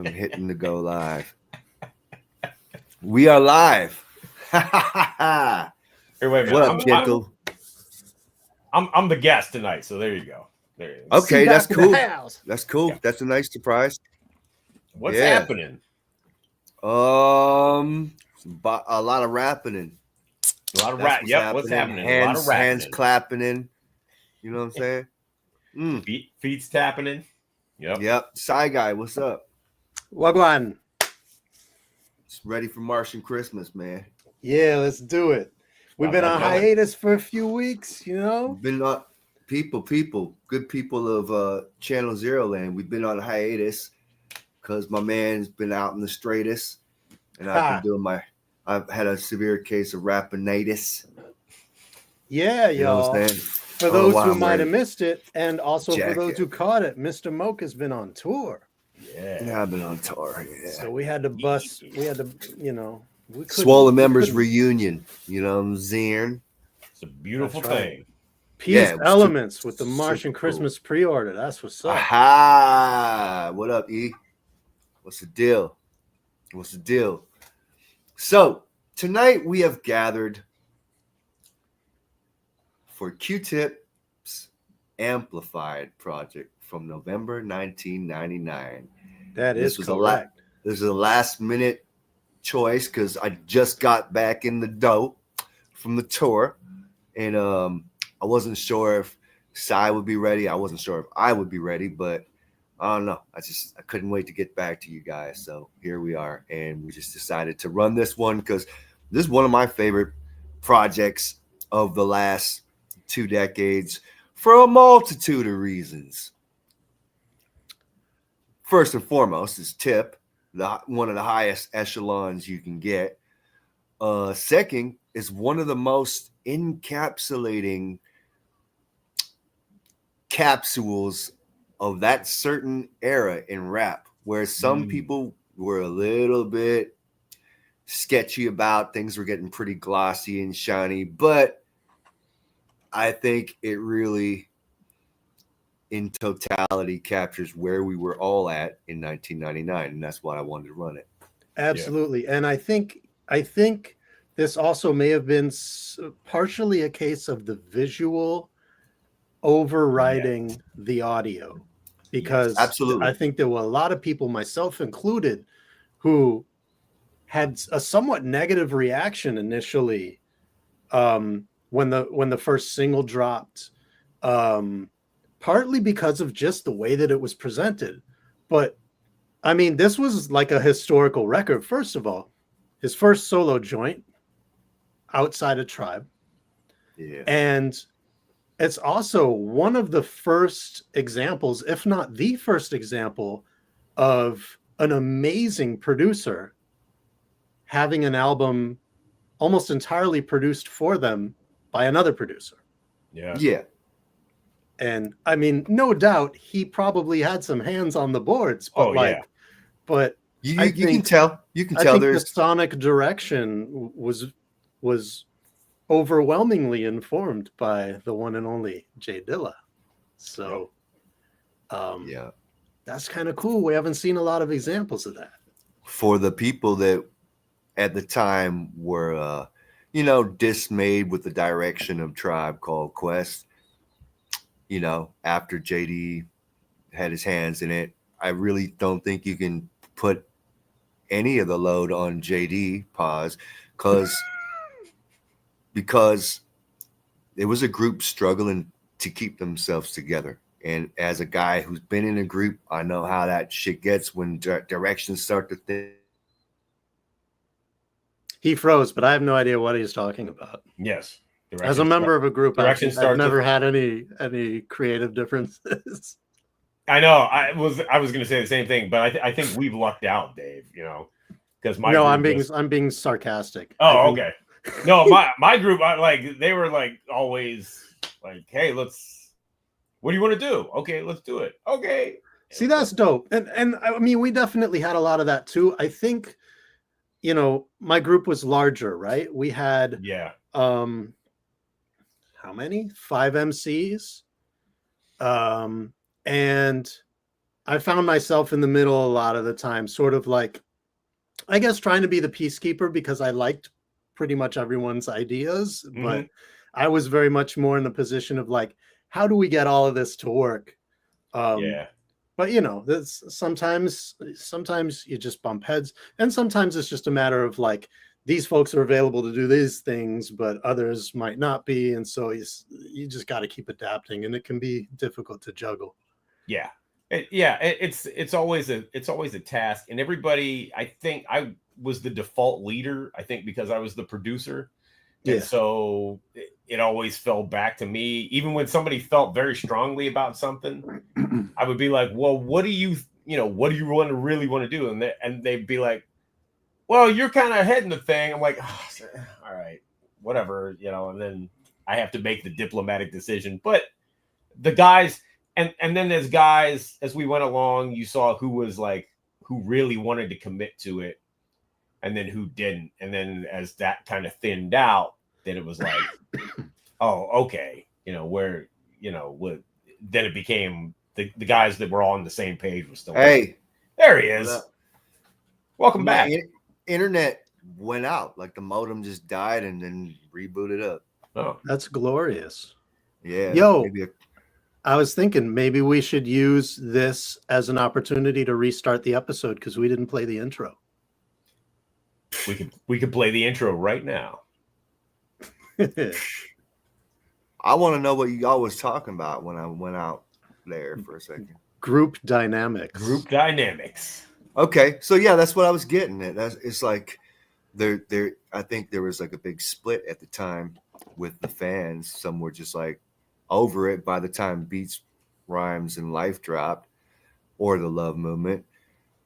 I'm hitting the go live. We are live. Here, wait a minute. What up, Jekyll? I'm the guest tonight, so there you go. There you go. Okay, that's cool. That's cool. Yeah. That's a nice surprise. What's happening? A lot of rapping. A lot of rap. Yep. What's happening? Hands, a lot of rapping. Hands clapping in. You know what I'm saying? Feet's tapping in. Yep. Shy Guy, what's up? Wagwan. It's ready for Martian Christmas, man. Yeah, let's do it. We've been on hiatus for a few weeks, you know? Been on good people of Channel Zero Land. We've been on hiatus because my man's been out in the straightest, and I've had a severe case of rapinitis. Yeah, you know y'all. For those who might have missed it, and also for those who caught it, Mr. Moka's been on tour. Yeah, I've been on tour. Yeah. So we had to Swollen Members reunion. You know what I'm saying? It's a beautiful thing. Peace Elements with the Martian Christmas pre-order. That's what's up. Aha! What up, E? What's the deal? So tonight we have gathered for Q-Tip's Amplified project from November 1999. That is correct. This is a last minute choice because I just got back in the dough from the tour, and I wasn't sure if Sai would be ready. I wasn't sure if I would be ready, but I don't know. I couldn't wait to get back to you guys. So here we are, and we just decided to run this one because this is one of my favorite projects of the last 2 decades for a multitude of reasons. First and foremost is Tip, one of the highest echelons you can get. Second is one of the most encapsulating capsules of that certain era in rap, where some people were a little bit sketchy about things, were getting pretty glossy and shiny, but I think it really in totality captures where we were all at in 1999, and that's why I wanted to run it. Absolutely. And I think this also may have been partially a case of the visual overriding the audio, because absolutely, I think there were a lot of people, myself included, who had a somewhat negative reaction initially when the first single dropped, partly because of just the way that it was presented. But I mean, this was like a historical record. First of all, his first solo joint outside of Tribe. Yeah. And it's also one of the first examples, if not the first example, of an amazing producer having an album almost entirely produced for them by another producer. Yeah. And I mean, no doubt he probably had some hands on the boards, but but you can tell. I think the sonic direction was overwhelmingly informed by the one and only Jay Dilla. So that's kind of cool. We haven't seen a lot of examples of that. For the people that at the time were dismayed with the direction of Tribe Called Quest, after JD had his hands in it, I really don't think you can put any of the load on JD, because it was a group struggling to keep themselves together. And as a guy who's been in a group, I know how that shit gets when directions start to think. He froze, but I have no idea what he's talking about. Yes. As a member of a group, I've never had any creative differences. I know. I was going to say the same thing, but I think we've lucked out, Dave. Because I'm being sarcastic. Oh, okay. No, my group, they were always like, hey, what do you want to do? Okay, let's do it. Okay. See, that's dope. And I mean, we definitely had a lot of that too. I think, my group was larger, right? We had how many? 5 MCs. And I found myself in the middle a lot of the time, sort of like, I guess, trying to be the peacekeeper because I liked pretty much everyone's ideas, but I was very much more in the position of like, how do we get all of this to work? Yeah. But you know, sometimes you just bump heads, and sometimes it's just a matter of like, these folks are available to do these things, but others might not be, and so you just got to keep adapting, and it can be difficult to juggle. Yeah. It's always a task, and everybody. I think I was the default leader. I think because I was the producer, and so it always fell back to me. Even when somebody felt very strongly about something, I would be like, "Well, what do you really want to do?" And they'd be like, "Well, you're kind of heading the thing." I'm like, oh, "All right, whatever," And then I have to make the diplomatic decision. But the guys. And then there's guys, as we went along, you saw who really wanted to commit to it and then who didn't. And then as that kind of thinned out, then it was like, oh, okay. Then it became the guys that were all on the same page were still. Hey, there he is. Welcome back. Internet went out. Like the modem just died and then rebooted up. Oh, that's glorious. Yeah. Yo. I was thinking maybe we should use this as an opportunity to restart the episode because we didn't play the intro. We could play the intro right now. I want to know what y'all was talking about when I went out there for a second. Group dynamics. Okay, so yeah, that's what I was getting at. It's like there. I think there was like a big split at the time with the fans. Some were just like over it by the time Beats, Rhymes, and Life dropped, or the Love Movement,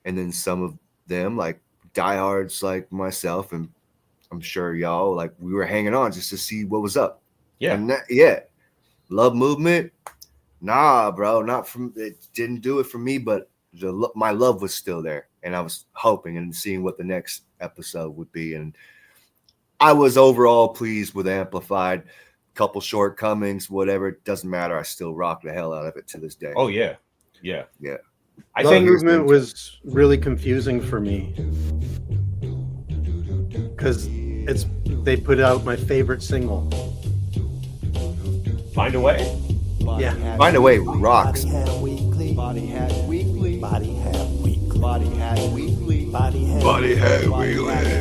and then some of them, like diehards like myself, and I'm sure y'all, like we were hanging on just to see what was up. Yeah, and Love Movement, nah, bro, not from it. Didn't do it for me, but my love was still there, and I was hoping and seeing what the next episode would be, and I was overall pleased with Amplified. Couple shortcomings, whatever, it doesn't matter. I still rock the hell out of it to this day. Oh yeah. I think Movement was really confusing for me because they put out my favorite single. Find a Way. Yeah, Find a Way rocks. Body Hat Weekly. Body Hat Weekly. Body Hat Weekly. Body Hat Weekly. Body Hat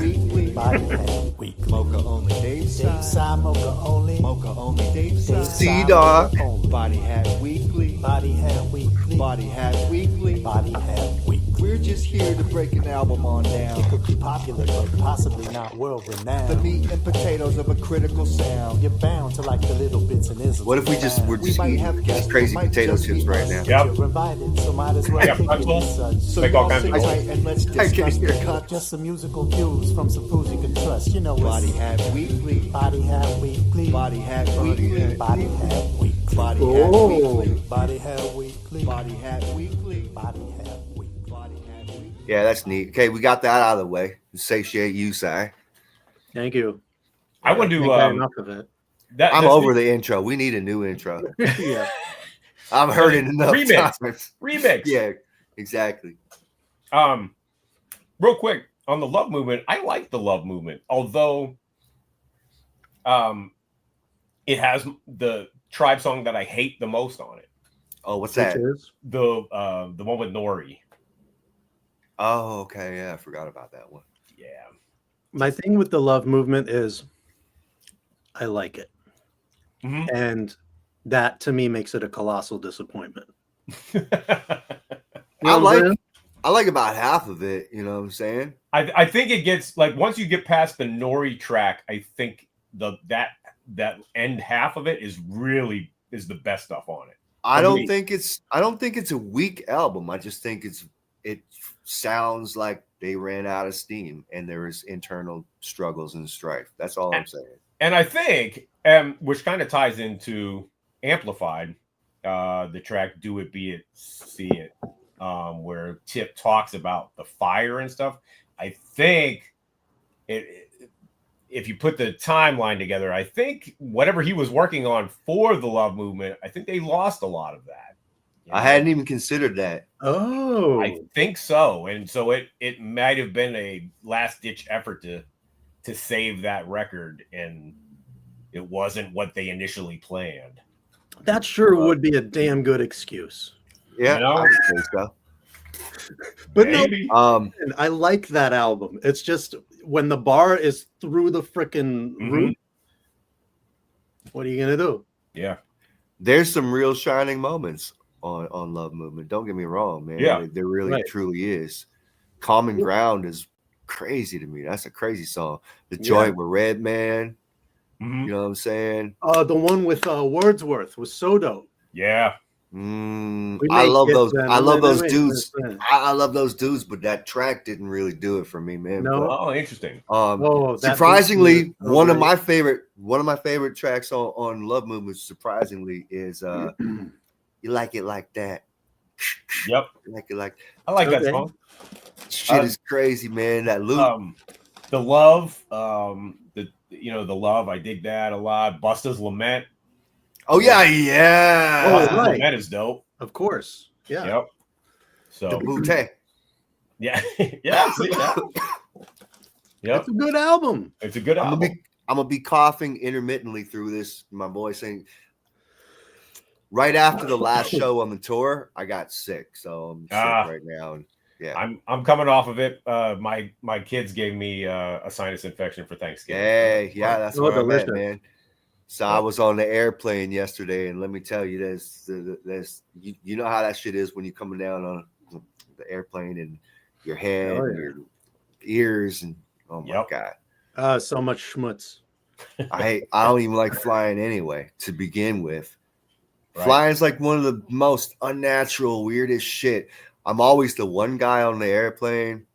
Weekly. Moka only Dave side. Moka only. Moka only Dave side. C-Dog. Body Hat Weekly. Body Hat Weekly. Body Hat Weekly. Body Hat Weekly. We're just here to break an album on down. It could be popular, but possibly not world renowned. The meat and potatoes of a critical sound. You're bound to like the little bits and isms. What if we just were just eating just crazy potato chips right now? Yep. You're invited, so might as well I got kick it pretzels. as such. So Make all y'all kinds sit of tight and let's discuss the cut. Just some musical cues from some fools you can trust. You know, Body Hat Weekly. Body Hat Weekly. Body Hat Weekly. Body Hat Weekly. Body Hat Weekly. Body Hat Weekly. Body Hat Weekly. Body Hat Weekly. Body Hat Weekly. Yeah, that's neat. Okay, we got that out of the way. Satiate you, Si. thank you. I want to Enough of it. I'm over the intro. We need a new intro. Yeah, I've heard it enough Remix. times. remix. Yeah, exactly. Real quick on the Love Movement, I like the Love Movement, although it has the Tribe song that I hate the most on it. Oh, what's that? The one with Nori. Oh, okay. Yeah, I forgot about that one. Yeah. my thing with the Love Movement is I like it. Mm-hmm. And that to me makes it a colossal disappointment. I like about half of it, you know what I'm saying? I think it gets like once you get past the Nori track, I think that end half of it is the best stuff on it. I don't think it's a weak album. I just think it sounds like they ran out of steam and there is internal struggles and strife. That's all I'm saying. And I think, which kind of ties into Amplified, the track "Do It, Be It, See It," where Tip talks about the fire and stuff. I think if you put the timeline together, I think whatever he was working on for the Love Movement, I think they lost a lot of that. I hadn't even considered that. Oh, I think so, and so it might have been a last ditch effort to save that record, and it wasn't what they initially planned. that sure would be a damn good excuse. Yeah, You know? I would say so. But Maybe. no, I like that album. It's just when the bar is through the freaking roof, what are you gonna do? Yeah. There's some real shining moments on Love Movement. Don't get me wrong, man. Yeah. There really Right. truly is. Common Ground is crazy to me. That's a crazy song. The joint with Redman. Mhm. You know what I'm saying? The one with Wordsworth was so dope. Yeah. I love those. I love those dudes. I love those dudes, but that track didn't really do it for me, man. No. But, Oh, interesting. that surprisingly, beat was so one of great. my favorite tracks on Love Movement, surprisingly, is You Like It Like That. Yep. You Like It Like I like that Okay. song. Shit is crazy, man. That loop. The Love, the Love, I dig that a lot. Busta's Lament. Oh yeah. Oh, Busta's right. Lament is dope. Of course. Yeah. Yep. The So Wu-Tang. yeah. Yeah. See that? Yep. It's a good album. It's a good I'm album. gonna be coughing intermittently through this. My voice saying right after the last show on the tour, I got sick, so I'm sick right now. And yeah, I'm coming off of it. My kids gave me a sinus infection for Thanksgiving. hey, yeah, that's Oh, where I'm at, delicious. man. So I was on the airplane yesterday, and let me tell you, there's you know how that shit is when you're coming down on the airplane and your head, and your ears, and oh my god, So much schmutz. I don't even like flying anyway to begin with. Right. Flying's like one of the most unnatural, weirdest shit. I'm always the one guy on the airplane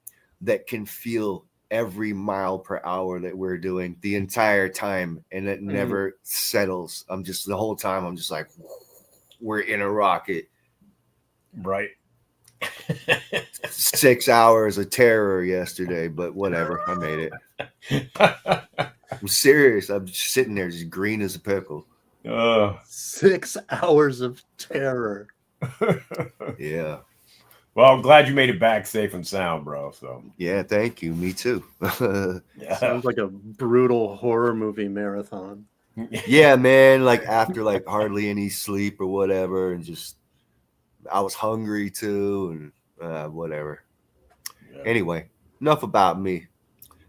that can feel every mile per hour that we're doing the entire time, and it never settles. I'm just the whole time I'm just like, we're in a rocket. Right. 6 hours of terror yesterday, but whatever. I made it. I'm serious. I'm just sitting there just green as a pickle. 6 hours of terror. Yeah. Well, I'm glad you made it back safe and sound, bro. So yeah, thank you. Me too. Sounds like a brutal horror movie marathon. Yeah, man. Like after like hardly any sleep or whatever, and just I was hungry too, and whatever. Yeah. Anyway, enough about me.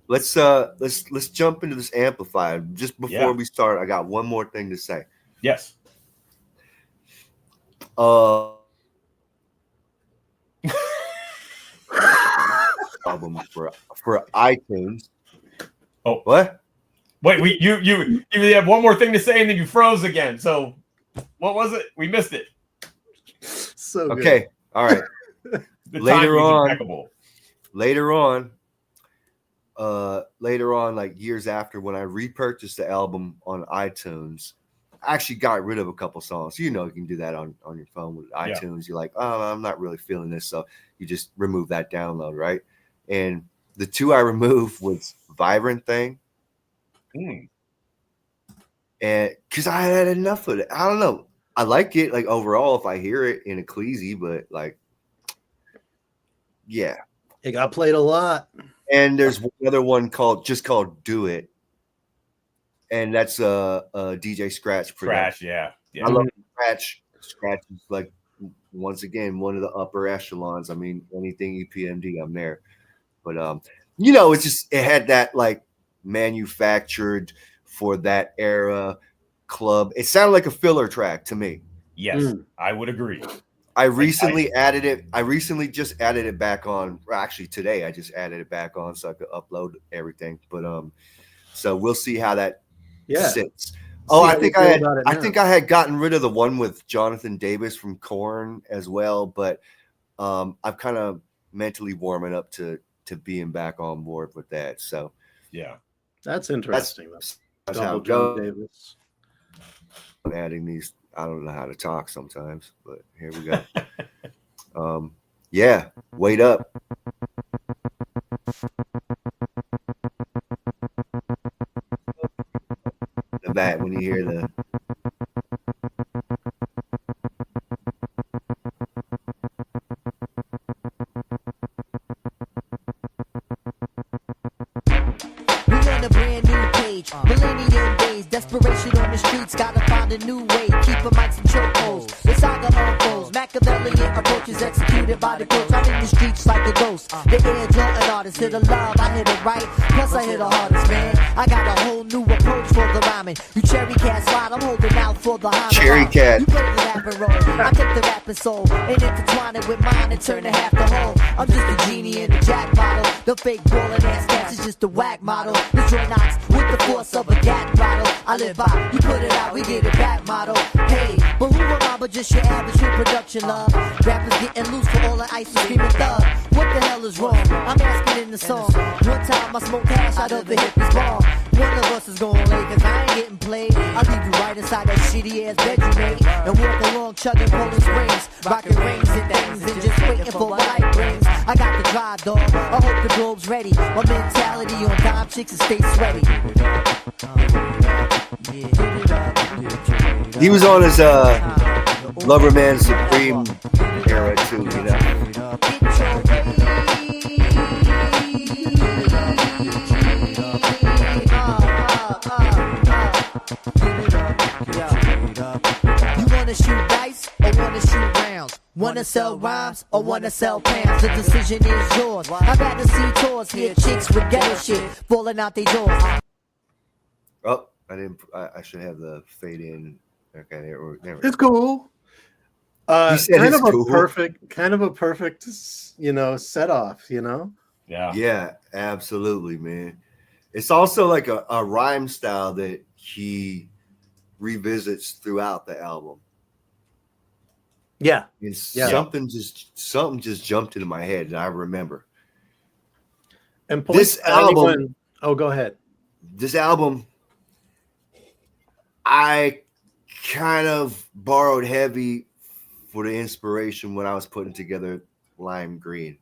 Let's jump into this amplifier. Just before we start, I got one more thing to say. Yes. Album for iTunes. Oh, what? Wait, you have one more thing to say and then you froze again. So what was it? We missed it. So good. Okay. All right. Later on, like years after, when I repurchased the album on iTunes, I actually got rid of a couple songs. You know, you can do that on your phone with iTunes. You're like, oh, I'm not really feeling this, so you just remove that download, right? And the two I removed was Vibrant Thing, and because I had enough of it. I don't know. I like it, like overall, if I hear it in Ecclesi, but like, yeah, it got played a lot. And there's one other one called Do It, and that's a DJ Scratch production. Scratch, yeah. I love Scratch. Scratch is like, once again, one of the upper echelons. I mean, anything EPMD, I'm there. But you know, it's just, it had that like manufactured for that era club. It sounded like a filler track to me. Yes, I would agree. I recently added it. I recently just added it back on. Actually, today I just added it back on so I could upload everything. But so we'll see how that sits. Oh, I think I had gotten rid of the one with Jonathan Davis from Korn as well. But I'm kind of mentally warming up to being back on board with that. So yeah, that's interesting. That's how it goes. I'm adding these. I don't know how to talk sometimes, but here we go. Yeah, wait up. That when you hear the stage. Millennium days, desperation on the streets, gotta find a new way. Keep a mics and chokeholds. The saga unfolds. Machiavellian approaches executed by the coach. I'm in the streets like a ghost. The air Jordan artist hit a love, I hit it right. Plus I hit the hardest, man. I got a whole new approach for the rhyming. You cherry cat slide, I'm holding out for the high. Cherry cat. You play the rapping role. I take the rapping soul and intertwine it with mine and turn it half the whole. I'm just a genie in the jack bottle. The fake ballin' ass cats is just a whack model. The Dre knocks with the force of a gat bottle. I live by, you put it out, we get it back model. Hey, but who am I but just your average reproduction, love? Rappers getting loose for all the ice and screaming thug. What the hell is wrong? I'm asking in the song. One time I smoked hash out of the hippies bomb. One of us is going late cause I ain't getting played. I'll leave you right inside that shitty ass bed you made. And walk along chugging Poland Springs. Rocking rings and things and just waiting for what life brings. I got the drive, dog. I hope the globe's ready. My mentality on dime chicks and stay sweaty. He was on his Loverman Supreme era too, you know. You wanna shoot dice or wanna shoot rounds? Wanna sell rhymes or wanna sell pounds? The decision is yours. I'd rather see tours, hear chicks with ghetto shit falling out their doors. Oh, I should have the fade in. Okay, there. It's cool. You said kind it's of cool. kind of a perfect, set off. Yeah. Yeah, absolutely, man. It's also like a rhyme style that he revisits throughout the album. Yeah. And Yeah. something just jumped into my head, and I remember. And This album. Oh, go ahead. This album, I kind of borrowed heavy for the inspiration when I was putting together Lime Green.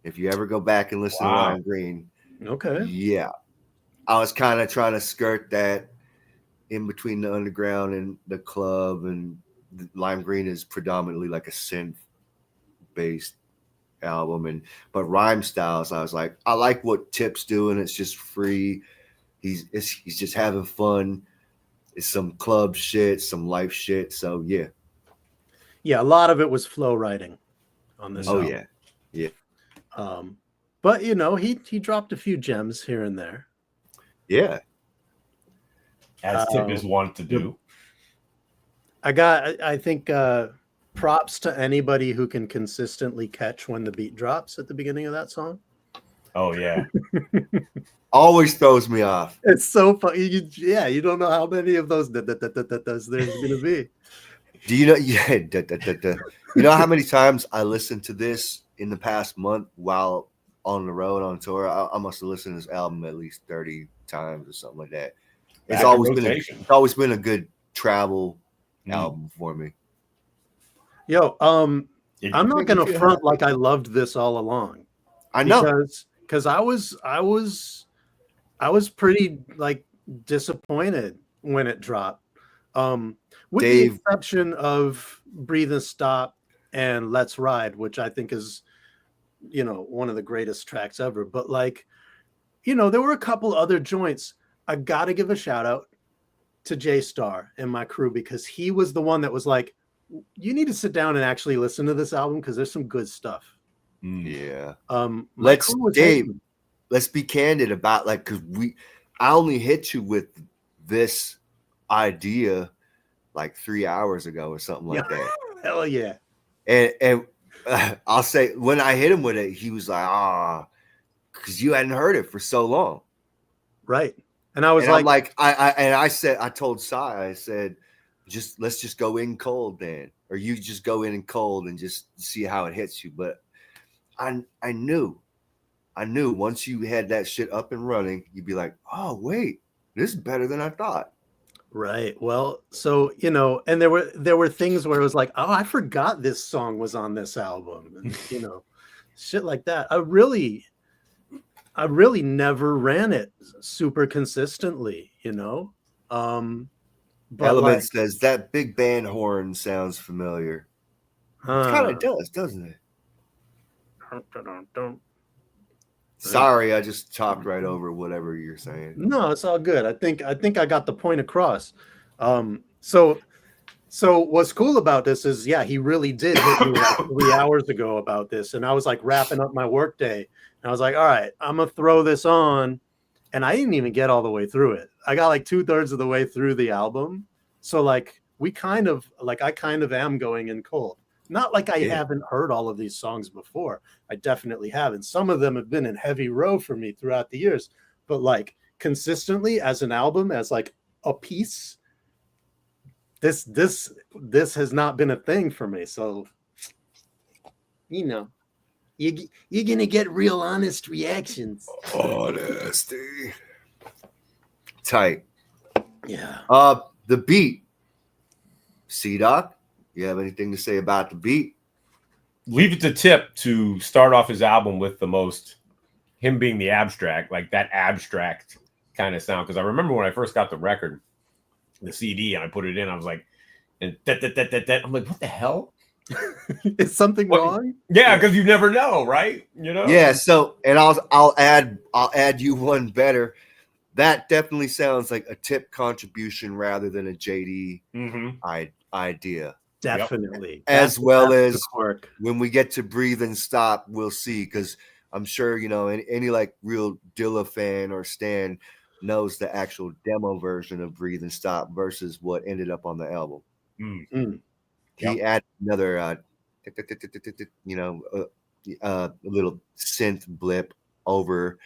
If you ever go back and listen to Lime Green, Okay. yeah, I was kind of trying to skirt that in between the underground and the club, and Lime Green is predominantly like a synth based album, but rhyme styles, I was like, I like what Tip's doing. It's just free. He's just having fun. It's some club shit, some life shit. So yeah. Yeah, a lot of it was flow writing on this. Oh album. yeah. But he dropped a few gems here and there. Yeah. As Tip is wont to do. I think props to anybody who can consistently catch when the beat drops at the beginning of that song. Oh yeah. Always throws me off. It's so funny. You don't know how many of those there's gonna be. Do you know? Yeah. You know how many times I listened to this in the past month while on the road on tour? I must have listened to this album at least 30 times or something like that. It's always been a good travel album for me. Yo, I'm not gonna front like I loved this all along. I know, because I was pretty like disappointed when it dropped. With the exception of Breathe and Stop and Let's Ride, which I think is, one of the greatest tracks ever. But there were a couple other joints. I got to give a shout out to J Star and my crew, because he was the one that was like, you need to sit down and actually listen to this album because there's some good stuff. Yeah. Let's be candid about because I only hit you with this idea like 3 hours ago or something like that. Hell yeah. And I'll say when I hit him with it, he was like, because you hadn't heard it for so long. Right. And I was I told Sai, I said, let's just go in cold then. Or you just go in cold and just see how it hits you. But I knew once you had that shit up and running, you'd be like, oh wait, this is better than I thought. Right. Well, so and there were things where it was like, oh, I forgot this song was on this album, and shit like that. I really never ran it super consistently, But Element says that big band horn sounds familiar. It kind of does, doesn't it? Sorry, I just talked right over whatever you're saying. No, it's all good. I think I got the point across. So what's cool about this is, yeah, he really did hit me like 3 hours ago about this, and I was like wrapping up my workday, and I was like, all right, I'm gonna throw this on, and I didn't even get all the way through it. I got like 2/3 of the way through the album, so like I kind of am going in cold. Not like I haven't heard all of these songs before. I definitely have, and some of them have been in heavy row for me throughout the years. But like consistently as an album, as like a piece, this has not been a thing for me. So, you know, you're gonna get real honest reactions. Honesty. Tight. Yeah. The beat. C-Doc, you have anything to say about the beat? Leave it to Tip to start off his album with him being the abstract, like that abstract kind of sound. Because I remember when I first got the record, the CD, and I put it in, I was like, and I'm like, what the hell? Is something wrong? Yeah, because you never know, right? You know? Yeah. So, and I'll add you one better. That definitely sounds like a Tip contribution rather than a JD idea. Definitely. As well as work. When we get to Breathe and Stop, we'll see. Because I'm sure, you know, any like real Dilla fan or stan knows the actual demo version of Breathe and Stop versus what ended up on the album. He added another, you know, a little synth blip over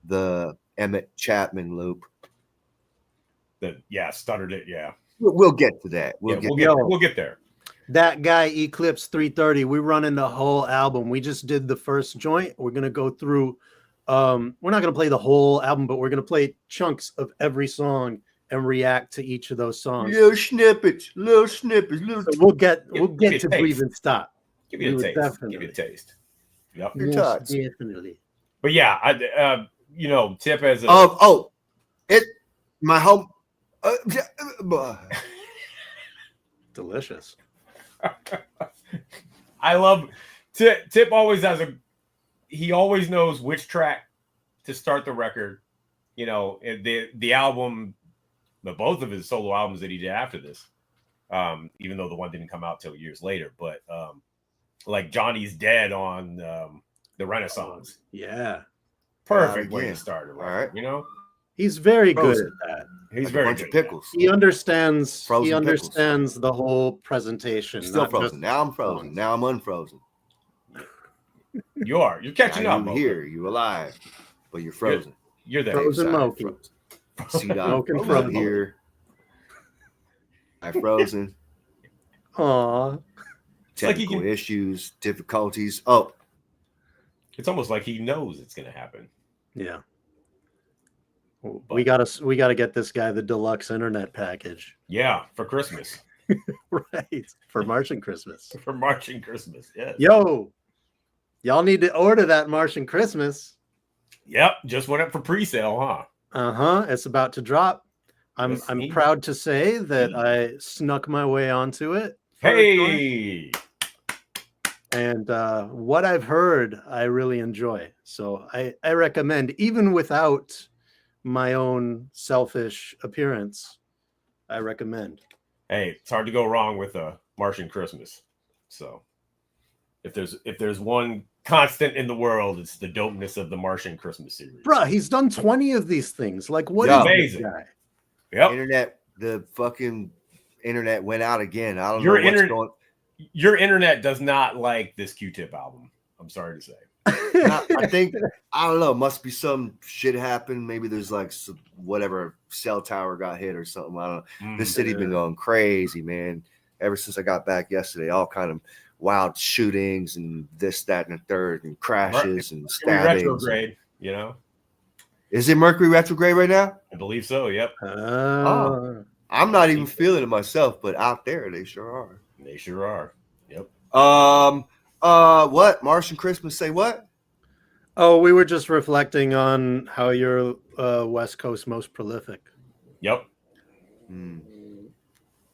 the Emmett Chapman loop. Stuttered it. Yeah. We'll get to that. We'll get there. That guy Eclipse 330, we're running the whole album. We just did the first joint. We're gonna go through. We're not gonna play the whole album, but we're gonna play chunks of every song and react to each of those songs. Little snippets. So we'll get to Breathe and Stop. Give you a taste. Definitely. Give you a taste. Yep. Yes, definitely. But yeah, I you know, Tip as a my home. Delicious. I love Tip always he always knows which track to start the record. You know, the album, both of his solo albums that he did after this, even though the one didn't come out till years later, but like Johnny's Dead on the Renaissance. Yeah. Perfect way to start it, All right. You know? He's very Frozen. good at that. He's Like very a bunch good of pickles. He understands. Frozen he pickles. understands the whole presentation. Still not frozen. just Now I'm frozen. songs. Now I'm unfrozen. You're catching Now up. you Mocha. here. You alive, but you're frozen. You're there. Frozen Moki. See that? Smoking I'm frozen. here. I frozen. Aw. like he Technical can- issues, difficulties. Oh, It's almost like he knows it's going to happen. Yeah. We gotta get this guy the deluxe internet package. Yeah, for Christmas. Right. For Martian Christmas. For Martian Christmas. Yes. Yo, y'all need to order that Martian Christmas. Yep. Just went up for pre-sale, huh? Uh-huh. It's about to drop. I'm proud to say that I snuck my way onto it. Hey. And what I've heard, I really enjoy. So I recommend, even without my own selfish appearance, I recommend. Hey, it's hard to go wrong with a Martian Christmas. So if there's one constant in the world, it's the dopeness of the Martian Christmas series. Bruh, he's done 20 of these things. Like, what Yeah. is Amazing. this guy? Yep. the fucking internet went out again. I don't Your know what's going. Your internet does not like this Q-Tip album. I'm sorry to say. I think I don't know. Must be some shit happened. Maybe there's like some, whatever cell tower got hit or something. I don't know. This city been going crazy, man. Ever since I got back yesterday, all kind of wild shootings and this, that, and the third, and crashes and stabbings. Retrograde, you know. Is it Mercury retrograde right now? I believe so. Yep. I'm not even feeling it myself, but out there they sure are. They sure are. Yep. What? Martian Christmas say what? Oh, we were just reflecting on how you're West Coast most prolific. Yep.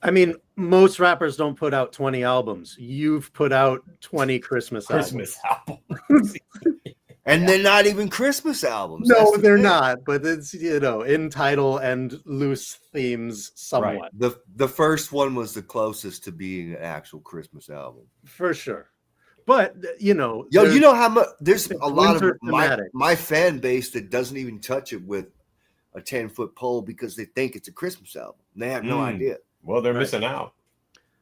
I mean, most rappers don't put out 20 albums. You've put out 20 Christmas albums. Christmas album. And they're not even Christmas albums. No, That's the they're thing. not. But it's in title and loose themes somewhat. The first one was the closest to being an actual Christmas album. For sure. But you know how much there's a lot of thematic. my fan base that doesn't even touch it with a 10-foot pole because they think it's a Christmas album. They have no idea. Well, they're missing out.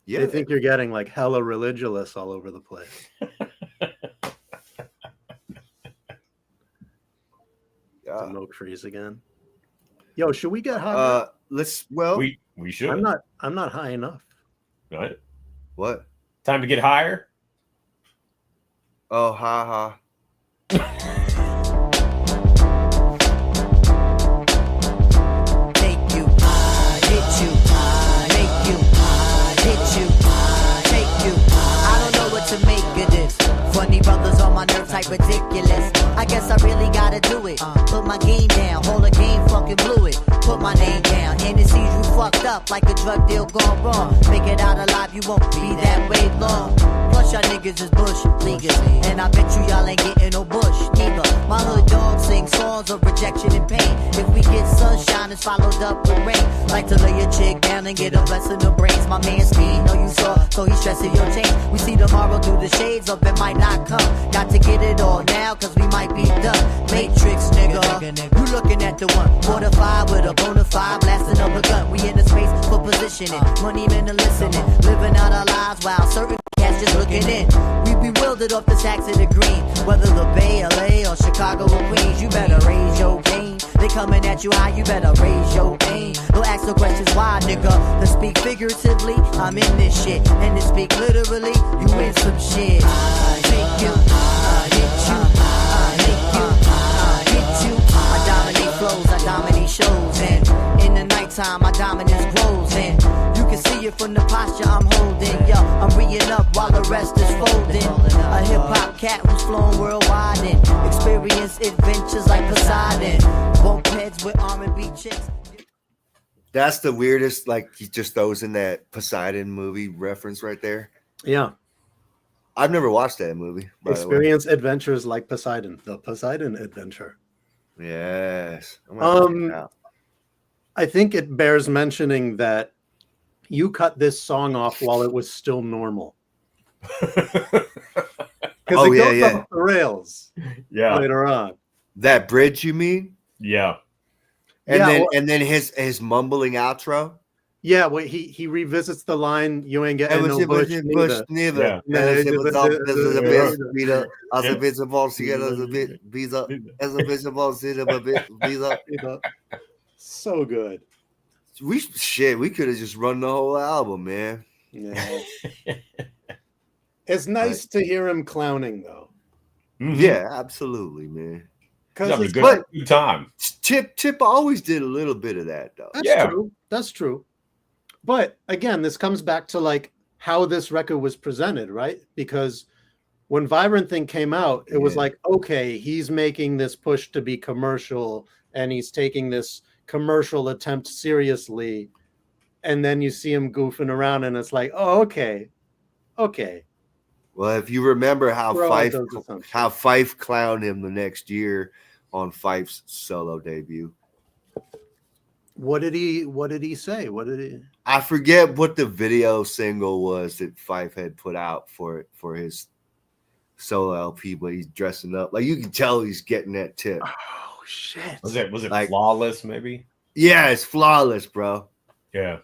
Yeah, They think you're getting like hella religious all over the place. Some oak trees again. Yo, should we get high? We should. I'm not high enough. Right. What? Time to get higher. Oh, ha. Take you, hit you, make you, hit you, take you. I don't know what to make of this. Funny brothers on my nerve type ridiculous. I guess I really gotta do it. Put my game down, hold a game, fucking blew it. Put my name down, and it sees you fucked up like a drug deal gone wrong. Make it out alive, you won't be that way long. Plus y'all niggas is bush leaguers, and I bet you y'all ain't getting no bush neither. My hood dogs sing songs of rejection and pain. If we get sunshine, it's followed up with rain. Like to lay a chick down and get a blessing of brains. My man Steve, know you saw, so he's stressing your chain. We see tomorrow through the shades of it might not come. Got to get it all now, cause we might be done. Matrix, nigga, you looking at the one. Fortified with a bona fide, blasting up a gun. We in the space for positioning, money men are listening. Living out our lives while certain cats just looking in. We bewildered off the sacks of the green. Whether the Bay, LA, or Chicago or Queens, you better raise your game. They coming at you high, you better raise your aim. Don't ask no questions why, nigga. To speak figuratively, I'm in this shit. And to speak literally, you in some shit. I take you, I hit you, I hit you, I hit you. I dominate flows, I dominate shows. And in the nighttime, my dominance grows. And you can see it from the posture I'm holding. Yo, I'm reeing up while the rest is folding. A hip-hop cat who's flown worldwide and experience adventures like Poseidon. Bump heads with R&B chicks. That's the weirdest. Like he just throws in that Poseidon movie reference right there. Yeah. I've never watched that movie. Experience adventures like Poseidon, the Poseidon Adventure. Yes. I'm gonna check it out. I think it bears mentioning that you cut this song off while it was still normal. Because it goes off the rails later on. That bridge, you mean? Yeah. And then his mumbling outro. Yeah, well, he revisits the line, you ain't getting no bush neither. So good. We could have just run the whole album, man. Yeah. It's nice to hear him clowning though. Mm-hmm. Yeah, absolutely, man. Because it's good time. Tip always did a little bit of that though. True. That's true. But again, this comes back to like how this record was presented, right? Because when Vibrant Thing came out, it was like, okay, he's making this push to be commercial and he's taking this commercial attempt seriously. And then you see him goofing around and it's like, oh, okay. Well, if you remember how Fife clowned him the next year on Fife's solo debut. What did he say? I forget what the video single was that Fife had put out for his solo LP, but he's dressing up. Like you can tell he's getting that tip. Oh shit. Was it like, Flawless, maybe? Yeah, it's Flawless, bro. Yeah.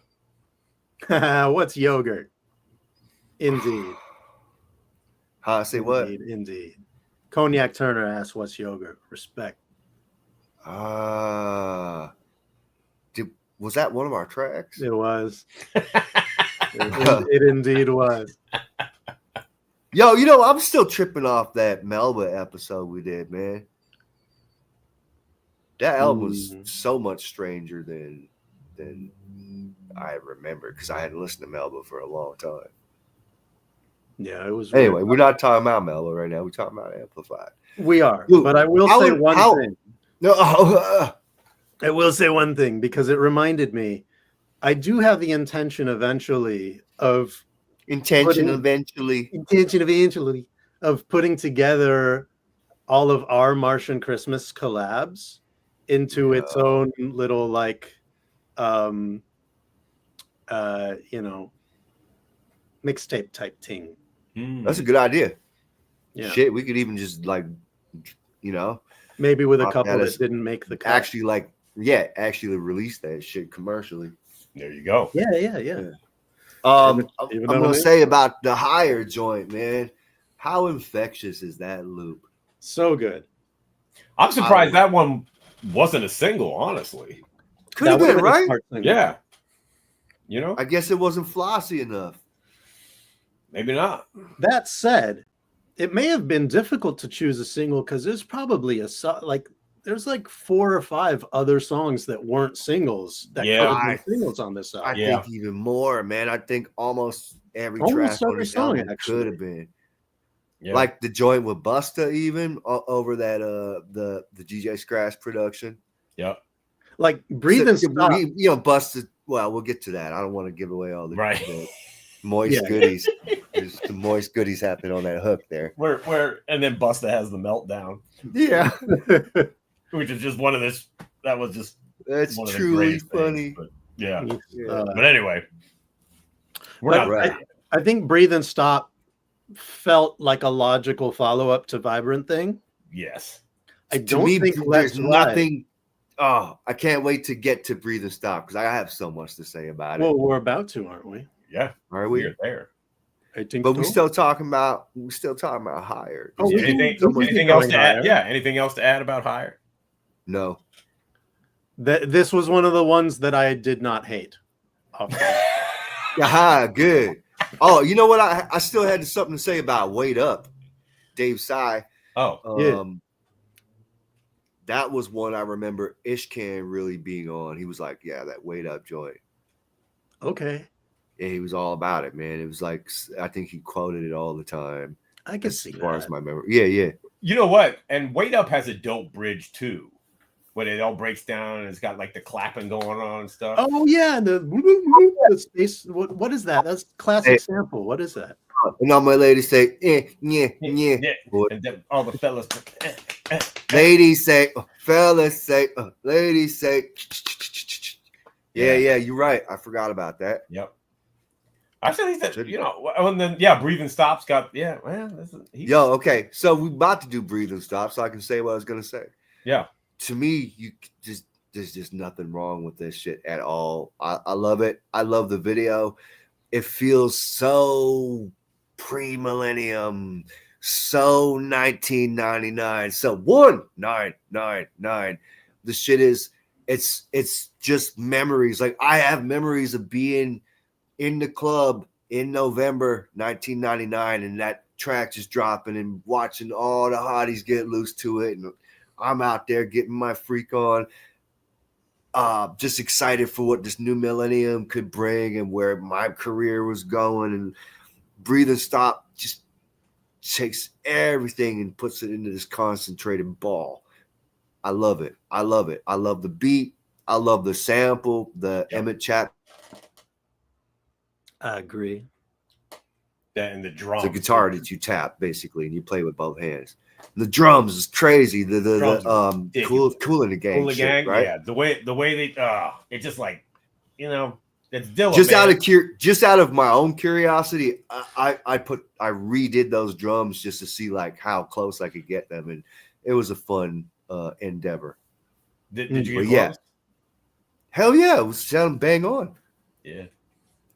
What's yogurt? Indeed. Say what? Indeed. Cognac Turner asks, "What's yogurt?" Respect. Was that one of our tracks? It was. it indeed was. Yo, I'm still tripping off that Melba episode we did, man. That album was so much stranger than I remember because I hadn't listened to Melba for a long time. Yeah, it was. Anyway, we're not talking about Melba right now. We're talking about Amplified. We are, but I will say one thing. I will say one thing because it reminded me. I do have the intention eventually of putting together all of our Martian Christmas collabs into its own little like mixtape type thing. That's a good idea. Yeah. Shit, we could even just like, maybe with a pop couple that as- that didn't make the cut. actually release that shit commercially. There you go. Yeah. I'm Even gonna though it say about the higher joint, man. How infectious is that loop? so good. I'm surprised that one wasn't a single, honestly. Could have That been, would've been a right? smart thing. Yeah. You know, I guess it wasn't flossy enough. maybe not. That said, it may have been difficult to choose a single because there's probably there's like 4 or 5 other songs that weren't singles that could have been singles on this I album. think even more, man. I think almost every Almost track on every this song, album actually. could have been. Yeah. Like the joint with Busta, even over that the DJ Scratch production. Yep. Like Breathe and Stop. Busta. Well, we'll get to that. I don't want to give away all the moist Yeah. goodies. There's some moist goodies happening on that hook there. Where and then Busta has the meltdown, Yeah, which is just one of this. That was just that's one of the truly greatest funny. things, but yeah. Yeah. But anyway, we're But not right. I think Breathe and Stop felt like a logical follow-up to Vibrant Thing. Yes. I To don't me, think there's Let's Ride. nothing. Oh, I can't wait to get to Breathe and Stop because I have so much to say about it. Well, we're about to, aren't we? Yeah. Are we? We're there. I think But so. we're still talking about higher. Oh, we can- Anything else to add? Yeah. Anything else to add about Higher? No. This was one of the ones that I did not hate. Aha, good. Oh, you know what? I still had something to say about Wait Up, Dave Sy. Oh, Yeah. That was one I remember Ishkan really being on. He was like, yeah, that Wait Up joint. Okay. Yeah, he was all about it, man. It was like, I think he quoted it all the time. I can As see far as that. my memory. Yeah. you know what? And Wait Up has a dope bridge too, when it all breaks down and it's got like the clapping going on and stuff. Oh yeah, the space. What is that? That's classic Hey. sample. What is that? And all my ladies say, yeah. And then all the fellas. Ladies say, fellas say, ladies say. Yeah, you're right. I forgot about that. Yep. I said he said, and then Breathing Stop's got Yo, okay. So we're about to do Breathe and Stop, so I can say what I was gonna say. Yeah. To me, there's just nothing wrong with this shit at all. I love it. I love the video. It feels so pre-millennium, so 1999, so 1999. The shit is it's just memories. Like I have memories of being in the club in November 1999 and that track just dropping and watching all the hotties get loose to it, and I'm out there getting my freak on, just excited for what this new millennium could bring and where my career was going. And Breathe and Stop just takes everything and puts it into this concentrated ball. I love it. I love the beat. I love the sample, the Emmett Chap. I agree. And the drums. It's a guitar that you tap basically, and you play with both hands. The drums is crazy. The cool in the gang, Cool in the shit, Gang, right? yeah. The way they it's just like, it's Dilla. Just out of my own curiosity, I redid those drums just to see like how close I could get them, and it was a fun endeavor. Did you But get close? Hell yeah, it was sounding bang on. Yeah.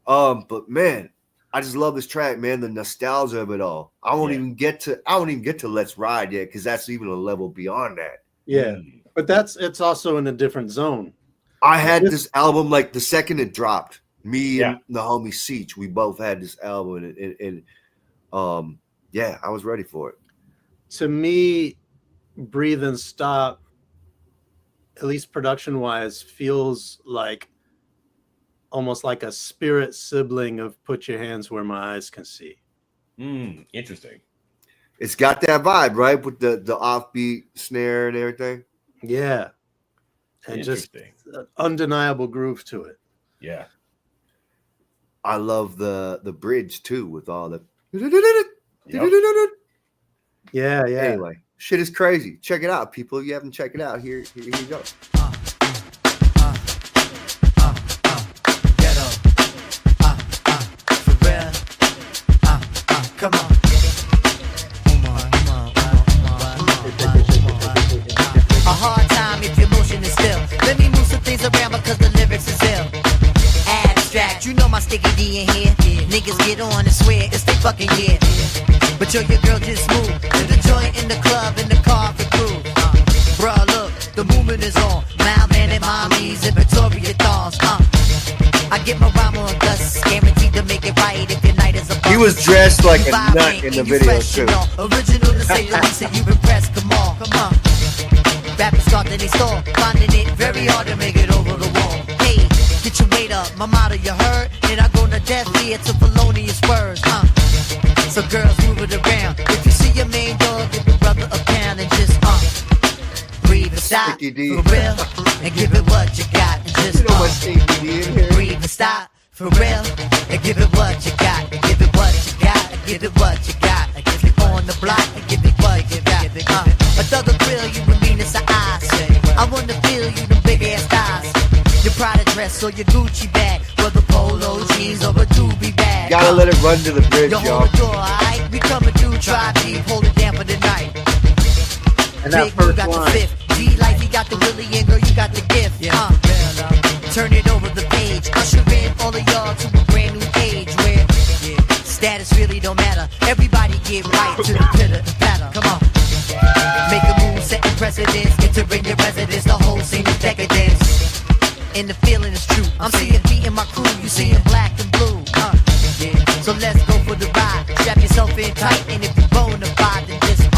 But man, I just love this track, man. The nostalgia of it all. I won't even get to Let's Ride yet, because that's even a level beyond that. Yeah, but it's also in a different zone. I had this album like the second it dropped. Me and the homie Seach, we both had this album, and I was ready for it. To me, Breathe and Stop, at least production-wise, feels like almost like a spirit sibling of Put Your Hands Where My Eyes Can See. Interesting. It's got that vibe, right? With the offbeat snare and everything. Yeah. And just an undeniable groove to it. Yeah. I love the bridge too, with all the Yeah. Anyway, Shit is crazy. Check it out, people. If you haven't checked it out, here you go. Ghetto. For real. Come on. A hard time if your motion is still. Let me move some things around because the lyrics is ill. Abstract, you know my sticky D in here. Niggas get on and swear it's they fucking year. But yo, your girl just moved to the joint in the club in the car for crew. Bruh, look, the movement is on. Malman and mommies and Victoria dolls. I get my rhyme on dust, guaranteed to make it right if your night is a bust. He was dressed like a nut in the video too. Original to say the least, and you impressed. Come on. Rappers start then they stall, finding it very hard to make it over the wall. Hey, get your weight up, my motto you heard, and I go to death here to felonious words. So girls move it around. If you see your main dog, give your brother a pound and just breathe and stop for real, and give it what you got and just breathe and stop for real, and give it what you got, and give it what you got, and give it what you got, and give it on the block, and give it what you got. A thug'll grill you with meanness of eyes. I wanna feel you the big ass thighs. Your Prada dress or your Gucci bag, whether polo jeans or a doobie bag. Gotta let it run to the bridge, Yo, y'all. hold the door, alright? We coming through, try deep, hold it down for the night. And that Big, you first got line. the fifth. D like you got the Willie and girl, you got the gift. Turn it over the page. Usher in all of y'all to a brand new age where status really don't matter. Everybody get right to the pitter and patter. Come on. Make a move, setting precedence. Entering your residence, the whole scene is decadence. And the feeling is true. I'm seeing beat in my crew, you seeing black and blue. So let's go for the ride. Strap yourself in tight, and if you bona fide, then just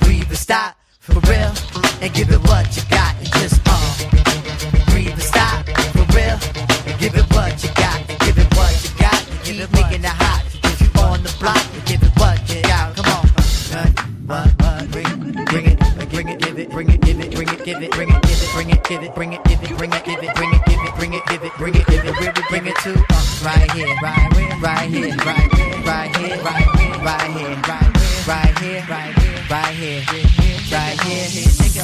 breathe and stop for real, and give it what you got, and just breathe and stop for real, and give it what you got, and give it what you got, and keep making it hot. If you on the block, and give it what you got. Come on. Bring it, give it, bring it, give it, bring it, give it, bring it, give it, bring it, give it, bring it, give it, bring it, give it, bring it, give it, bring it, give it, bring it, give it, where we bring it to? Right here, right here, right here, right here, right here, right here, right here, right here, right here,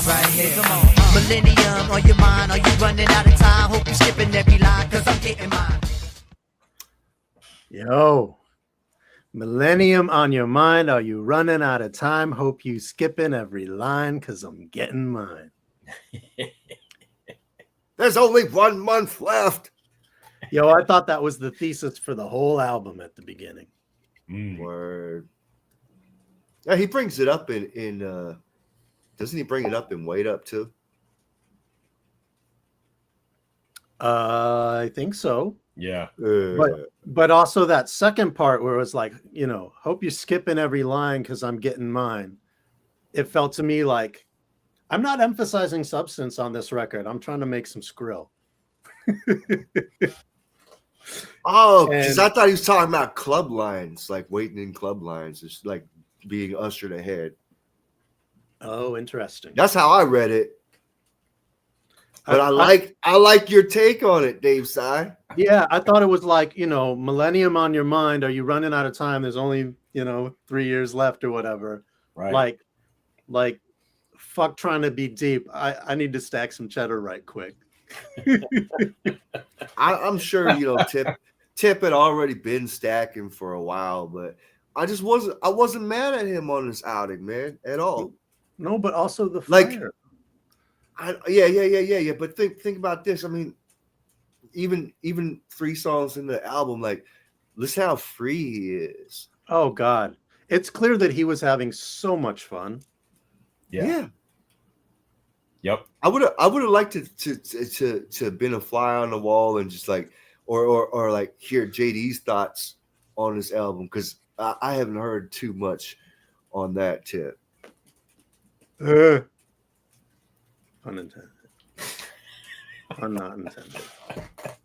right here. Come on. Millennium on your mind, are you running out of time? Hope you skipping every line, cause I'm getting mine. Yo, millennium on your mind. Are you running out of time? Hope you skipping every line because I'm getting mine. There's only 1 month left. Yo, I thought that was the thesis for the whole album at the beginning. Word. Yeah, he brings it up in doesn't he bring it up in Wait Up too? I think so. Yeah. But also that second part where it was like, you know, hope you're skipping every line because I'm getting mine. It felt to me like I'm not emphasizing substance on this record. I'm trying to make some skrill. Oh, because I thought he was talking about club lines, like waiting in club lines, just like being ushered ahead. Oh, interesting. That's how I read it. But I like your take on it, Dave Si. Yeah, I thought it was like, you know, millennium on your mind. Are you running out of time? There's only, 3 years left or whatever. Right. Like, fuck trying to be deep. I need to stack some cheddar right quick. I'm sure, Tip had already been stacking for a while, but I wasn't mad at him on this outing, man, at all. No, but also the fire. Like, Yeah. But think about this. I mean, even 3 songs in the album, like, listen how free he is. Oh God, it's clear that he was having so much fun. Yeah. Yep. I would have liked to been a fly on the wall and just like or like hear JD's thoughts on this album, because I haven't heard too much on that tip. Unintended. Pun not intended.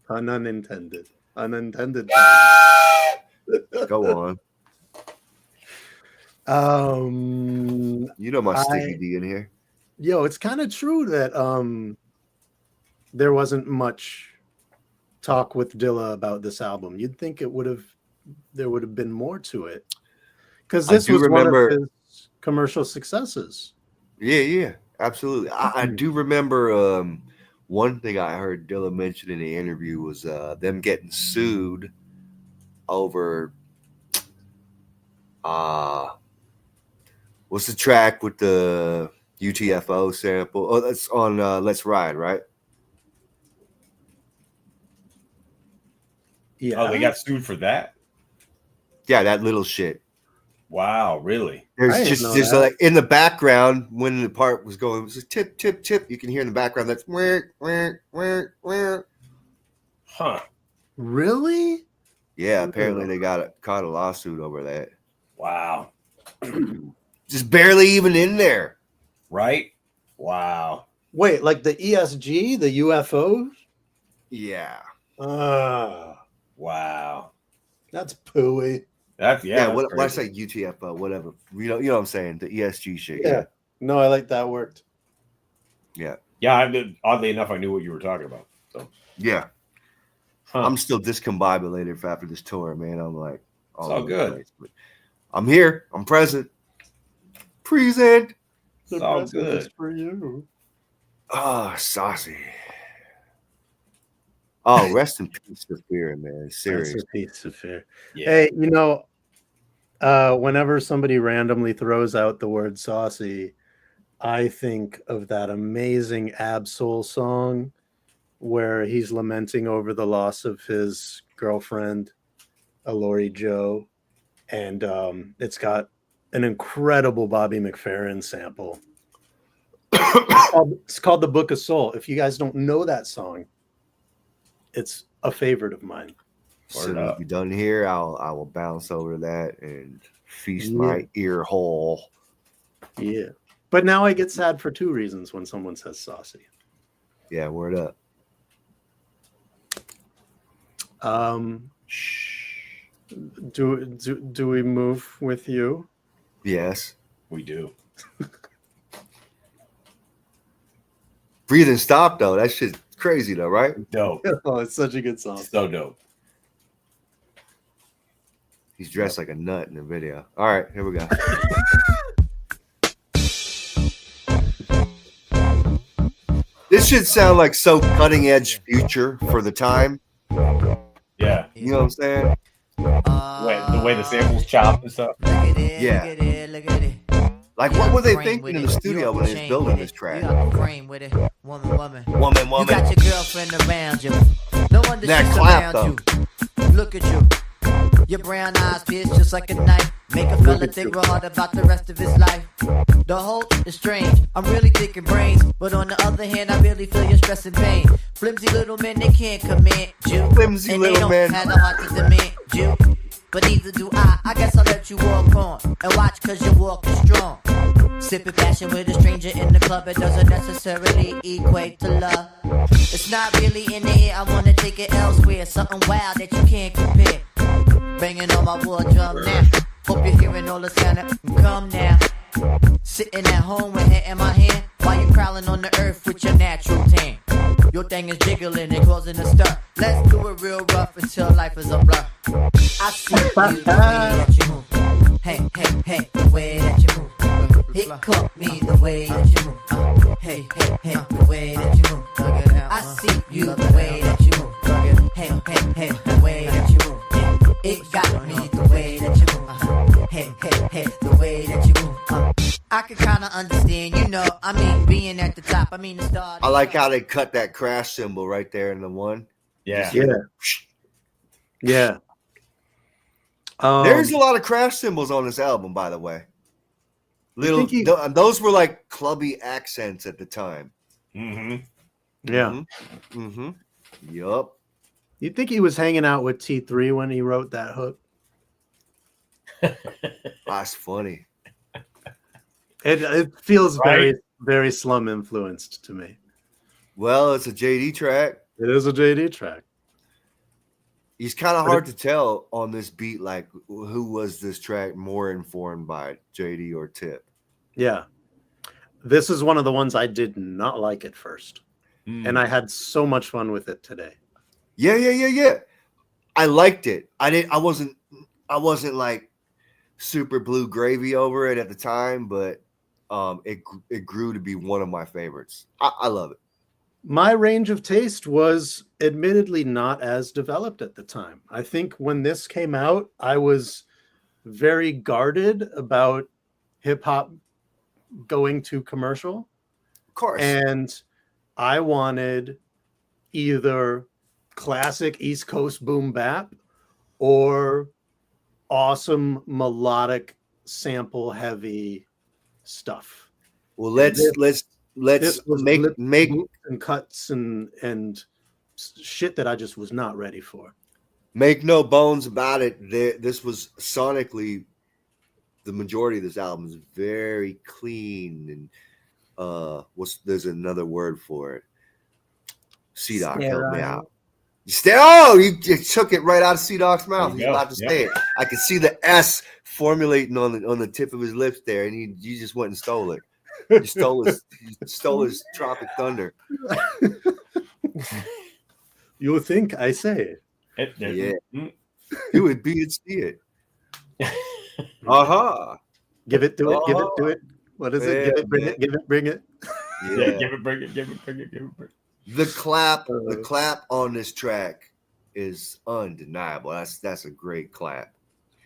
Pun unintended. Unintended. Go on. My sticky D in here. Yo, it's kind of true that there wasn't much talk with Dilla about this album. You'd think there would have been more to it, because this was one of his commercial successes. Yeah, absolutely. I do remember one thing I heard Dilla mention in the interview was them getting sued over what's the track with the UTFO sample? Oh, that's on Let's Ride, right? Yeah. Oh, they got sued for that? Yeah, that little shit. Wow, really? I There's didn't know just that. like in the background when the part was going, it was just tip, tip, tip. You can hear in the background that's where. Huh. Really? Yeah, apparently they caught a lawsuit over that. Wow. Just barely even in there. Right? Wow. Wait, like the ESG, the UFOs? Yeah. Wow. That's pooey. That's Yeah, that's what I crazy. say UTFO, whatever. You know what I'm saying? The ESG shit. Yeah. No, I like that worked. Yeah, oddly enough, I knew what you were talking about. So Yeah. huh. I'm still discombobulated after this tour, man. I'm like, all over the good. place. But I'm here. I'm present. Present. It's all present is good. for you. Oh, saucy. Oh, rest in peace to Fear, man. Serious. That's a piece of fear. Yeah. Hey, whenever somebody randomly throws out the word saucy, I think of that amazing Ab-Soul song where he's lamenting over the loss of his girlfriend, Lori Joe, and it's got an incredible Bobby McFerrin sample. It's called The Book of Soul. If you guys don't know that song, it's a favorite of mine. As soon as we're done here, I will bounce over to that and feast my ear hole. Yeah. But now I get sad for two reasons when someone says saucy. Yeah, word up. Do we move with you? Yes. We do. Breathe and Stop, though. That shit's crazy, though, right? Dope. Oh, it's such a good song. So dope. He's dressed like a nut in the video. All right, here we go. This should sound like so cutting edge future for the time. Yeah. You know what I'm saying? The way the samples chop and stuff. Yeah. Look at it, look at it. Like, what were they thinking in the studio when they was building this track? You got the frame with it. Woman. Woman. You got your girlfriend around you. No wonder That she's clap, around you. Look at you. Your brown eyes pierce just like a knife. Make a fella think real hard about the rest of his life. The whole is strange. I'm really thinking brains. But on the other hand, I really feel your stress and pain. Flimsy little men, they can't command you. Flimsy and little they don't men. have the heart to demand you. But neither do I. I guess I'll let you walk on. And watch cause your walk is strong. Sipping passion with a stranger in the club. It doesn't necessarily equate to love. It's not really in the air. I wanna take it elsewhere. Something wild that you can't compare. Banging on my war drum now. Hope you're hearing all the sound that come now. Sitting at home with hair in my hand. While you prowling on the earth with your natural tan. Your thing is jiggling and causing a stir. Let's do it real rough until life is a blur. I see you the way that you move. Hey, the way that you move. It caught me the way that you move. Hey, the way that you move. I see you the way that you move. Hey, the way that you move. It got me the way that you move. Hey, the way that you move. I can kind of understand, being at the top. The start. I like how they cut that crash symbol right there in the one. Yeah. Yeah. There's a lot of crash symbols on this album, by the way. Those were like clubby accents at the time. Mm-hmm. Yeah. Mm-hmm. Yup. You think he was hanging out with T3 when he wrote that hook? That's funny. It feels Right? very slum influenced to me. Well, it's a JD track. It is a JD track. He's kind of hard to tell on this beat, like who was this track more informed by, JD or Tip? Yeah. This is one of the ones I did not like at first. And I had so much fun with it today. Yeah. I liked it. I wasn't like super blue gravy over it at the time, but it grew to be one of my favorites. I love it. My range of taste was admittedly not as developed at the time. I think when this came out, I was very guarded about hip hop going to commercial. Of course. And I wanted either classic East Coast boom bap or awesome melodic sample heavy stuff. Well, let's make and cuts and shit that I just was not ready for. Make no bones about it. This was sonically, the majority of this album is very clean and there's another word for it. C-Doc, help me out. You took it right out of C-Doc's mouth. He's about to say it. I could see the S formulating on the tip of his lips there, and you just went and stole it. You stole his Tropic Thunder. You would think I say it. Yeah. You would be and see it. Give it, do it, give it, do it. What is it? Give it, bring it, give it, bring it. Yeah, give it, bring it, give it, bring it, give it, bring it. The clap on this track is undeniable. That's a great clap.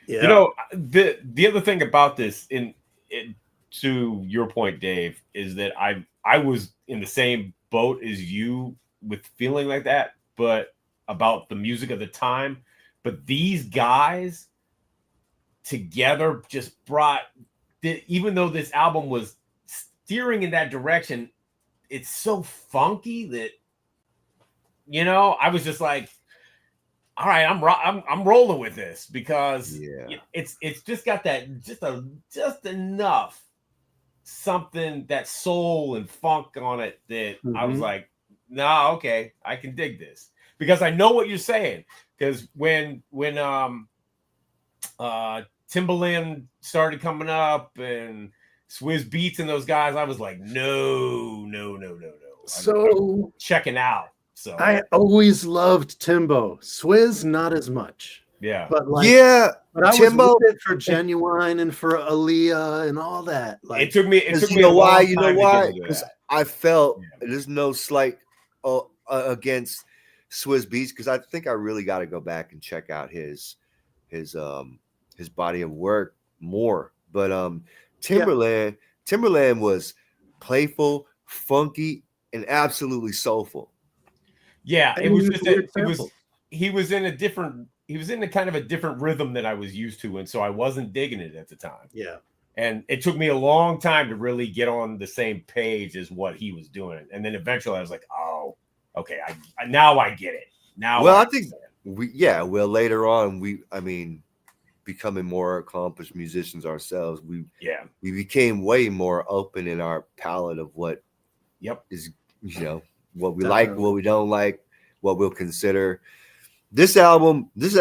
Yeah. You know, the other thing about this, to your point, Dave, is that I was in the same boat as you with feeling like that, but about the music of the time. But these guys together just brought, even though this album was steering in that direction, it's so funky that, you know, I was just like, all right, I'm rolling with this because it's just got that just enough something, that soul and funk on it that I was like, nah, okay, I can dig this because I know what you're saying. Because when Timbaland started coming up and Swizz Beatz and those guys, I was like, no. I'm checking out. So I always loved Timbo. Swizz, not as much. Yeah. But but I Timbo, was with it for Genuine and for Aaliyah and all that. Like, it took me you know why? Because Because I felt there's no slight against Swizz Beatz, because I think I really got to go back and check out his body of work more. But Timbaland was playful, funky, and absolutely soulful. Yeah, And it was just he was in a kind of a different rhythm than I was used to, and so I wasn't digging it at the time. Yeah. And it took me a long time to really get on the same page as what he was doing. And then eventually I was like, oh, okay, now I get it. Now, well, I think later on, becoming more accomplished musicians ourselves, we became way more open in our palette of what is, what we like, what we don't like, what we'll consider. This album, this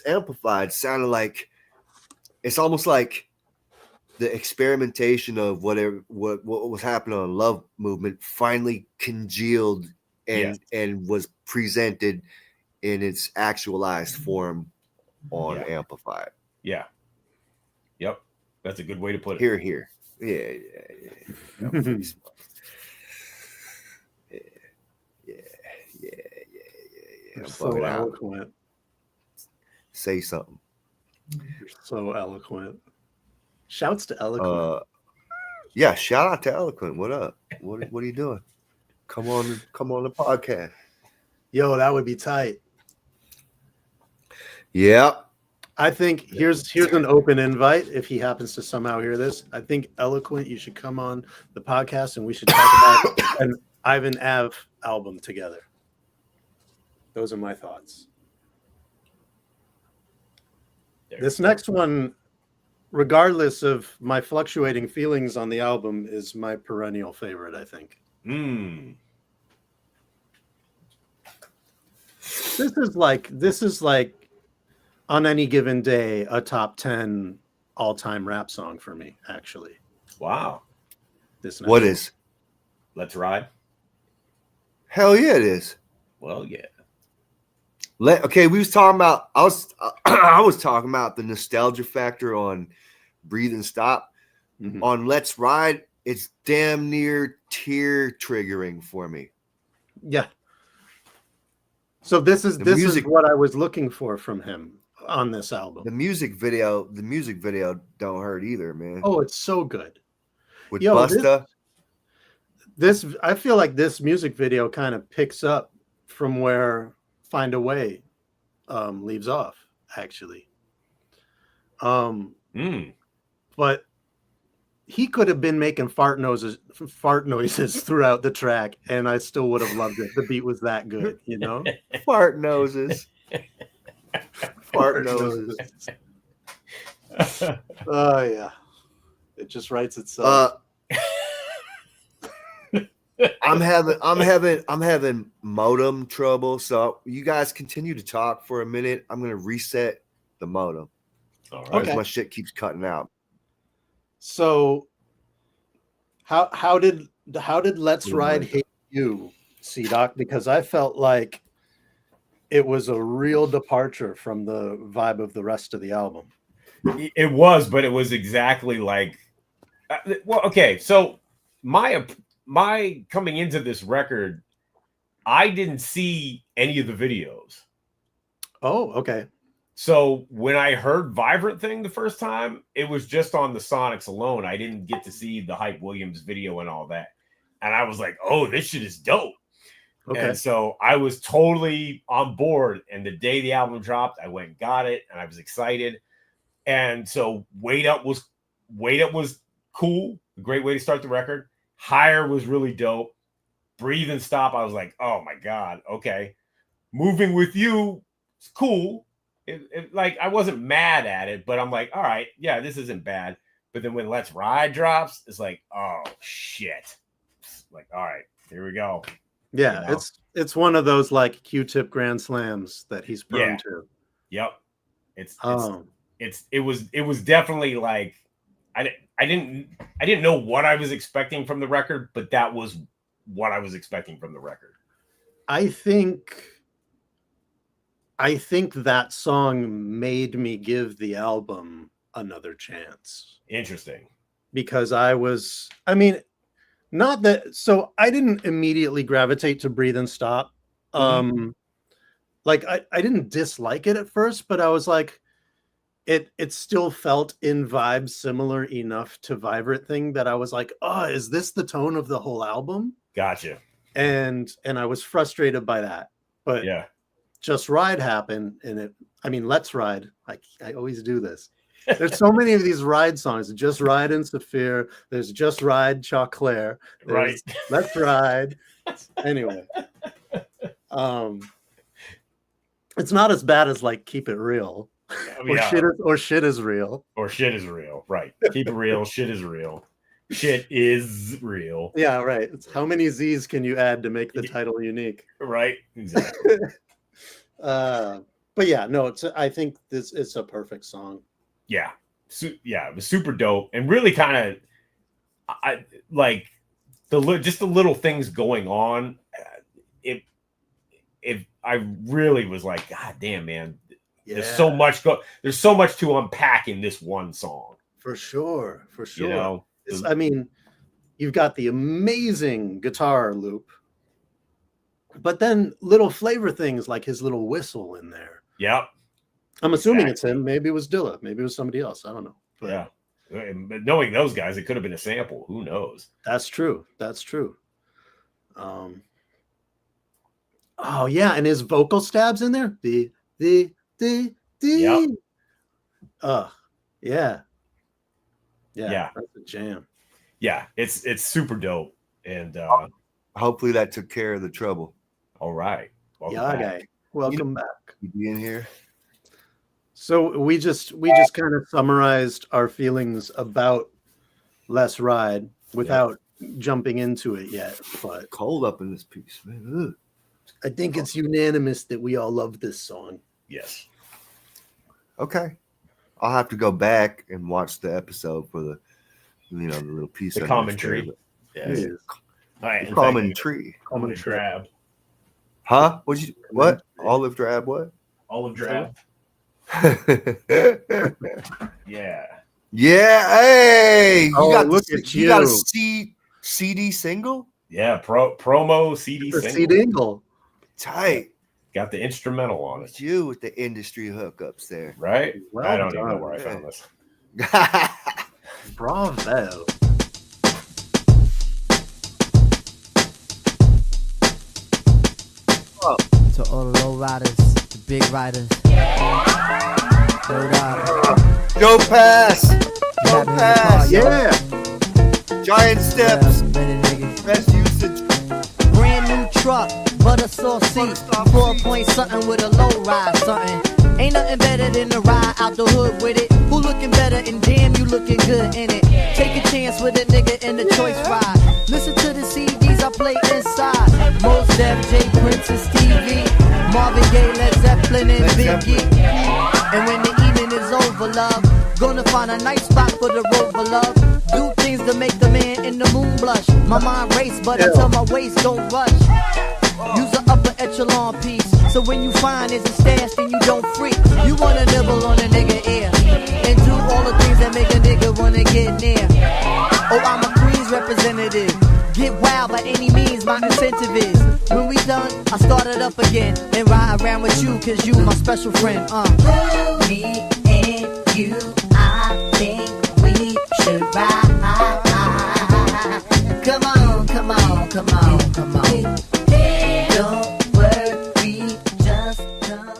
Amplified sounded like, it's almost like the experimentation of what was happening on Love Movement finally congealed and was presented in its actualized form on Amplified. Yeah. Yep. That's a good way to put it. Here. Yeah. You're so eloquent. Say something. You're so eloquent. Shouts to Eloquent. Shout out to Eloquent. What up? What are you doing? Come on the podcast. Yo, that would be tight. Yeah. I think here's an open invite if he happens to somehow hear this. I think Eloquent, you should come on the podcast and we should talk about an Ivan Ave album together. Those are my thoughts. This next one, regardless of my fluctuating feelings on the album, is my perennial favorite, I think. This is like on any given day a top 10 all-time rap song for me, actually. Wow. What is? Let's Ride. Hell yeah, it is. Well, yeah. Okay, we was talking about. I was talking about the nostalgia factor on Breathe and Stop. Mhm. On Let's Ride, it's damn near tear triggering for me. Yeah. So this is music- what I was looking for from him on this album. The music video don't hurt either, man. Oh, it's so good. With Yo, Busta. This I feel like this music video kind of picks up from where Find a Way leaves off, actually. But he could have been making fart noises throughout the track, and I still would have loved it. The beat was that good, you know? Fart noses. Fart noses. Oh yeah. It just writes itself. I'm having modem trouble. So you guys continue to talk for a minute. I'm gonna reset the modem. All right. Because my shit keeps cutting out. So how did Let's Ride hate you, C-Doc? Because I felt like it was a real departure from the vibe of the rest of the album. It was, but it was exactly like, well, okay. So my coming into this record, I didn't see any of the videos. Oh, okay. So when I heard Vibrant Thing the first time, it was just on the Sonics alone. I didn't get to see the Hype Williams video and all that. And I was like, oh, this shit is dope. Okay. And so I was totally on board. And the day the album dropped, I went and got it, and I was excited. And so Wait Up was cool. A great way to start the record. Higher was really dope. Breathe and Stop, I was like, oh my God, okay. Moving With You, it's cool. Like, I wasn't mad at it, but I'm like, all right, yeah, this isn't bad. But then when Let's Ride drops, it's like, oh shit. It's like, all right, here we go. Yeah, You know? it's one of those like Q-tip grand slams that he's prone to. Yep. It was definitely like, I didn't know what I was expecting from the record, but that was what I was expecting from the record. I think that song made me give the album another chance. Interesting. Because I didn't immediately gravitate to Breathe and Stop. Like I didn't dislike it at first, but I was like, it still felt in vibe similar enough to Vibrant Thing that I was like, oh, is this the tone of the whole album? Gotcha. And I was frustrated by that. But yeah, Just Ride happened, and Let's Ride. I always do this. There's so many of these ride songs. Just Ride and Saphir. There's Just Ride Chauclair. Right. Let's Ride. Anyway. It's not as bad as like Keep It Real. Or shit is real. Or shit is real. Right. Keep it real. Shit is real. Shit is real. Yeah, right. It's how many Z's can you add to make the title unique? Right. Exactly. But yeah, no, I think it's a perfect song. Yeah. It was super dope, and really kind of I like just the little things going on. If I really was like, God damn, man, Yeah. there's so much to unpack in this one song. For sure. You know, you've got the amazing guitar loop, but then little flavor things like his little whistle in there. Yep. I'm assuming it's him. Maybe it was Dilla. Maybe it was somebody else. I don't know. But yeah. But knowing those guys, it could have been a sample. Who knows? That's true. Oh yeah, and his vocal stabs in there. Yep. Yeah. Yeah. That's a jam. Yeah, it's super dope. And hopefully that took care of the trouble. all right. Welcome back. You be in here. So we just kind of summarized our feelings about Let's Ride without jumping into it yet. But Cold up in this piece, man. Ugh. I think it's unanimous that we all love this song. Yes. Okay. I'll have to go back and watch the episode for the little piece. The of commentary. it. Yes. Yeah. All right. The commentary. Common trab. Huh? What? Olive drab what? Olive draft. Yeah. Yeah, hey, Oh, got look the, at you got a you. CD single? Yeah. Promo CD The single. C-dingle. Tight. Got the instrumental on It's it. you with the industry hookups there. Right? Well I don't even know done. where I found this. Bravo. To all the low riders, the big riders. Hold up. Go pass. You Go have me in the car, pass. yo. Yeah. Giant steps. Ready, nigga. Best usage. Brand new truck, butter sauce seat, 4 point something with a low ride something. Ain't nothing better than to ride out the hood with it. Who looking better and damn you looking good in it. Take a chance with a nigga in the choice ride. Listen to the CDs I play inside. Mos Def, J Prince and Stevie, Marvin Gaye, Led Zeppelin and Biggie. And when the evening is over, love, gonna find a nice spot for the rover, love. Do things to make the man in the moon blush. My mind race, but I tell my waist don't rush. Use an upper echelon piece, so when you find it's a stash, then you don't freak. You wanna nibble on a nigga ear, and do all the things that make a nigga wanna get near. Oh, I'm a Queens representative. Get wild by any means, my incentive is. When we done, I start it up again and ride around with you, cause you my special friend. Me and you, I think we should ride. Come on, come on, come on, come on. Don't worry, just come.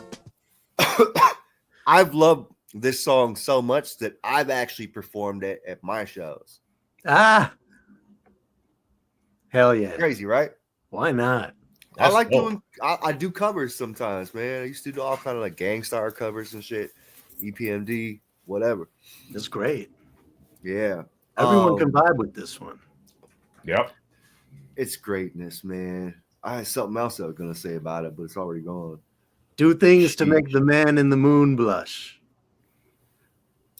I've loved this song so much that I've actually performed it at my shows. Ah. Hell yeah. Crazy, right? Why not? I like dope. doing. I do covers sometimes, man. I used to do all kind of like Gangstar covers and shit, EPMD, whatever. It's great. Yeah, Everyone can vibe with this one. Yep. it's greatness, man. I had something else I was gonna say about it, but it's already gone. Do things to make the man in the moon blush.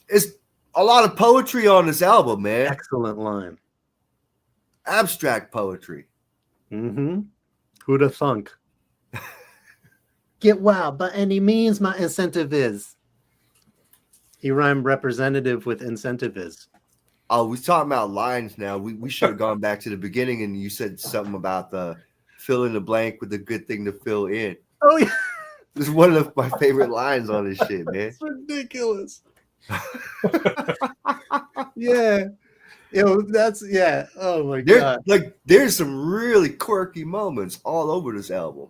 It's a lot of poetry on this album, man. Excellent line. Abstract poetry. Mm-hmm. Who'da thunk? Get wild by any means, my incentive is. He rhymed representative with incentive is. Oh, we're talking about lines now. We should have gone back to the beginning and you said something about the fill in the blank with a good thing to fill in. Oh, yeah. This is one of my favorite lines on this shit, man. It's ridiculous. Yeah. Yo, that's, yeah. Oh, my God. There's some really quirky moments all over this album.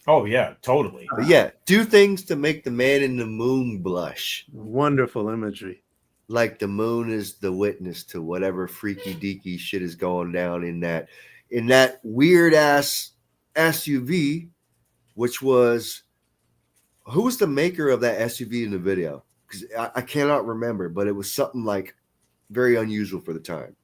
Oh, yeah, totally. But yeah, do things to make the man in the moon blush. Wonderful imagery. Like the moon is the witness to whatever freaky deaky shit is going down in that weird ass SUV, which was, who was the maker of that SUV in the video? Because I cannot remember, but it was something like very unusual for the time.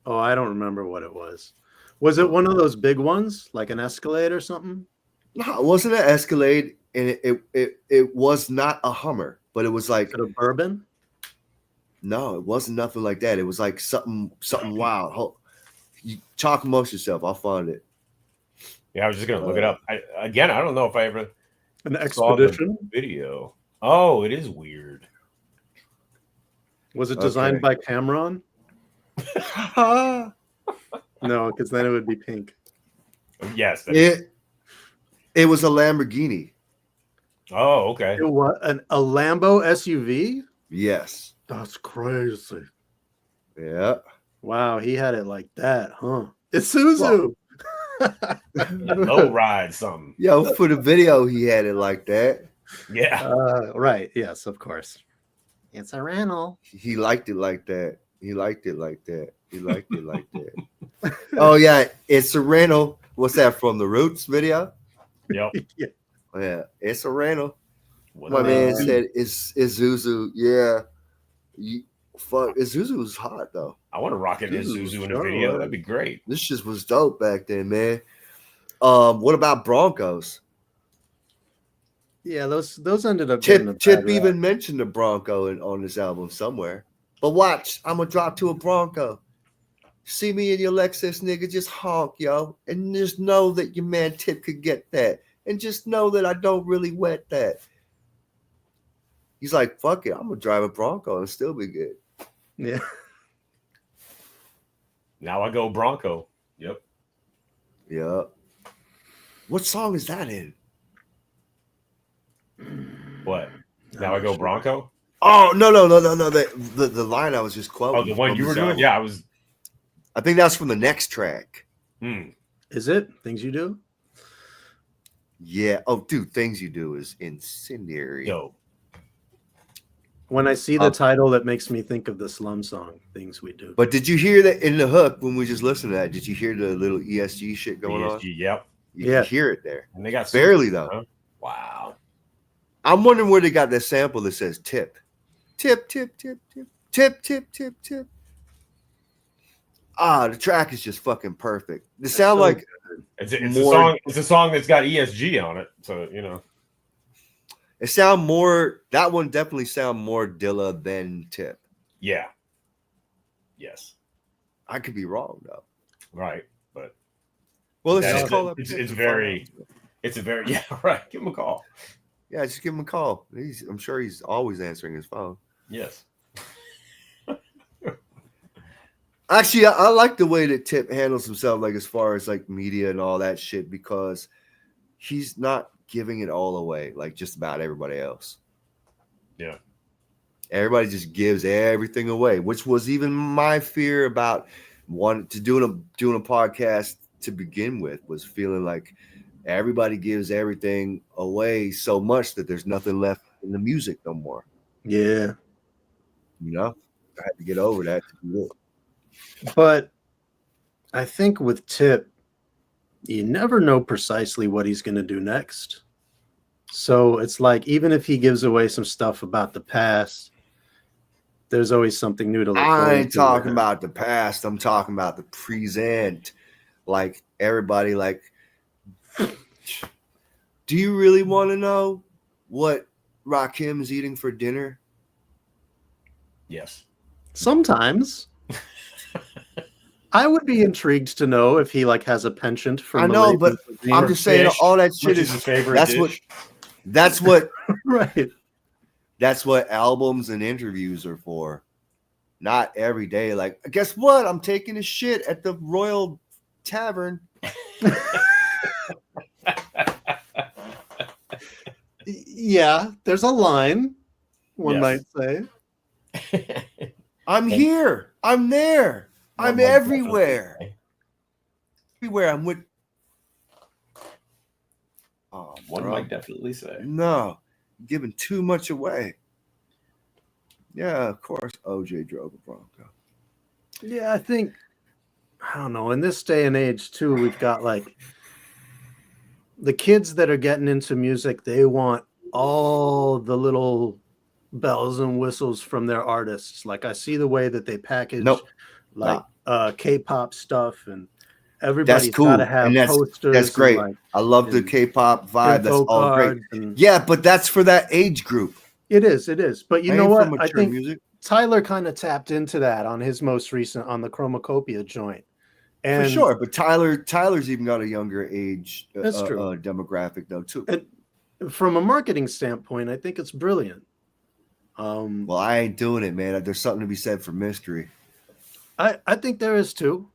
Oh, I don't remember what it was. Was it one of those big ones, like an Escalade or something? No, it wasn't an Escalade, and it was not a Hummer, but it was like Is it a bourbon? no, it wasn't nothing like that. It was like something wild. You talk amongst yourself. I'll find it. Yeah, I was just gonna look it up. I don't know if I ever An saw the expedition? video. Oh, it is weird. Was it designed by Cameron? No, because then it would be pink. Yes. It was a Lamborghini. Oh, okay. It was a Lambo SUV? Yes. That's crazy. Yeah. Wow, he had it like that, huh? It's Suzu. Low ride something. Yo, for the video, he had it like that. Yeah. Right. Yes, of course. It's a rental. He liked it like that. He liked it like that. He liked it like that. Oh yeah, it's a rental. What's that from the Roots video? Yep. Yeah. Yeah, it's a rental. What My a- man said it's Isuzu. Yeah. Fuck, Isuzu was hot though. I want to rock it in Isuzu Isuzu in was a video. hard. That'd be great. This shit was dope back then, man. What about Broncos? Yeah, those ended up getting a Chip bad rap. even mentioned the Bronco on this album somewhere. But watch, I'm gonna drop to a Bronco. See me in your Lexus, nigga, just honk, yo. And just know that your man Tip could get that. And just know that I don't really wet that. He's like, fuck it, I'm going to drive a Bronco and still be good. Yeah. Now I go Bronco. Yep. Yeah. What song is that in? What? Now I go Bronco? Oh, no. The line I was just quoting. Oh, the one from you were the doing? song. Yeah, I was. I think that's from the next track. Is it Things You Do? Yeah. Oh, dude, Things You Do is incendiary. Yo. When I see the title, that makes me think of the Slum song, Things We Do. But did you hear that in the hook when we just listened to that? Did you hear the little ESG shit going on? Yep. You can hear it there. And they got barely though. Huh? Wow. I'm wondering where they got that sample that says tip. Tip, tip, tip, tip, tip, tip, tip, tip. Ah, the track is just fucking perfect. It sound so like it's a song that's got ESG on it. So, you know. it sound more, that one definitely sound more Dilla than Tip. Yeah. Yes. I could be wrong though. Right. But well, let's just call up. It's a very yeah, right. Give him a call. Yeah, just give him a call. I'm sure he's always answering his phone. Yes. Actually, I like the way that Tip handles himself, like as far as like media and all that shit, because he's not giving it all away like just about everybody else. Yeah. Everybody just gives everything away, which was even my fear about wanting to doing a podcast to begin with, was feeling like everybody gives everything away so much that there's nothing left in the music no more. Yeah. You know, I had to get over that to do it. But I think with Tip, you never know precisely what he's going to do next. So it's like, even if he gives away some stuff about the past, there's always something new to look forward to. I ain't talking about the past. I'm talking about the present. Like everybody, like, do you really want to know what Rakim's eating for dinner? Yes. Sometimes. I would be intrigued to know if he like has a penchant for. I know, but I'm just saying all that shit is his favorite. That's what right. That's what albums and interviews are for. Not every day. Like, guess what? I'm taking a shit at the Royal Tavern. Yeah, there's a line, one might say. I'm here. I'm there. I'm everywhere. Everywhere. I'm with. Oh, one might definitely say. No, giving too much away. Yeah, of course, OJ drove a Bronco. Yeah, I think, I don't know, in this day and age too, we've got like the kids that are getting into music, they want all the little bells and whistles from their artists. Like I see the way that they package K-pop stuff, and everybody's got to have posters. That's great. Like, I love the K-pop vibe. That's all great. Yeah, but that's for that age group. It is. But you know what? I think music. Tyler kind of tapped into that on his most recent, on the Chromacopia joint. And for sure, but Tyler's even got a younger age that's true. Demographic though too. And from a marketing standpoint, I think it's brilliant. Well, I ain't doing it, man. There's something to be said for mystery. I think there is too.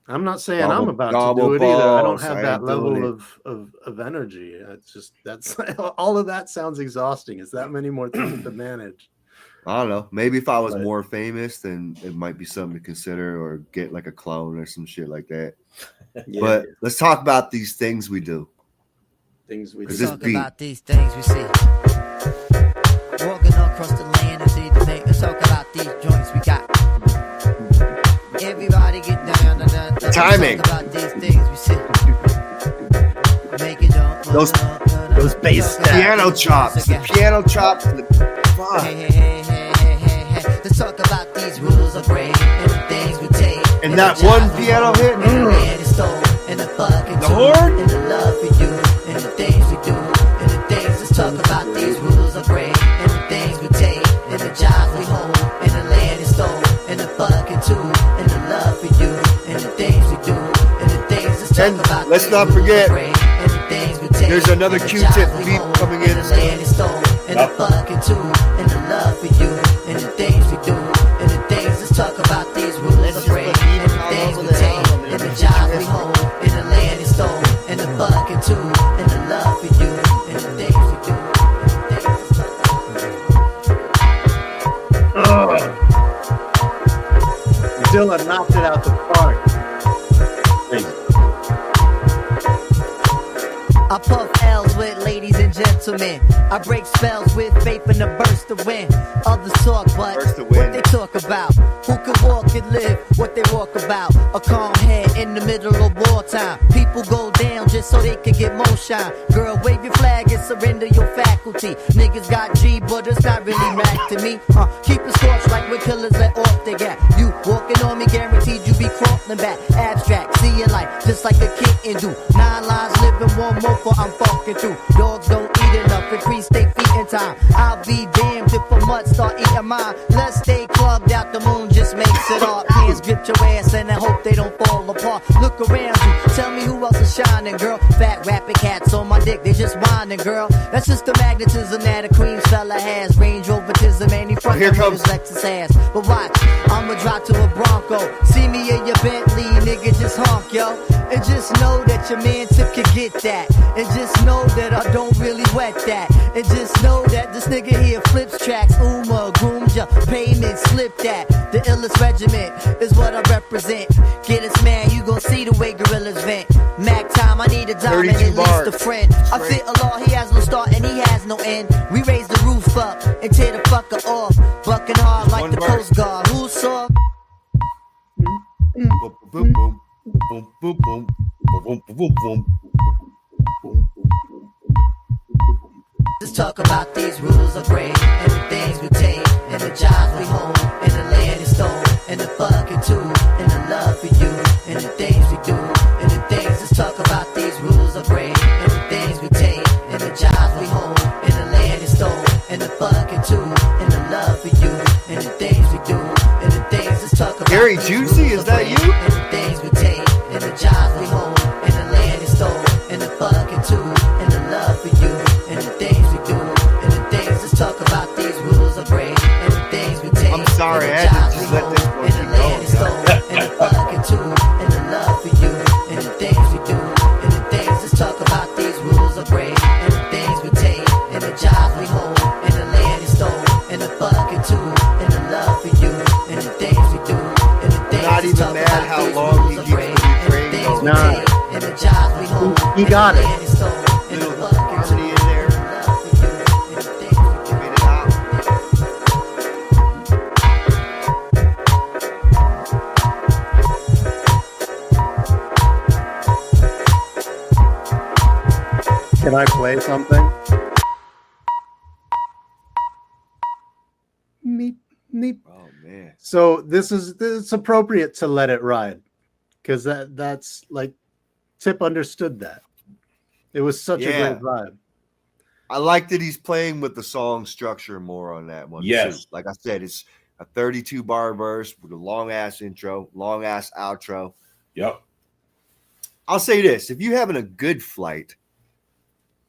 I'm not saying I'm about to do it either. I don't have that level of energy. It's just that's all of that sounds exhausting. It's that many more things to manage. I don't know. Maybe if I was more famous, then it might be something to consider, or get like a clone or some shit like that. Yeah. But let's talk about these things we do. Things we do. Let's talk about these things we see. Walking across the land and see the thing. Let's talk about these joints we got. Everybody get down. The timing. Let's talk about these things we see. Make it up. Those bass piano chops. The piano chops. Hey. Let's talk about these rules of brain and the things we take. And that one piano hit. And the fucking the horn. And the love we do. And the things we do. And the things. Let's talk about these rules of brain and the things we take. And the jobs we hold. And the land is stole. And the fucking tool. And the love we do. let's not forget, there's another Q-tip beat coming in. And the fucking too, and the love for you, and the things we do, and the things. Let's talk about these rules of break, and the things we take, and the jobs we hold, and the land is stole, and the fucking too, and the love for you, and the things we do. Dilla knocked it out the park. I puff L's with ladies and gentlemen. I break spells with faith in the burst to win. Others talk, but what they talk about? Who can walk and live what they walk about? A calm head in the middle of wartime. People go down just so they can get more shine. Girl, wave your flag and surrender your faculty. Niggas got G, but it's not really Mac to me. Keep it scorched like when killers let off the gap. You walking on me, guaranteed you be crawling back. Abstract, see your life just like a kitten do. 9 lines living, one more for I'm fucking through. Dogs don't eat enough, increase their feet in time. I'll be damned if a mutt start eating mine. Let's stay clubbed out, the moon just makes it hard. Hands grip your ass and I hope they don't fall apart. Look around you, tell me who else is shining, girl. Fat rapping cats on my dick, they just whining, girl. That's just the magnetism that a Queens fella has. Range Rovertism, and he front of his Lexus ass. But watch, I'ma drive to a Bronco. See me in your Bentley, nigga, just honk, yo. And just know that your man Tip can get that. And just know that I don't really wet that. And just know that this nigga here flips tracks. Uma, groomed ya, payment, slip that. The illest regiment is what I represent. Get us, man, you gon' see the way gorillas vent. Mac time, I need a diamond, at least a friend. I fit a law, he has no start and he has no end. We raise the roof up and tear the fucker off. Bucking hard like the Coast Guard. Who saw? Boom, boom, boom, boom, boom, boom, boom, boom, boom. Let's talk about these rules of break, and the things we take, and the jobs we hold, and the land is stole, and the fucking too, and the love for you, and the things we do, and the things. Let's talk about these rules of break, and the things we take, and the jobs we hold, and the land is stole, and the fucking too, and the love for you, and the things we do, and the things. Let's talk about Gary Juicy, is that you? And the things we take, and the jobs we hold, and the land is stole, and the fucking too, and the love for you, and the things we do, and the things. Let's talk about these rules of break, and the things we take. I'm sorry, and I the had to jobs just we let hold, this one and the keep land going, is stole, and the fucking too, and the love for you, and the things we do, and the things. Let's talk about these rules of break, and the things we take, and the jobs we hold, and the land is stole, and the fucking too, and the love for you, and the things we do, and the things. Not even mad how long he keeps the refrain going. Nah. And the jobs we hold, He got it. Little harmony in there. Made it out. Can I play something? Meep, meep. Oh man. So it's appropriate to let it ride, because that's like Tip understood that. It was such a great vibe. I like that he's playing with the song structure more on that one. Yes. Too. Like I said, it's a 32 bar verse with a long ass intro, long ass outro. Yep. I'll say this: if you're having a good flight,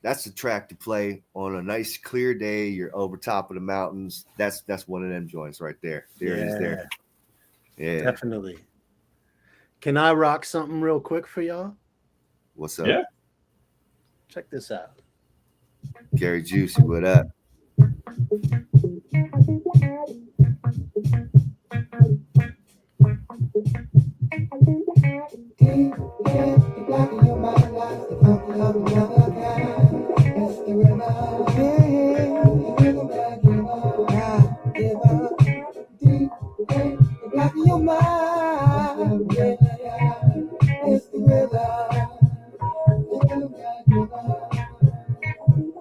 that's the track to play on a nice clear day. You're over top of the mountains. That's one of them joints right there. There it is there. Yeah. Definitely. Can I rock something real quick for y'all? What's up? Yeah. Check this out. Gary Juicy, what up?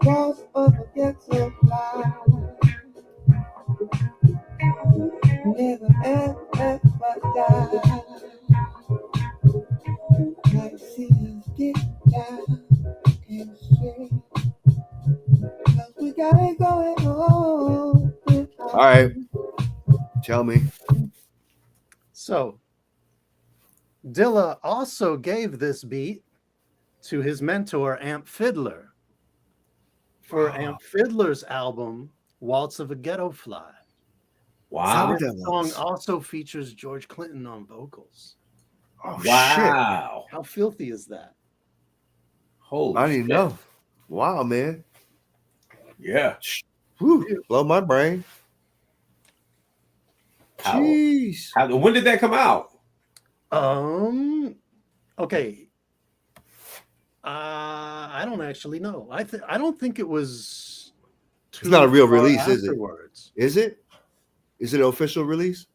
Cross over gets so fly. Never ever die. Like see us get down and straight. 'Cause we got it going on. All right. Tell me. So Dilla also gave this beat to his mentor, Amp Fiddler, for Amp Fiddler's album, Waltz of a Ghetto Fly. Wow. What This that song was? also features George Clinton on vocals. Oh, shit. Wow. How filthy is that? Holy I didn't shit. know. Wow, man. Yeah. Whew, blow my brain. How- Jeez. when did that come out? Okay. I don't actually know. I don't think it was. It's not a real far release, is it? afterwards. Is it? Is it an official release?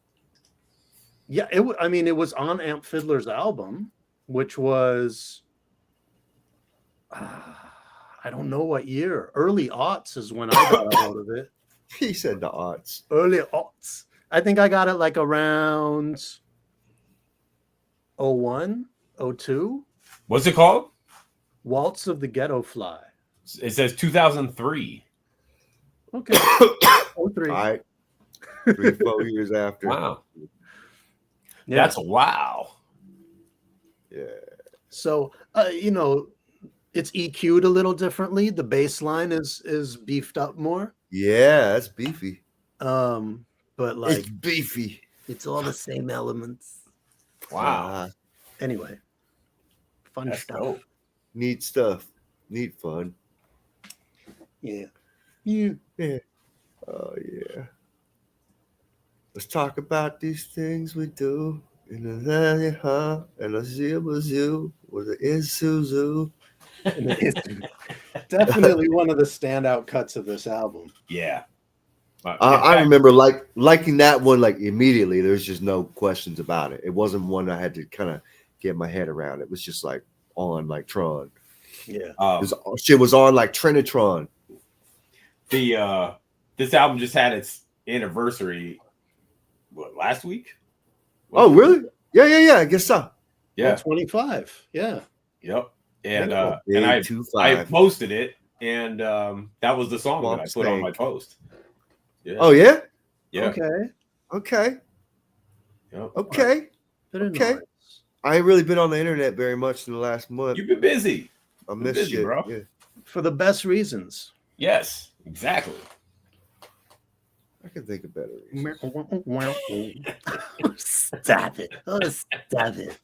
Yeah, I mean, it was on Amp Fiddler's album, which was I don't know what year. Early aughts is when I got a hold of it. He said the odds. Early aughts. I think I got it like around 01, 02. What's it called? Waltz of the Ghetto Fly. It says 2003. Okay. 03. All right. 3-4 years after. Wow. Yeah. That's wow. Yeah. So it's EQ'd a little differently. The bass line is beefed up more. Yeah, that's beefy. But like It's beefy. it's all the same elements. Wow. Anyway, fun That's stuff. dope. Neat stuff. Neat fun. Yeah. Oh yeah. Let's talk about these things we do in the valley, huh? And the Zibazoo with the Isuzu. And it's definitely one of the standout cuts of this album. Yeah. I remember liking that one like immediately. There's just no questions about it. It wasn't one I had to kind of get my head around. It was just like on like Tron. Yeah. Shit was on like Trinitron. This album just had its anniversary. What, last week? Oh, really? Yeah. I guess so. Yeah. 25. Yeah. Yep. And Big I 2-5. posted it, and that was the song that I put on my post. Yeah. Oh yeah. Yeah. Okay. Yep. Okay. Very Okay. nice. I ain't really been on the internet very much in the last month. You've been busy. I been missed busy, shit, bro. Yeah. For the best reasons. Yes. Exactly. I can think of better reasons. Stop it. Oh, stop it.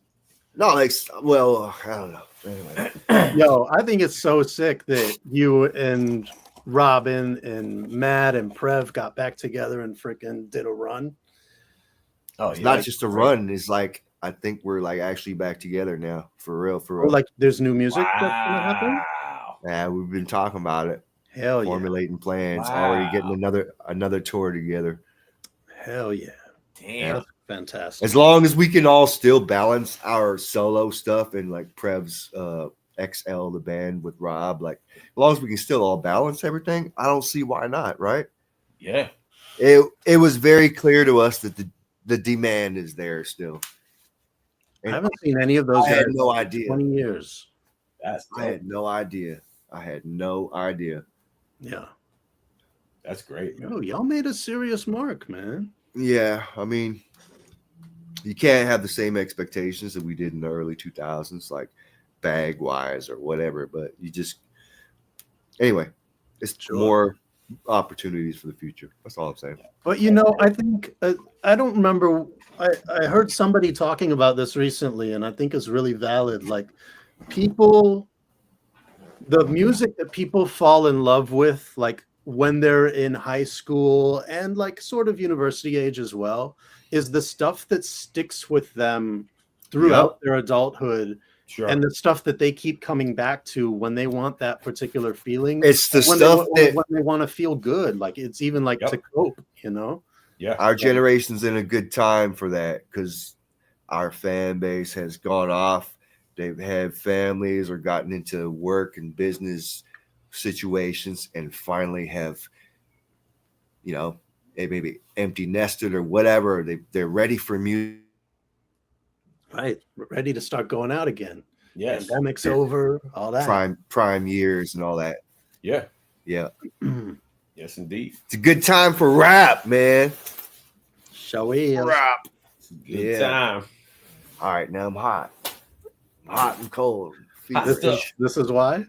No, like, well, I don't know. Anyway. Yo, I think it's so sick that you and Robin and Matt and Prev got back together and freaking did a run. Oh, It's not just a run. It's like I think we're like actually back together now, for real. Or like there's new music that's gonna happen. Wow. Yeah, we've been talking about it, Hell yeah. formulating plans, Wow. already getting another tour together. Hell yeah. Damn. That's fantastic. As long as we can all still balance our solo stuff and like Prev's XL the band with Rob, like as long as we can still all balance everything, I don't see why not, right? Yeah. It was very clear to us that the demand is there still. I haven't seen any of those I guys had no in idea. 20 years. That's I had no idea. Yeah. That's great. Yo, y'all made a serious mark, man. Yeah, I mean, you can't have the same expectations that we did in the early 2000s, like bag wise or whatever. But you just, anyway, it's Sure. more opportunities for the future. That's all I'm saying. But I think I don't remember. I heard somebody talking about this recently, and I think it's really valid. Like the music that people fall in love with, like when they're in high school and like sort of university age as well, is the stuff that sticks with them throughout their adulthood. Sure. And the stuff that they keep coming back to when they want that particular feeling. It's the when stuff when that they want to feel good. Like it's even like to cope, Yeah. our generation's in a good time for that because our fan base has gone off. They've had families or gotten into work and business situations and finally have, they maybe empty nested or whatever. They're ready for music. Right. We're ready to start going out again. Yes. Pandemic's over, all that. Prime years and all that. Yeah. Yeah. Yes, indeed. It's a good time for rap, man. Shall we? Rap. Good Yeah. time. All right, now I'm hot. I'm hot and cold. Hot This stuff. is this is why.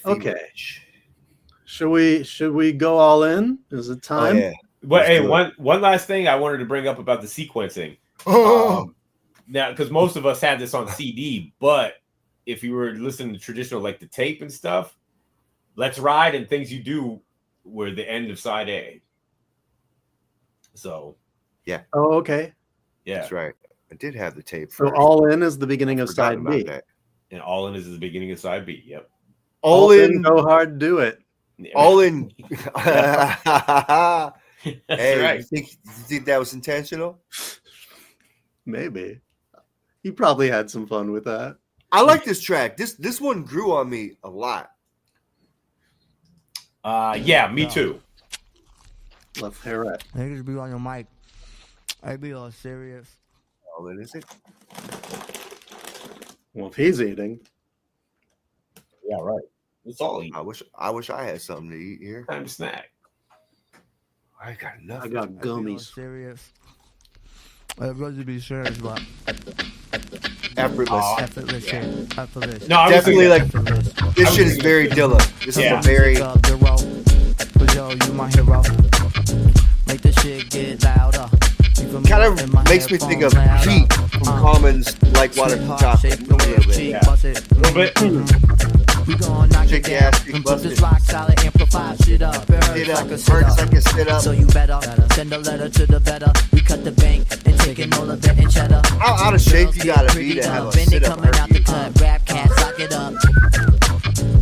Okay. Feverish. Should we go all in? Is it Oh time? yeah. But Let's hey, do it. one last thing I wanted to bring up about the sequencing. Now, because most of us had this on CD, but if you were listening to traditional, like the tape and stuff, Let's Ride and Things You Do were the end of side A. So, Oh, okay. yeah. That's right. I did have the tape. So First. all in is the beginning of Forgot side about B. that. And All In is the beginning of side B. Yep. All in. go hard, do it. All in. That's Hey, right. you think that was intentional? Maybe. He probably had some fun with that. I like this track. This one grew on me a lot. Yeah, me too. Let's hear it. Niggas be on your mic. I be all serious. All in, is it? Well, if he's eating. Yeah, right. It's all eat. I wish I had something to eat here. Time to snack. I got enough. I got I be all gummies. serious. I'd rather be serious, but Effortless. effortless shit. Effortless. No, I was Definitely thinking- like Effortless. this shit is very Dilla. This Yeah. is a very But yo, you my hero. Make the shit get louder. kind of makes me think of Heat from Common's Like Water from Chocolate. A little bit. Yeah. A little bit. We gon' knock Shake it your down. ass, kick And put bust this it. rock solid amplify shit up. It Sit hurts up, like a sit hurts up. like a sit up. So you better send a letter to the better. We cut the bank and taking all of that and cheddar. How out of shape you gotta be Pretty to have a tough, and they sit up coming out the hurt cut. Rap cats, lock it up.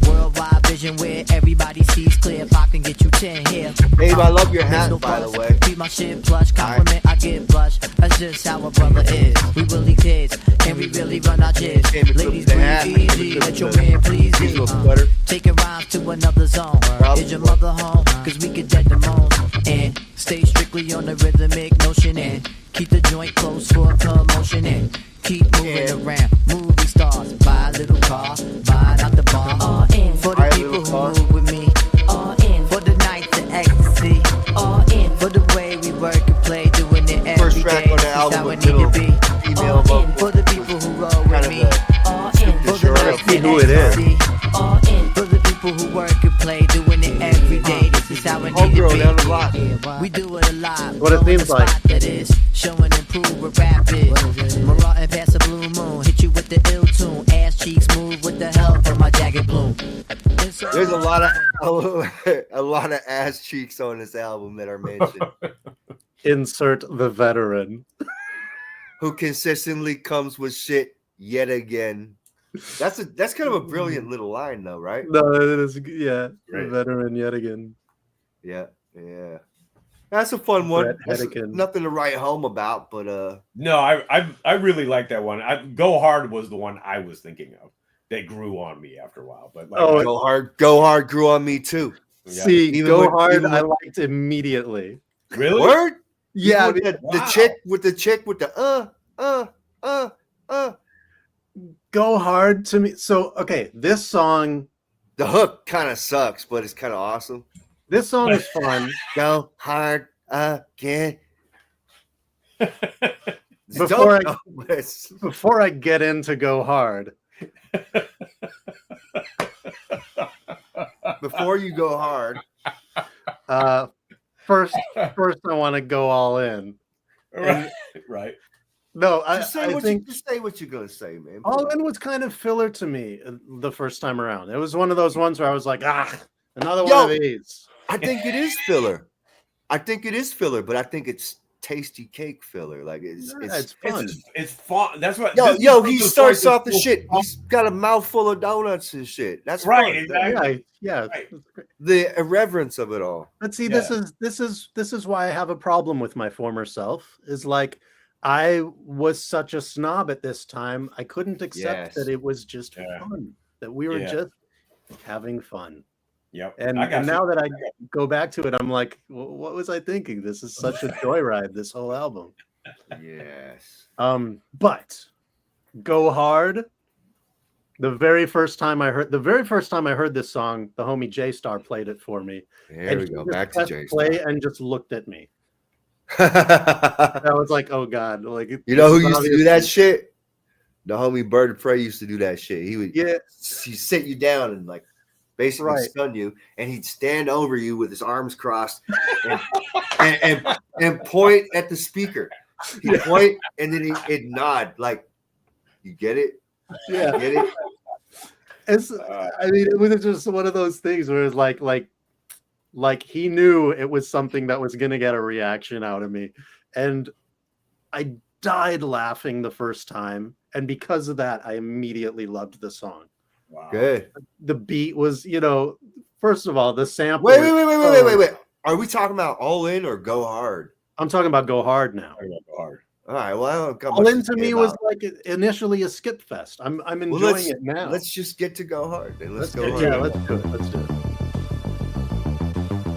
Worldwide vision where everybody sees clear. If I can get you 10 here. Babe, I love your hat, Pistol by the bust. way. Keep my shit plush. Compliment, I get blush. That's just how a brother is. We really kids, and we really run our jizz. Came equipped Ladies, with the hat, breathe easy. equipped Let your with the man please you. diesel sweater. Taking rhymes to another zone. Is your mother home? Cause we could dead the moans. And stay strictly on the rhythmic notion. And keep the joint close for promotion. And keep moving around. Movie stars. Buy a little car. Buy it out the bar. All in for the Buy a people little who car. move with me. All in for the night to ecstasy. All in for the way we work and play. Doing it every First track day. on the This album how it with need to little be. female All in vocals. for the people who roll Kind with of me. a All in for the shirt night up. to Who it is. ecstasy. All in for the people who work and play. Doing it every day. This is how it need to Homegrown down the block. be. We do it a lot. What it Blowing seems the like. spot that is. Showing and prove we're rapid. Marauding past the blue moon. Hit you with the ill tune. Ass cheeks move with the help of my jacket bloom. There's a lot of ass cheeks on this album that are mentioned. Insert the veteran. Who consistently comes with shit yet again. That's kind of a brilliant little line though, right? No, it is, yeah. Right. The veteran yet again. Yeah. That's a fun one. Brett That's Hedican. nothing to write home about, but No, I really like that one. Go Hard was the one I was thinking of that grew on me after a while. But like, Oh, Go Hard grew on me too. yeah. See, Even Go with- Hard, even I with- liked immediately. Really? Word? Yeah, Even with the wow. chick with the Go Hard to me. So, okay, this song the hook kind of sucks, but it's kind of awesome. is fun. Go hard again. It's Before dope, though, but it's- Before I get into Go Hard, before you go hard, first I want to go all in. Right. Right. No, just I say think what you're gonna say, man. All In was kind of filler to me the first time around. It was one of those ones where I was like, another Yo. one of these. I think it is filler. But I think it's tasty cake filler. Like it's Fun. It's fun. That's what. yo, this is yo, one he of those starts songs off the that's so shit. fun. He's got a mouthful of donuts and shit. That's Right, fun. exactly. Yeah. Right. The irreverence of it all. But see, Yeah. this is why I have a problem with my former self. Is like I was such a snob at this time. I couldn't accept Yes. that it was just Yeah. fun. That we were Yeah. just having fun. Yep. And, I got and you. now that I go back to it, I'm like, what was I thinking? This is such a joyride, this whole album. Yes. But Go Hard. The very first time I heard this song, the homie J Star played it for me. There And we he go. just Back to pressed Jay. play and just looked at me. I was like, oh God. Like You know who this is used to do that obviously- shit? The homie Bird of Prey used to do that shit. He would Yeah. he'd sit you down and like basically Right. stun you, and he'd stand over you with his arms crossed and point at the speaker. He'd point and then he'd nod like, you get it? Yeah. You get it? It's, I mean, it was just one of those things where it's like he knew it was something that was gonna get a reaction out of me, and I died laughing the first time, and because of that, I immediately loved the song. Wow. Good. The beat was, first of all, the sample. Wait. Are we talking about All In or Go Hard? I'm talking about Go Hard now. Hard. All right. Well, I don't got All much In to to say me about was it. like initially a skip fest. I'm Well, enjoying it now. Let's just get to Go Hard. Then let's go hard. Yeah, let's do it. Let's do it.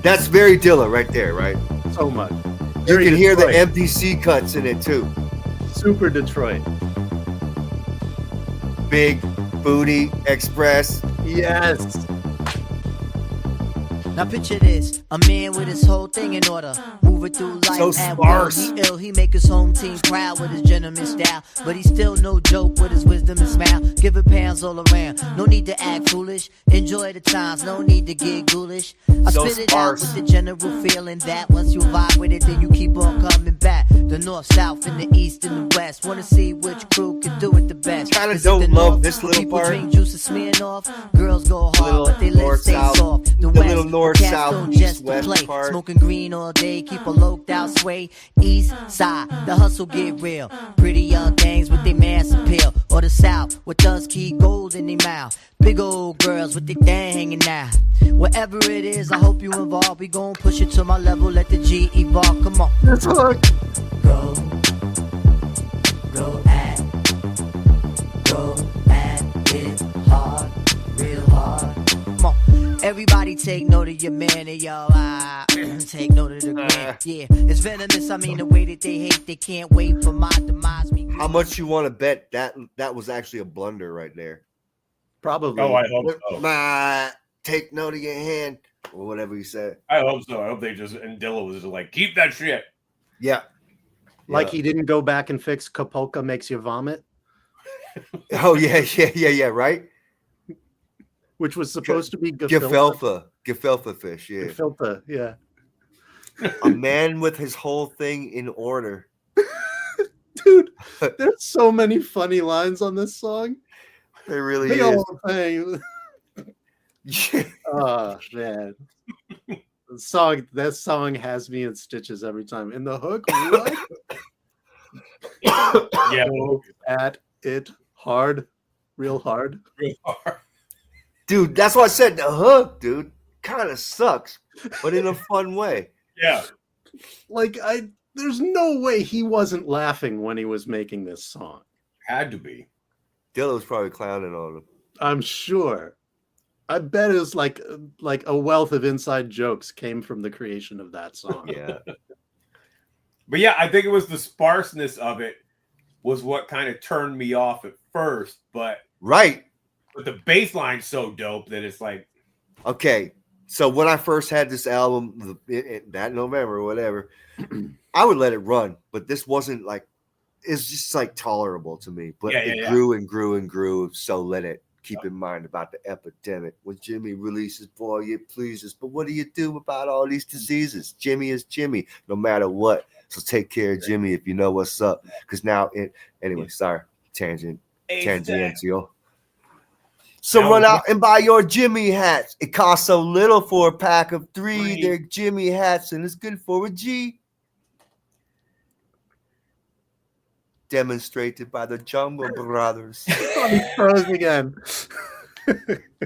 That's very Dilla right there, right? So much. You Very can hear the Detroit. MPC cuts in it too. Super Detroit. Big Booty Express. Yes. Now picture this, a man with his whole thing in order, moving through life So at sparse. will. He ill, he make his home team proud with his gentleman style, but he's still no joke with his wisdom and smile, giving pounds all around. No need to act foolish, enjoy the times, no need to get ghoulish. I So spit it out sparse. with the general feeling that once you vibe with it, then you keep on coming back. The north, south, and the east, and the west. Wanna see which crew can do it the best. Kinda 'Cause don't in the love north, this little people part. drink juice and smearing off. Girls go hard, Little but they north, lips stay south. soft. The west, little north, cats south, don't east, just west play. part. Smoking green all day, keep a loped out sway. East side, the hustle get real. Pretty young things with their mass appeal. Or the south, with us keep gold in their mouth. Big old girls with their thing hanging out. Whatever it is, I hope you involved. We gon' push it to my level, let the G evolve. Come on. That's hook. Go at it hard, real hard. Come on, everybody take note of your man and yo, take note of the grand. Yeah, it's venomous. I mean the way that they hate, they can't wait for my demise. Me. How much you want to bet that was actually a blunder right there? Probably. Oh, I hope so. Take note of your hand or whatever you said. I hope so. I hope they just, and Dilla was just like, keep that shit. Yeah. Like he didn't go back and fix Kapolka makes you vomit, Oh yeah, right? which was supposed to be gefilte. Gefilte fish, yeah. Gefilte, yeah. A man with his whole thing in order. Dude, there's so many funny lines on this song. It really Big is. old thing. Oh man. That song has me in stitches every time. In the hook, what? Yeah. Go at it hard, real hard. Real hard. Dude, that's why I said the hook, dude, kind of sucks, but in a fun way. Yeah. Like there's no way he wasn't laughing when he was making this song. Had to be. Dilla was probably clowning on him. I'm sure. I bet it was like a wealth of inside jokes came from the creation of that song. Yeah. But yeah, I think it was the sparseness of it was what kind of turned me off at first. But Right. the bass line's so dope that it's like, Okay. So when I first had this album, that November or whatever, I would let it run. But this wasn't like, it's just like tolerable to me. But it grew and grew and grew. So let it. Keep in mind about the epidemic. When Jimmy releases, boy, it pleases. But what do you do about all these diseases? Jimmy is Jimmy, no matter what. So take care of Jimmy if you know what's up. Because now, anyway, sorry, tangential. So Now, run out and buy your Jimmy hats. It costs so little for a pack of 3. They're Jimmy hats, and it's good for a G. Demonstrated by the Jungle Brothers. Froze again.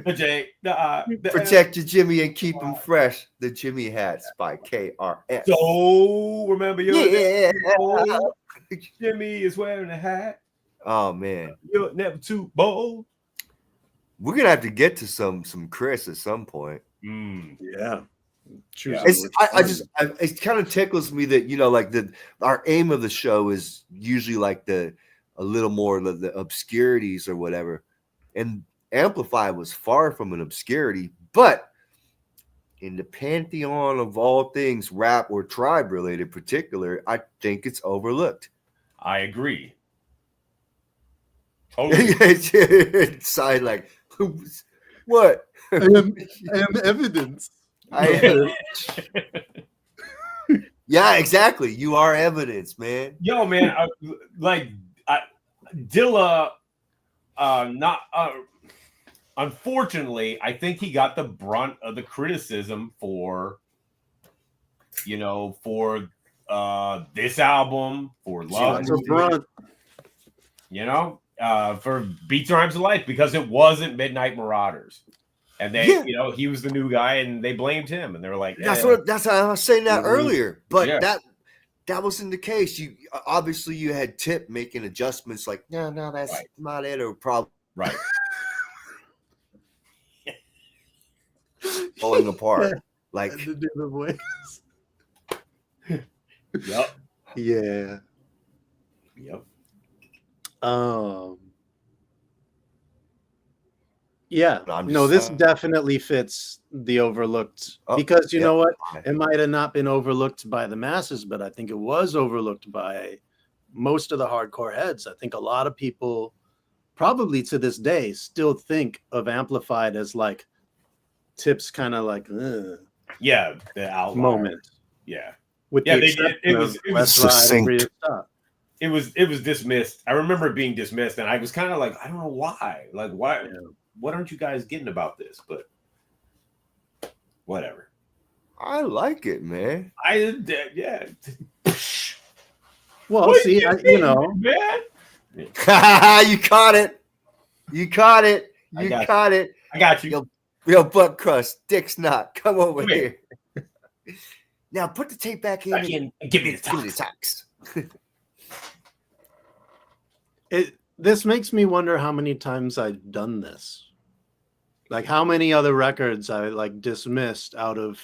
Protect your Jimmy and keep him fresh. The Jimmy Hats by KRS. so remember your Yeah. Jimmy is wearing a hat. Oh man, You're never too bold. we're gonna have to get to some Chris at some point. Yeah. Yeah. It kind of tickles me that like our aim of the show is usually like a little more the obscurities or whatever, and Amplify was far from an obscurity, but in the pantheon of all things rap or tribe related, particular, I think it's overlooked. I agree. Totally. Side like, what? I am evidence. I am. Yeah, exactly. You are evidence, man. Yo, man, Dilla, unfortunately, I think he got the brunt of the criticism for this album, for Love, Lots of brunt. for Beats, Rhymes of Life, because it wasn't Midnight Marauders. And they, he was the new guy, and they blamed him, and they were like, That's how I was saying that earlier. But Yeah. that wasn't the case. You obviously you had Tip making adjustments, like no, that's Right. not it, or probably right. falling apart. Like To do the voice. Yep. Yeah. Yep. Yeah. I'm No, just, this definitely fits the overlooked, Oh, because you yeah. know what? It might have not been overlooked by the masses, but I think it was overlooked by most of the hardcore heads. I think a lot of people, probably to this day, still think of Amplified as like Tip's kind of like Yeah. The outlier. moment. Yeah. With Yeah, the they did. exception It of was Let's Ride and succinct. Free to Stop. It was dismissed. I remember it being dismissed, and I was kind of like, I don't know why. Like, why? Yeah. What aren't you guys getting about this? But whatever. I like it, man. Yeah. Well, What see, do you you think, know, man. You caught it. You caught it. I You got caught it. I got you. Yo, butt crust, dick's not. Come over Come here. here. Now put the tape back in. Back in and give me the Give me the tox. tox. this makes me wonder how many times I've done this. Like how many other records I like dismissed out of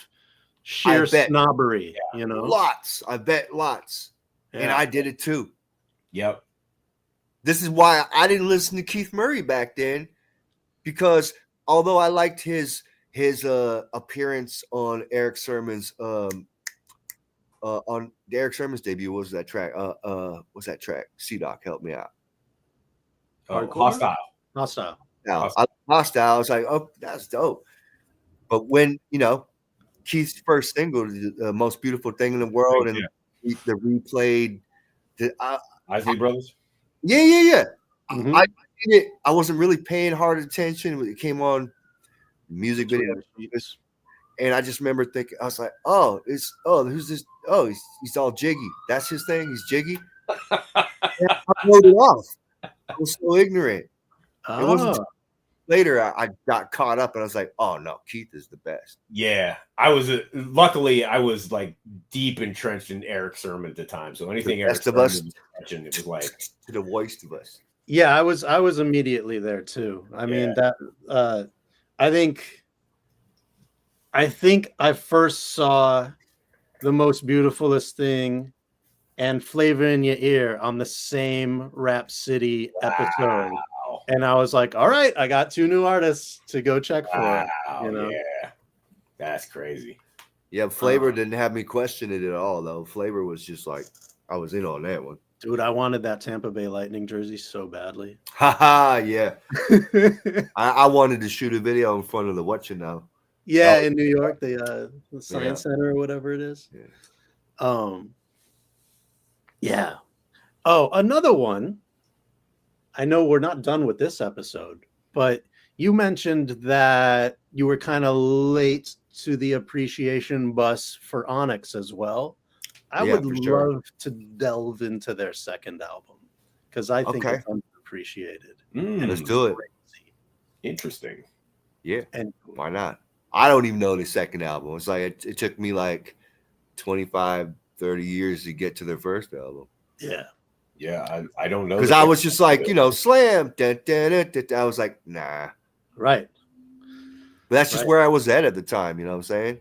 sheer bet. snobbery, you know? Lots. I bet lots. And Yeah. I did it too. Yep. This is why I didn't listen to Keith Murray back then, because although I liked his appearance on Eric Sermon's on Eric Sermon's debut, what was that track? What's that track? C-Doc, help me out. Hostile. Hostile. Now, Hostile, I was like, oh, that's dope. But when, Keith's first single, The Most Beautiful Thing in the World, and the replayed, Isley Brothers. yeah. Mhm. I did it. I wasn't really paying hard attention when it came on music video. And I just remember thinking, I was like, who's this? Oh, he's all jiggy. That's his thing. He's jiggy. And I wrote it off. I was so ignorant. It wasn't until later I got caught up and I was like, oh no, Keith is the best. Yeah, I was. Luckily, I was like deep entrenched in Eric Sermon at the time. So anything Eric best of Sermon us. was touching, it was like To the worst of us. Yeah, I was immediately there too. I mean that I think I first saw The Most Beautifulest Thing and Flavor in Your Ear on the same Rap City episode. And I was like, all right, I got two new artists to go check for. wow, You know? yeah, that's crazy. Yeah, Flavor didn't have me question it at all, though. Flavor was just like, I was in on that one. Dude, I wanted that Tampa Bay Lightning jersey so badly. Haha, yeah. I wanted to shoot a video in front of the Yeah, in New York, the Science Center or whatever it is. Yeah. Yeah. Oh, another one. I know we're not done with this episode, but you mentioned that you were kind of late to the appreciation bus for Onyx as well. I would love to delve into their second album because I think it's underappreciated. Let's do it. Crazy. Interesting. Yeah, and why not? I don't even know the second album. It's like it took me like 25, 30 years to get to their first album. Yeah, I don't know. Because I was just like, slam. Dun, dun, dun, dun, dun. I was like, nah. Right. But that's just where I was at the time. You know what I'm saying?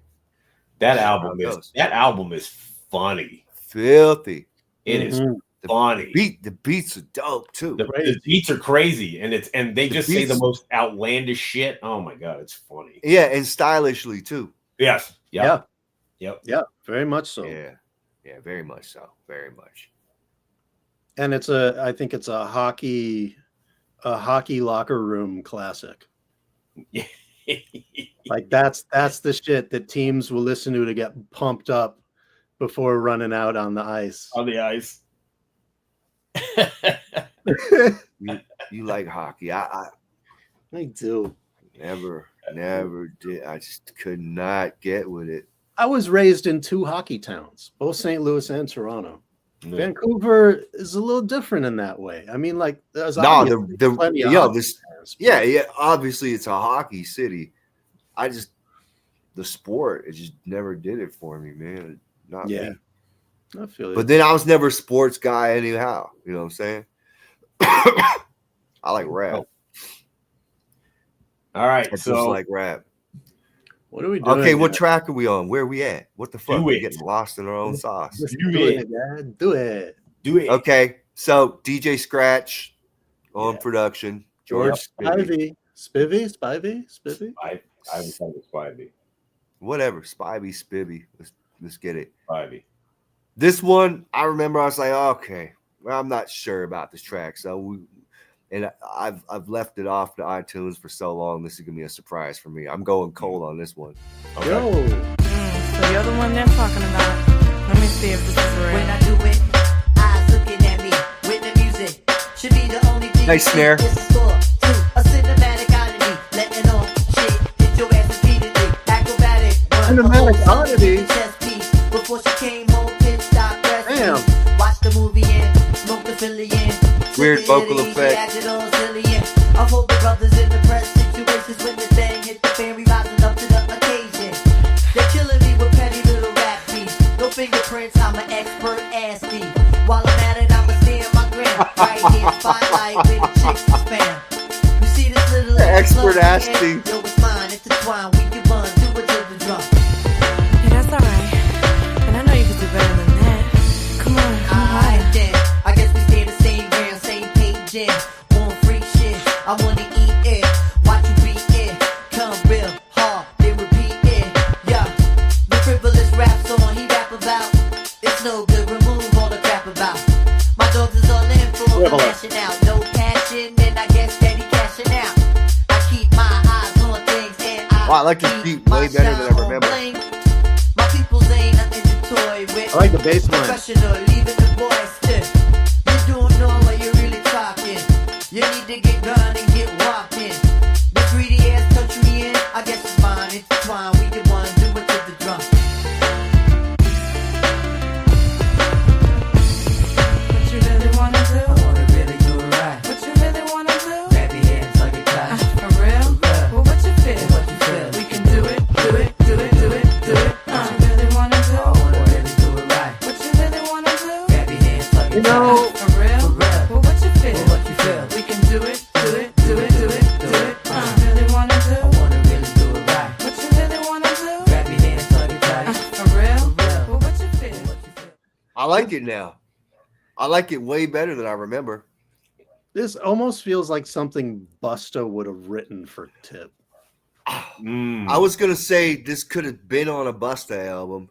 That album is funny. Filthy. It is funny. The beats are dope too. The beats are crazy, and they just say the most outlandish shit. Oh my god, it's funny. Yeah, and stylishly too. Yes. Yep. Yeah, very much so. Yeah, very much so. Very much. And I think it's a hockey a hockey locker room classic. Yeah. Like that's the shit that teams will listen to get pumped up before running out on the ice. On the ice. You like hockey. I do. never did. I just could not get with it. I was raised in two hockey towns, both St. Louis and Toronto. Yeah. Vancouver is a little different in that way. I mean, like, there's No, plenty of yeah, hockey this fans, yeah. Obviously, it's a hockey city. The sport, it just never did it for me, man. Not Yeah. me. I feel it. But then I was never a sports guy anyhow. You know what I'm saying? I like rap. All right. I just So like rap. What are we doing? Okay, what here? track are we on? Where are we at? What the fuck? Do We're it. getting lost in our own sauce. Let's Do do it. it, man. Do it. do it. Okay, so DJ Scratch on Yeah. production. George Spivey. Spivey. I haven't done this Spivey. Whatever. Spivey. Let's get it. Spivey. This one, I remember I was like, okay, well, I'm not sure about this track. So I've left it off the iTunes for so long. This is gonna be a surprise for me. I'm going cold on this one. Okay. Yo. So you're the one they're talking about. Let me see if this is real. When I do it, eyes looking at me with the music. Should be the only thing. Nice snare. This is score to a cinematic oddity. Letting on shit. Hit your ass repeatedly. Acrobatic. Cinematic oddity? Chest piece. Before she came home, pitch stop. Damn. Watch the movie and smoke the Philly in. Weird Took it vocal easy, effect. acted all silly and I hope the brothers in the press situations when the thing hit the fan, we rising up to the occasion. They're killing me with petty little rap beats. No fingerprints, I'm an expert ass thief. While I'm at it, I'ma stay in my gram. Right here, spotlight with the chicks to spam. You see this little Expert flow ass here? thief. Yo, it's mine, it's the twine, we can run, do it to the drum. Yeah, that's alright. And I know you can do better than that. Come on, I'm Alright high. then, I guess we stay the same ground, same page in. On free shit, I wanna eat it. Watch you beat it, come real hard, then repeat it. Yeah, the frivolous rap song he rap about, it's no good, remove all the crap about. My dogs is all in for the Frivolous. lashing out. No passion, and I guess steady cashing out. I keep my eyes on things and Wow, I like this keep beat my way better than I shine on remember. bling. My people's ain't nothing to toy with. I like the bass line. Professional, leaving the boys stiff. You don't know what you're really talking. You need to get done and get walking. The greedy ass country in, I guess it's mine. It's twine, we the one, do it to the drum. What you really wanna do? wanna really do it right. What you really wanna do? Grab your hands, hug it tight. For real? Well, what you feel? What you feel? We can do it, do it, do it, do it, do it. What you really wanna do? wanna really do it right. What you really wanna do? Grab your hands, hug You know, For real? Well, what you feel? What you feel? We can do it, do it, do it, do it, do it. What you really wanna do? wanna really do it right. What you really wanna do? Grab your hands, hug it tight. For real? Well, what you feel? I like it now. I like it way better than I remember. this almost feels like something Busta would have written for Tip. I was gonna say this could have been on a Busta album.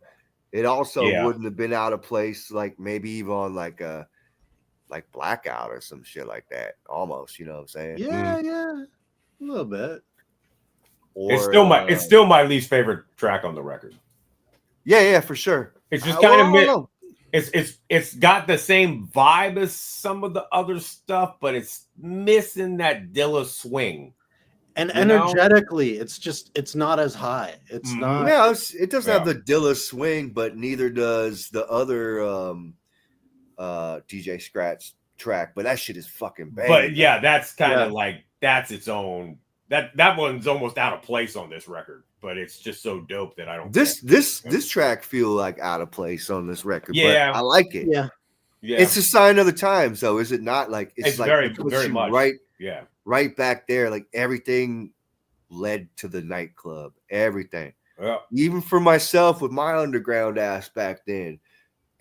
It also Yeah. wouldn't have been out of place, like maybe even on like Blackout or some shit like that. Almost, you know what I'm saying? Yeah, a little bit. Or, It's still my least favorite track on the record. yeah, for sure. It's just Well, kind I don't of know. it's got the same vibe as some of the other stuff, but it's missing that Dilla swing. And You know? energetically, it's not as high. It's Mhm. not. Yeah, it doesn't have Yeah. the Dilla swing, but neither does the other DJ Scratch track. But that shit is fucking bad. But yeah, that's kind of Yeah. like that's its own. That one's almost out of place on this record, but it's just so dope that I don't. This track feel like out of place on this record. Yeah. but I like it. Yeah. Yeah, It's a sign of the times, though, is it not? Like It's like very, it puts very you much. right yeah. back there. Like everything led to the nightclub. Everything, Well, even for myself with my underground ass back then,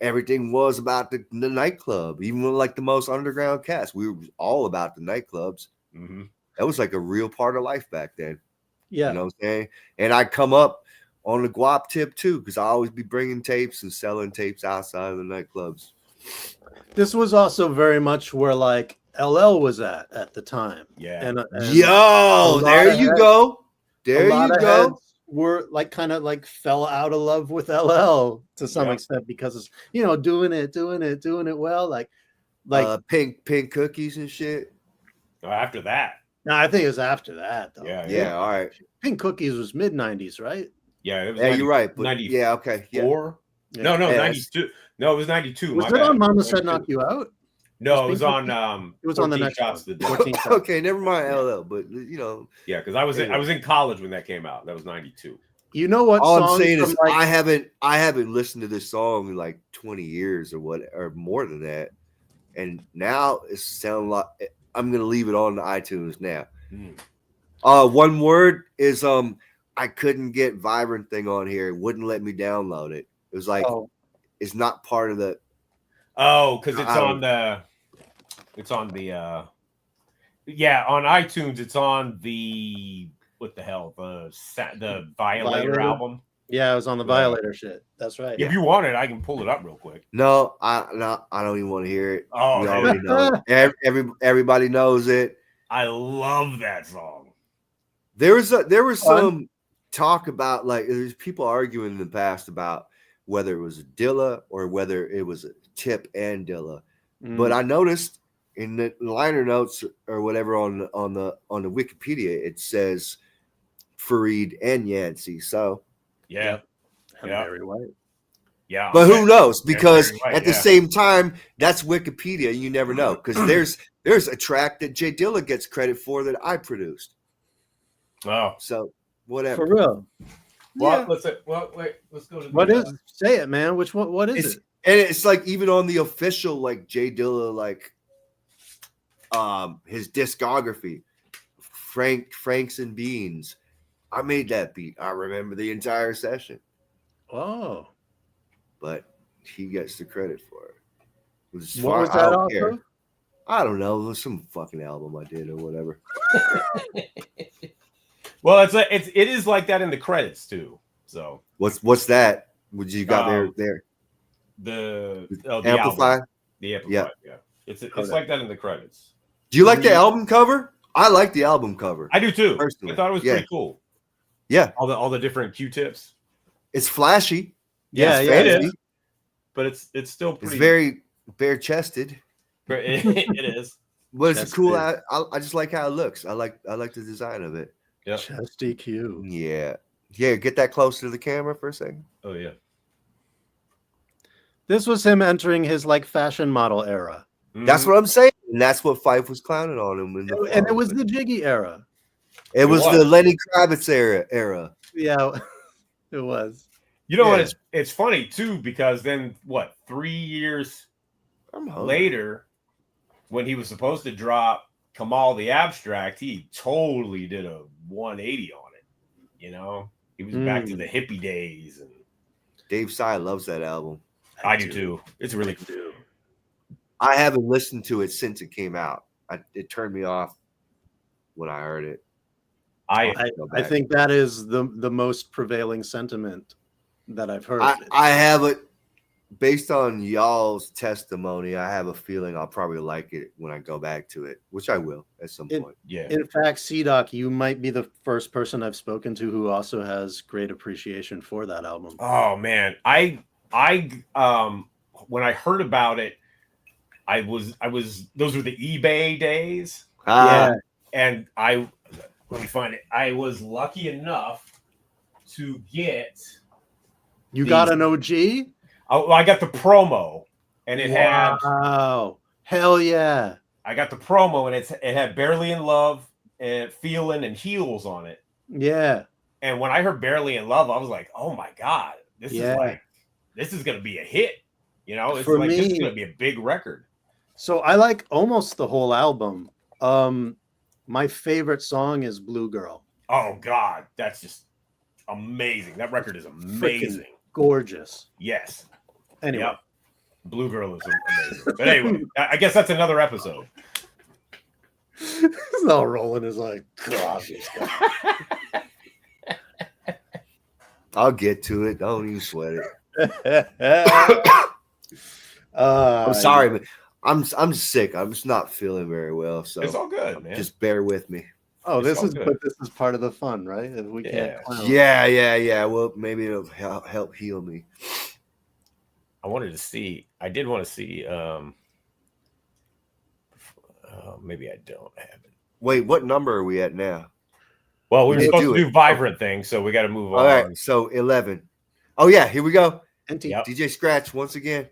everything was about the nightclub. Even with like the most underground cats, we were all about the nightclubs. mhm. That was like a real part of life back then. Yeah. You know what I'm saying? And I come up on the guap tip too, because I always be bringing tapes and selling tapes outside of the nightclubs. This was also very much where like LL was at the time. Yeah. And Yo, lot there of you heads- go. a There lot you of go. heads were like kind of like fell out of love with LL to some Yeah. extent because it's doing it well. Like Pink cookies and shit. After that. no, I think it was after that though. Yeah. Yeah, all right. Pink Cookies was mid-90s, right? Yeah. It was Yeah, you're right. But 94. yeah, okay. Yeah. Yeah. No, Yeah, 92. No, it was 92. Was my it on bad. Mama Said 92. Knock You Out? No, it Was was Pink on It was on the 14 next shots one. to the 14 shots. Okay, never mind LL, but Yeah, because I was in college when that came out. That was 92. You know what all I'm songs saying from, is like, I haven't listened to this song in like 20 years or more than that. And now it sounds like I'm gonna leave it on the iTunes now. One word is I couldn't get Vibrant Thing on here. It wouldn't let me download it. It was like it's not part of the Oh, because it's I on the on iTunes. It's on the what the hell the Violator album. Yeah, it was on the Violator shit. That's right. If you want it, I can pull it up real quick. No, I don't even want to hear it. Oh, we man. already know. Everybody knows it. I love that song. There was some talk about like there's people arguing in the past about whether it was a Dilla or whether it was a Tip and Dilla. But I noticed in the liner notes or whatever on the Wikipedia it says Fareed and Yancey. So Yeah. Very white. Yeah. but who knows? Because Very white, at the same time, that's Wikipedia. You never know because there's a track that Jay Dilla gets credit for that I produced. Oh. So whatever. For real. Well, let's go to What is say it, man? What is it? And it's like even on the official like Jay Dilla like his discography, Franks and Beans. I made that beat. I remember the entire session. Oh. But he gets the credit for it. What was that off of? I don't know. It was some fucking album I did or whatever. Well, it is like that in the credits too. So what's that? Would you got there? The Amplify? album. The Amplify, yeah. It's like that in the credits. Do you like the album cover? I like the album cover. I do too. Personally. I thought it was pretty cool. Yeah. All the different Q-tips. It's flashy. Yeah, it's it fancy. is. But it's still pretty. It's very bare chested. It is. But it's That's cool. good. I just like how it looks. I like the design of it. Yeah. Chesty Q. Yeah. Yeah. Get that close to the camera for a second. Oh yeah. This was him entering his like fashion model era. That's what I'm saying. And that's what Fife was clowning on him. And it was the Jiggy era. It was the Lenny Kravitz era. Yeah, it was. You know what? It's funny too because then 3 years later, when he was supposed to drop Kamal the Abstract, he totally did a 180 on it. You know, he was back to the hippie days. And Dave Sy loves that album. I do too. It's really cool. I haven't listened to it since it came out. It turned me off when I heard it. I think that is the most prevailing sentiment that I've heard. I have it based on y'all's testimony. I have a feeling I'll probably like it when I go back to it, which I will at some point. Yeah. In fact, C-Doc, you might be the first person I've spoken to who also has great appreciation for that album. Oh man, I when I heard about it, I was those were the eBay days. Yeah. And let me find it. I was lucky enough to get You got an OG? I got the promo and it had hell yeah. I got the promo and it had Barely in Love and Feeling and Heels on it. Yeah. And when I heard Barely in Love, I was like, oh my God, this is gonna be a hit. You know, it's like this is gonna be a big record. So I like almost the whole album. My favorite song is Blue Girl. Oh God, that's just amazing. That record is amazing. Freaking gorgeous. Yes. Anyway. Yep. Blue Girl is amazing. But anyway, I guess that's another episode. He's all rolling his like, God. I'll get to it. Don't even sweat it. I'm I'm sorry, but I'm sick. I'm just not feeling very well. So It's all good, man. just bear with me. Oh, It's all but this is part of the fun, right? If we can't Yeah. clown. Yeah. Well, maybe it'll help heal me. I did want to see. Maybe I don't have it. Wait, what number are we at now? Well, we were Yeah, supposed do to it. do vibrant things, so we got to move on. All right, so 11. Oh yeah, here we go. Empty. Yep. DJ Scratch once again,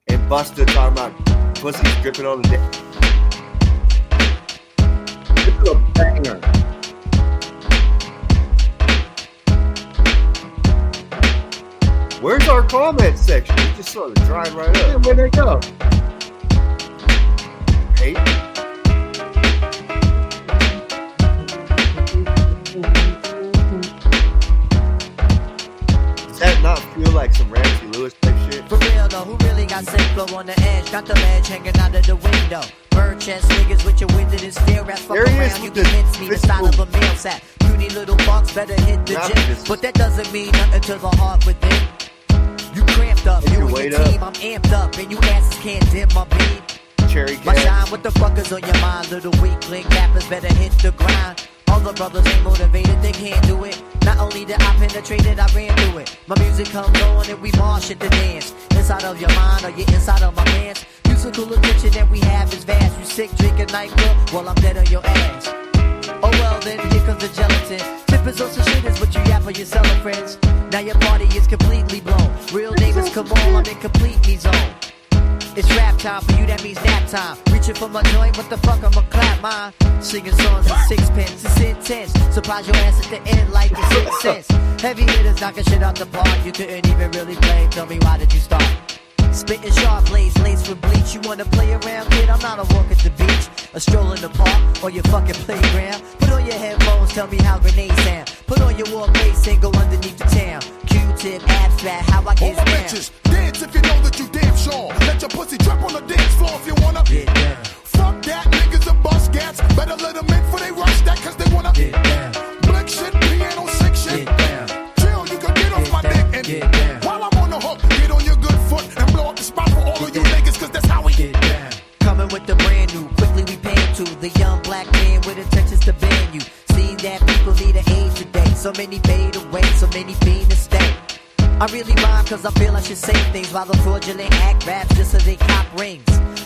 and Busta talking about pussy dripping on the dick. This is a banger. Where's our comment section? We just sort of dried right Yeah, up. where'd they go? Hey, does that not feel like some Ramsey Lewis type shit? For real though, who really got sick flow on the edge? Got the ledge hanging out of the window. Bird chest niggas with your winded and steel rats. Fuck There he is around, you with can the mince me the style of a meal sack. Puny little fucks better hit the Rapping gym. this- But that doesn't mean nothing to the heart within. You cramped up, Get you your and weight your up. team, I'm amped up. And you asses can't dim my beat. Cherry My cat. shine, what the fuck is on your mind? Little weakling rappers better hit the grind. All the brothers ain't motivated, they can't do it. Not only did I penetrate it, I ran through it. My music comes on and we march at the dance. Inside of your mind or you inside of my pants. Musical attention that we have is vast. You sick, drink a night club, well I'm dead on your ass. Oh well then, here comes the gelatin. Tippers on some shit is what you yap for your cellar friends. Now your party is completely blown. Real neighbors come on, I'm in complete me zone. It's rap time for you, that means nap time. Reaching for my joint, what the fuck, I'ma clap mine. Singing songs in sixpence, it's intense. Surprise your ass at the end like the Sixth Sense. Heavy hitters knocking shit out the park. You couldn't even really play, tell me why did you start? Spitting sharp blades, laced with bleach. You wanna play around, kid? I'm not a walk at the beach, a stroll in the park, or your fucking playground. Put on your headphones, tell me how grenades sound. Put on your war bass and go underneath the town. Q-tip, abstract, how I All get my down. bitches, dance if you know that you damn sure. Let your pussy drop on the dance floor if you wanna. Get down, Fuck that, niggas are bust gats. Better let them in before they rush that, cause they wanna. get down, Blick shit, piano, sick shit. get down. Chill, you can get off my dick and Get down. while I'm on the hook, get on your good foot and blow up the spot for all of you niggas, cause that's how we Get down. Coming with the brand new, quickly we pan to the young black man with intentions to ban you. See that people need an age today. So many fade away, so many fiend to stay. I really rhyme cause I feel I should say things while the fraudulent act raps just so they cop rings.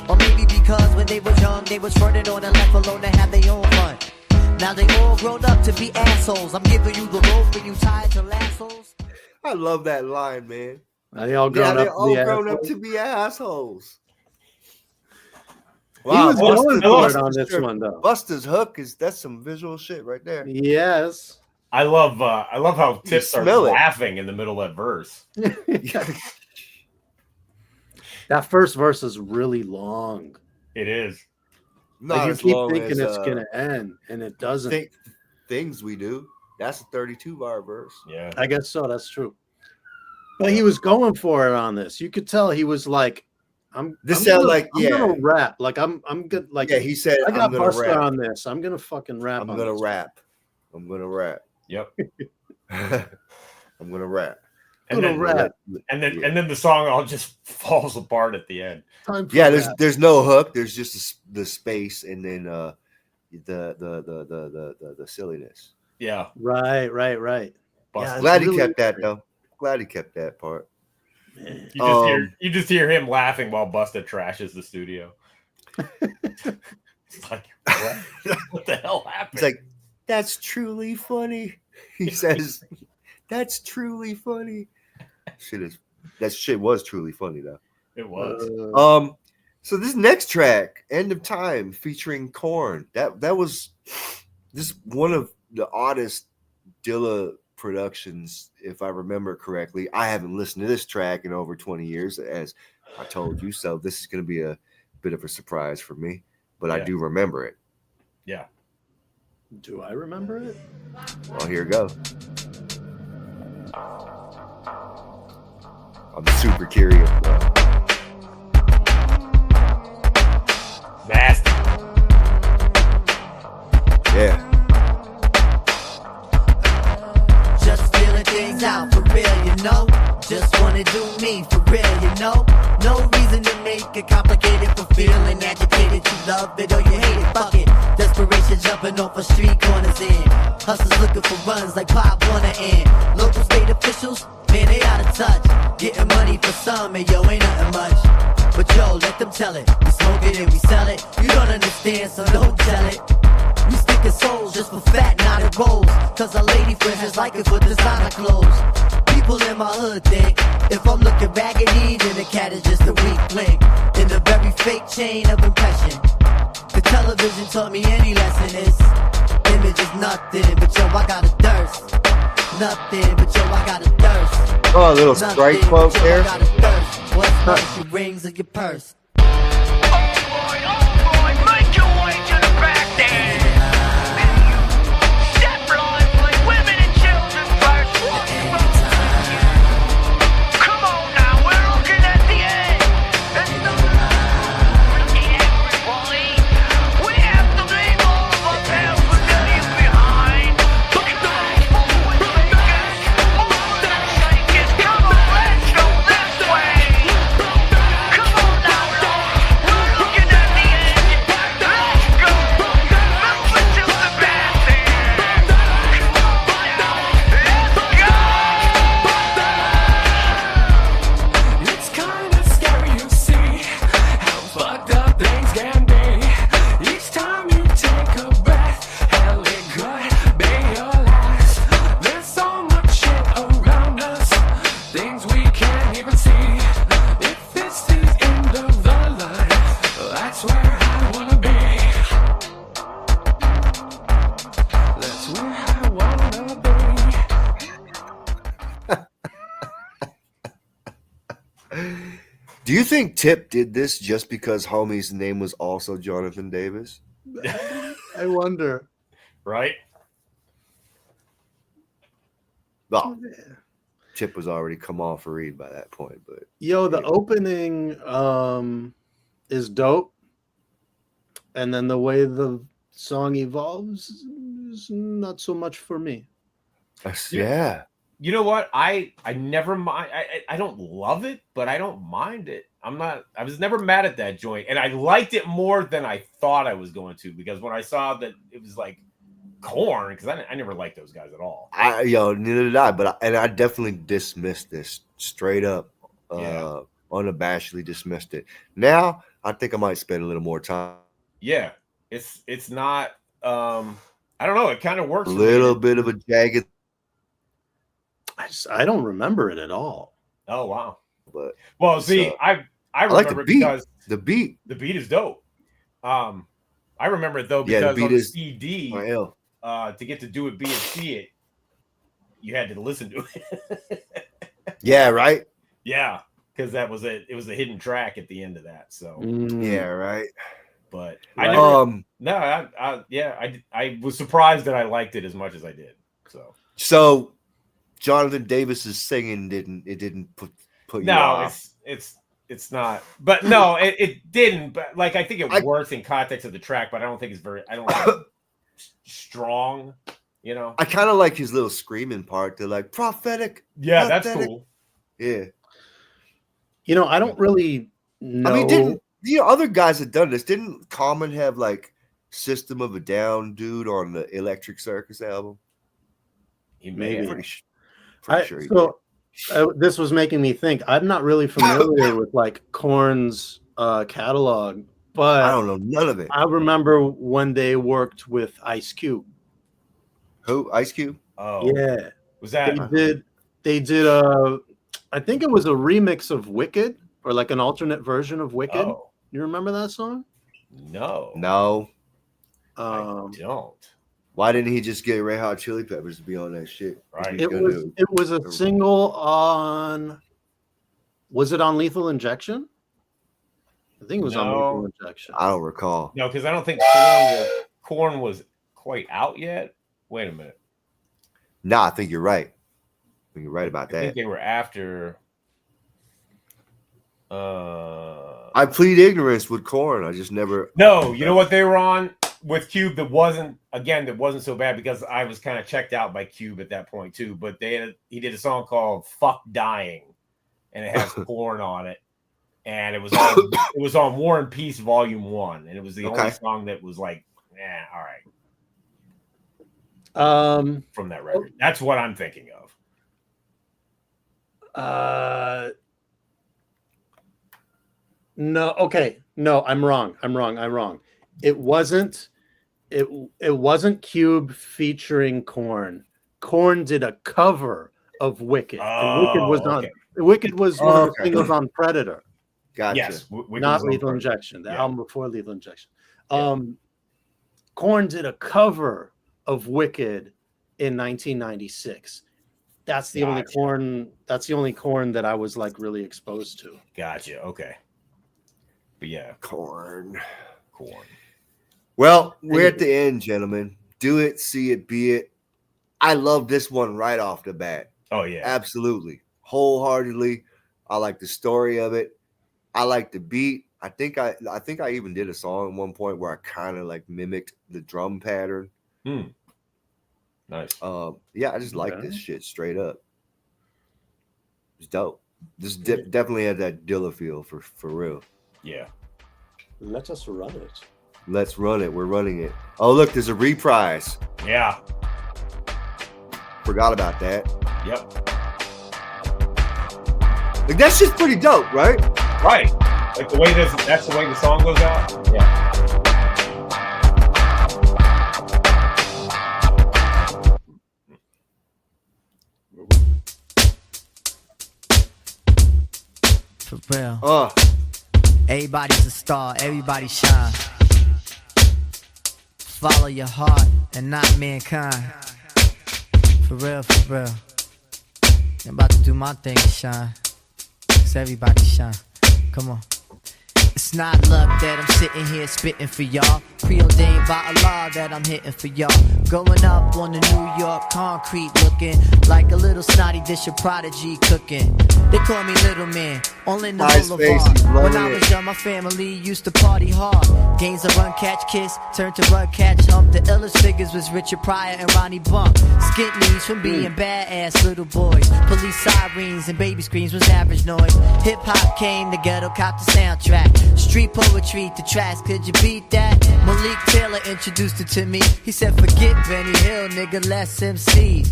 Or maybe because when they was young, they was fronted on and left alone to have their own fun. Now they all grown up to be assholes. I'm giving you the rope and you tied to lassos. I love that line, man. Are they all grown They're up? all to be grown up assholes? to be assholes. He was going for it on Busta's this sure- one though. Busta's hook that's some visual shit right there. Yes. I love how You Tip starts smell it. laughing in the middle of that verse. That first verse is really long. It is. Not Like you as keep long thinking as, it's gonna end, and it doesn't. things we do. That's a 32 bar verse. Yeah. I guess so. That's true. But he was going for it on this. You could tell he was like, This I'm sound gonna, like, I'm yeah. gonna rap. Like I'm good. Like Yeah, he said, I got I'm gonna Buster rap. on this. I'm gonna fucking rap. I'm on gonna this. rap. I'm gonna rap. Yep. I'm gonna rap. And Gonna then, rap. and then the song all just falls apart at the end. Time for Yeah, rap. there's no hook. There's just the space and then the silliness. Yeah. Right. Busta. Yeah, Glad really he kept that weird. though. Glad he kept that part. Man. You just hear him laughing while Busta trashes the studio. It's like what the hell happened? He's like, that's truly funny. He says, that's truly funny. That shit was truly funny though. It was. So this next track, End of Time, featuring Korn. That was this one of the oddest Dilla productions, if I remember correctly. I haven't listened to this track in over 20 years, as I told you. So this is going to be a bit of a surprise for me, but I Yeah. do remember it. Yeah. Do I remember it? Well, here we go. I'm super curious, bro. Nasty. Yeah. Just feeling things out for real, you know. just wanna do me for real, you know? No reason to make it complicated for feeling agitated. You love it or you hate it, fuck it. Desperation jumping off a street corners in. Hustlers looking for runs like Pop wanna end. Local state officials, man, they out of touch. Getting money for some, and yo, ain't nothing much. But yo, let them tell it. We smoke it and we sell it. You don't understand, so don't tell it. We sticking souls just for fat, not in rolls. Cause our lady friends just like it for designer clothes. People in my hood think if I'm looking raggedy, then the cat is just a weak link in the very fake chain of impression. The television taught me any lesson is image is nothing, but yo, I got a thirst. Nothing, but yo, I got a thirst. Oh, a little strike quote there. I got a thirst. What's first, your rings or your purse? Do you think Tip did this just because homie's name was also Jonathan Davis? I wonder. Right? Well, Tip was already come off for Reed by that point, but Yo, the opening is dope. And then the way the song evolves is not so much for me. yeah. You know what? I never mind. I don't love it, but I don't mind it. I was never mad at that joint, and I liked it more than I thought I was going to, because when I saw that it was like Korn, because I never liked those guys at all. Neither did I, but I definitely dismissed this straight up, unabashedly dismissed it. Now I think I might spend a little more time. Yeah, it's not. I don't know. It kind of works. A little bit of a jagged. I don't remember it at all. Oh wow! But well, see, I remember like the beat. because the beat is dope. I remember it though because the beat on the is CD, to get to do it, be and see it, you had to listen to it. Yeah, right. Yeah, because that was it. It was a hidden track at the end of that. So yeah, right. But right. I was surprised that I liked it as much as I did. So Jonathan Davis's singing didn't put you off. It's not. But no, it didn't. But like I think it works in context of the track, but I don't think it's very. I don't think it's strong. You know. I kind of like his little screaming part. They're like prophetic. Yeah, prophetic. That's cool. Yeah. You know, I don't really know. I mean, other guys have done this? Didn't Common have like System of a Down dude on the Electric Circus album? He may have. Pretty sure he did. This was making me think. I'm not really familiar with like Korn's catalog, but I don't know none of it. I remember when they worked with Ice Cube. Who? Ice Cube? Oh, yeah. Was that they did I think it was a remix of Wicked, or like an alternate version of Wicked. Oh. You remember that song? No. I don't. Why didn't he just get Red Hot Chili Peppers to be on that shit? Right. It was a single on. Was it on Lethal Injection? I think it was on Lethal Injection. I don't recall. No, because I don't think Korn was quite out yet. Wait a minute. No, I think you're right. I think you're right about that. I think they were after. I plead ignorance with Korn. I just never. No, you know what they were on with Cube that wasn't so bad, because I was kind of checked out by Cube at that point too. But he did a song called "Fuck Dying," and it has Korn on it, and it was on War and Peace Volume 1, and it was the only song that was like, all right. From that record, that's what I'm thinking of. No, okay, no, I'm wrong. It wasn't Cube featuring Korn. Korn did a cover of Wicked. And Wicked was one of the singles on Predator. Gotcha. Yes, not Lethal Injection. The album before Lethal Injection. Korn did a cover of Wicked in 1996. That's the only Korn. That's the only Korn that I was like really exposed to. Gotcha. Okay. But yeah, Korn. Well, we're at the end, gentlemen. Do it, see it, be it. I love this one right off the bat. Oh yeah, absolutely, wholeheartedly. I like the story of it. I like the beat. I think I even did a song at one point where I kind of like mimicked the drum pattern. Nice. Yeah, I just like this shit straight up. It's dope. This definitely had that Dilla feel for real. Yeah. Let us run it. Let's run it. We're running it. Oh, look, there's a reprise. Yeah. Forgot about that. Yep. Like that shit's pretty dope, right? Right. Like the way that's the way the song goes out. Yeah. For real. Everybody's a star, everybody shine. Follow your heart and not mankind. For real, for real. I'm about to do my thing, shine. 'Cause everybody shine. Come on. It's not luck that I'm sitting here spitting for y'all. Preordained by Allah that I'm hitting for y'all. Growing up on the New York concrete, looking like a little snotty dish of Prodigy cooking. They call me Little Man, on in the boulevard. When I was young, my family used to party hard. Games of run, catch, kiss, turn to run, catch, hump. The illest figures was Richard Pryor and Ronnie Bump. Skint knees from being badass little boys. Police sirens and baby screams was average noise. Hip hop came, the ghetto copped the soundtrack. Street poetry to tracks, could you beat that? Malik Taylor introduced it to me. He said, forget Benny Hill, nigga, let's MC.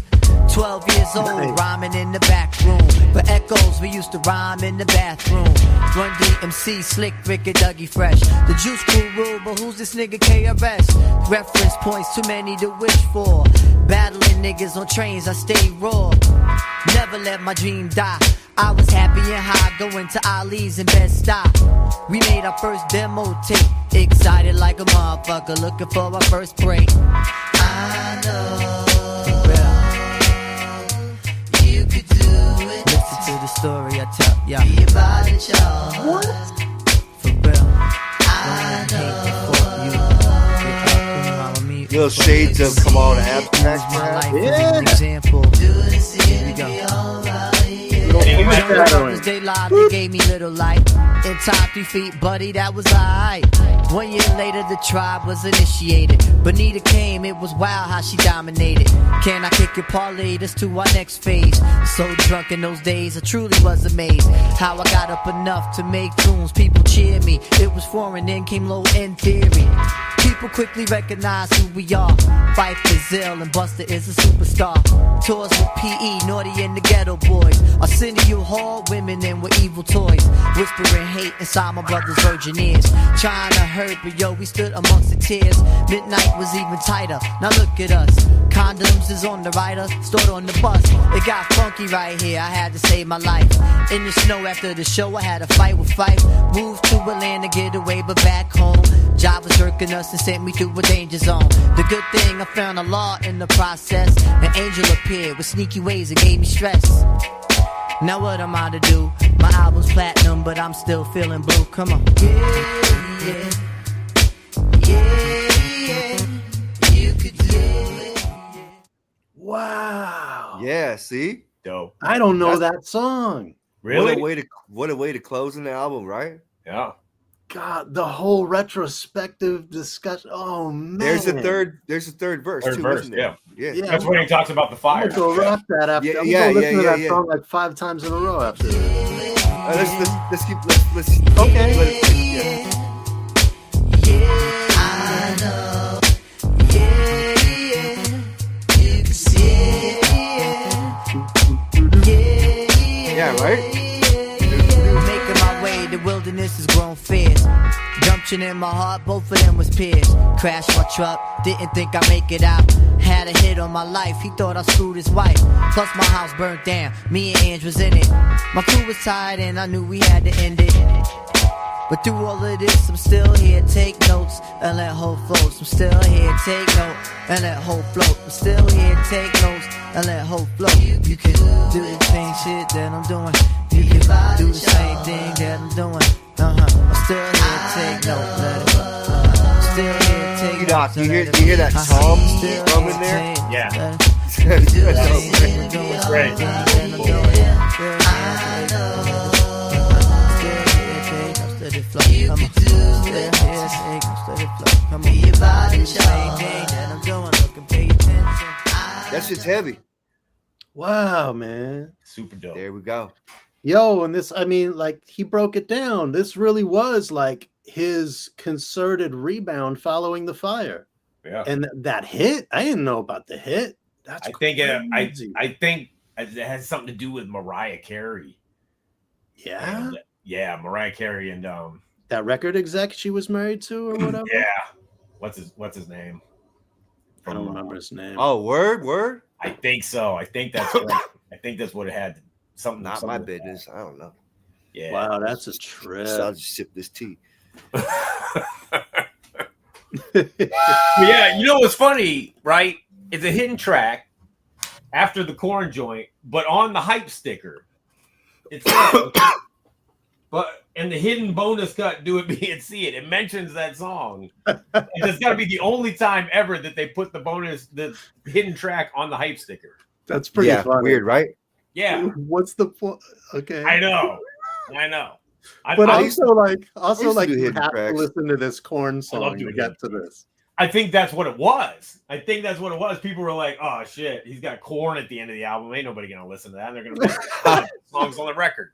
12 years old, rhyming in the back room. For echoes, we used to rhyme in the bathroom. Run DMC, Slick Rick and Dougie Fresh. The Juice Crew rule, but who's this nigga KRS? Reference points, too many to wish for. Battling niggas on trains, I stay raw. Never let my dream die. I was happy and high, going to Ali's in Bed-Stuy. We made our first demo tape. Excited like a motherfucker, looking for our first break. I know you could do it. Listen to the story I tell, yeah. Be about it, y'all. What? For real. I know. Little shades of come on, abstract. Yeah. Example. Do it, see it, be alright. They lied, they gave me little light. In time 3 feet, buddy, that was alright. 1 year later, the tribe was initiated. Bonita came, it was wild how she dominated. Can I kick it, parlay this to our next phase? So drunk in those days, I truly was amazed. How I got up enough to make tunes, people cheer me. It was foreign, then came low end theory. People quickly recognize who we are. Fife is ill and Buster is a superstar. Tours with PE, Naughty and the Ghetto Boys. Arsenio Hall, women and with evil toys. Whispering hate inside my brother's virgin ears. Trying to hurt, but yo, we stood amongst the tears. Midnight was even tighter, now look at us. Condoms is on the rider, stored on the bus. It got funky right here, I had to save my life. In the snow after the show, I had a fight with Fife. Moved to Atlanta, get away, but back home Job was jerking us and sent me through a danger zone. The good thing, I found a law in the process. An angel appeared with sneaky ways that gave me stress. Now what am I to do? My album's platinum, but I'm still feeling blue. Come on. Yeah, you could do it. Wow. Yeah, see? Dope. I don't know that song. Really? What a way to close in the album, right? Yeah. God, the whole retrospective discussion. Oh man. There's a third verse Third too, verse, isn't there? Yeah. That's when he talks about the fire. I'm gonna go rap that after. Yeah, I'm yeah, gonna listen to that yeah. song like 5 times in a row after this. Let's keep. Let's. Okay. Yeah. I know. Yeah. You can see it. Yeah. Right. Making my way, the wilderness has grown fierce. Gumption in my heart, both of them was pierced. Crashed my truck, didn't think I'd make it out. Had a hit on my life, he thought I screwed his wife. Plus my house burnt down, me and Ange was in it. My crew was tired and I knew we had to end it. But through all of this, I'm still here, take notes and let hope float. I'm still here, take note and let hope float. I'm still here, take notes and let hope float. You can do the same shit that I'm doing. You can do the same thing that I'm doing. I'm still here, take note, let it flow. Still here, take note. Doc, you hear that tom drum in there? Yeah. Great. That shit's heavy. Wow, man. Super dope. There we go. Yo, and this, I mean, like, he broke it down. This really was like his concerted rebound following the fire. Yeah. And that hit, I didn't know about the hit. That's I think crazy. I think it has something to do with Mariah Carey. Yeah. Yeah, Mariah Carey and That record exec she was married to or whatever. yeah. What's his name? I don't remember his name. Oh, word. I think so. I think that's what it had. Something Not something my like business. I don't know. that. Yeah. Wow, that's a trip. So I'll just sip this tea. But yeah, you know what's funny, right? It's a hidden track after the corn joint, but on the hype sticker, it says, but in the hidden bonus cut, do it, be it, see it. It mentions that song. And it's got to be the only time ever that they put the hidden track on the hype sticker. That's pretty funny. Weird, right? Yeah, What's the point? Okay. I know. But I also, like, do you hidden have tracks. to listen to this corn song doing to get to this. I think that's what it was. People were like, "Oh shit, he's got corn at the end of the album. Ain't nobody gonna listen to that. And they're gonna listen to songs on the record.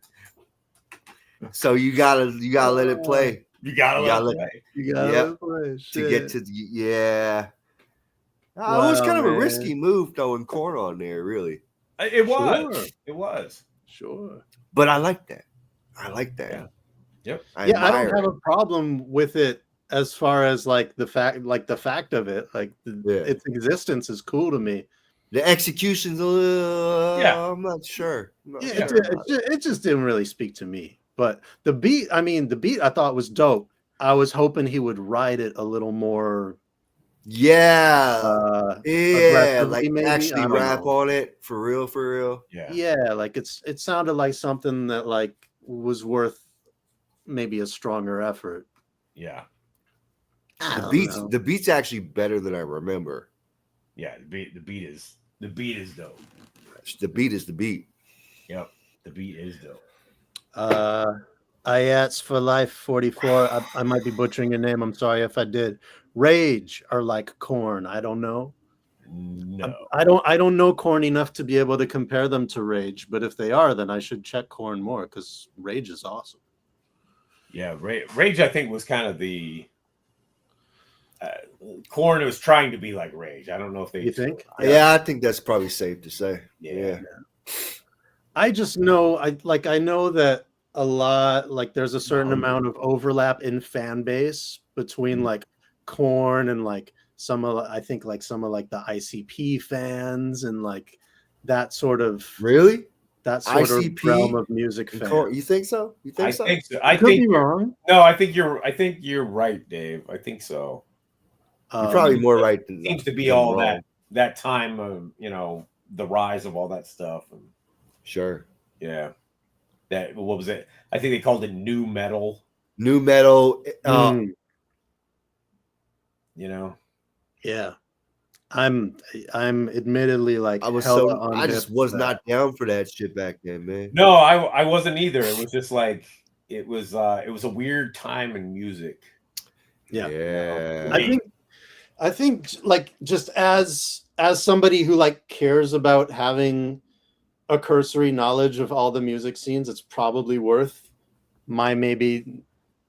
So you gotta let it play. You gotta let it play. You gotta Yep. play. To get to it was kind of a risky move throwing corn on there, really. It was. Sure. It was. Sure. But I like that. Yeah. Yep. I don't admire have it. a problem with it as far as like the fact of it. Like its existence is cool to me. The execution's I'm not sure. It just didn't really speak to me. But the beat I thought was dope. I was hoping he would ride it a little more. Like maybe? actually I don't rap know. on it for real. Yeah. Like it sounded like something that like was worth maybe a stronger effort. Yeah. The beat's actually better than I remember. Yeah. The beat is dope. The beat is the beat. Yep. The beat is dope. Ayats for Life 44. I might be butchering your name. I'm sorry if I did. Rage are like corn. I don't know. No. I don't know corn enough to be able to compare them to Rage, but if they are, then I should check corn more because Rage is awesome. Yeah, Rage I think was kind of the corn was trying to be like Rage. I don't know if they. You think? Yeah, I think that's probably safe to say. Yeah. I just know I know that a lot, like there's a certain amount of overlap in fan base between like corn and like some of the ICP fans and like that sort of Really? that sort ICP of realm of music fans. You think so? You think I so? think so. I Could think be wrong. No, I think you're right, Dave. I think so. You're probably more right than Seems to be than all wrong. that time of the rise of all that stuff. And Sure. yeah, what was it? I think they called it new metal. New metal. Yeah. I'm admittedly like I just was not down for that shit back then, man. No, I wasn't either. It was just like it was a weird time in music. Yeah. I think like just as somebody who like cares about having a cursory knowledge of all the music scenes, it's probably worth my maybe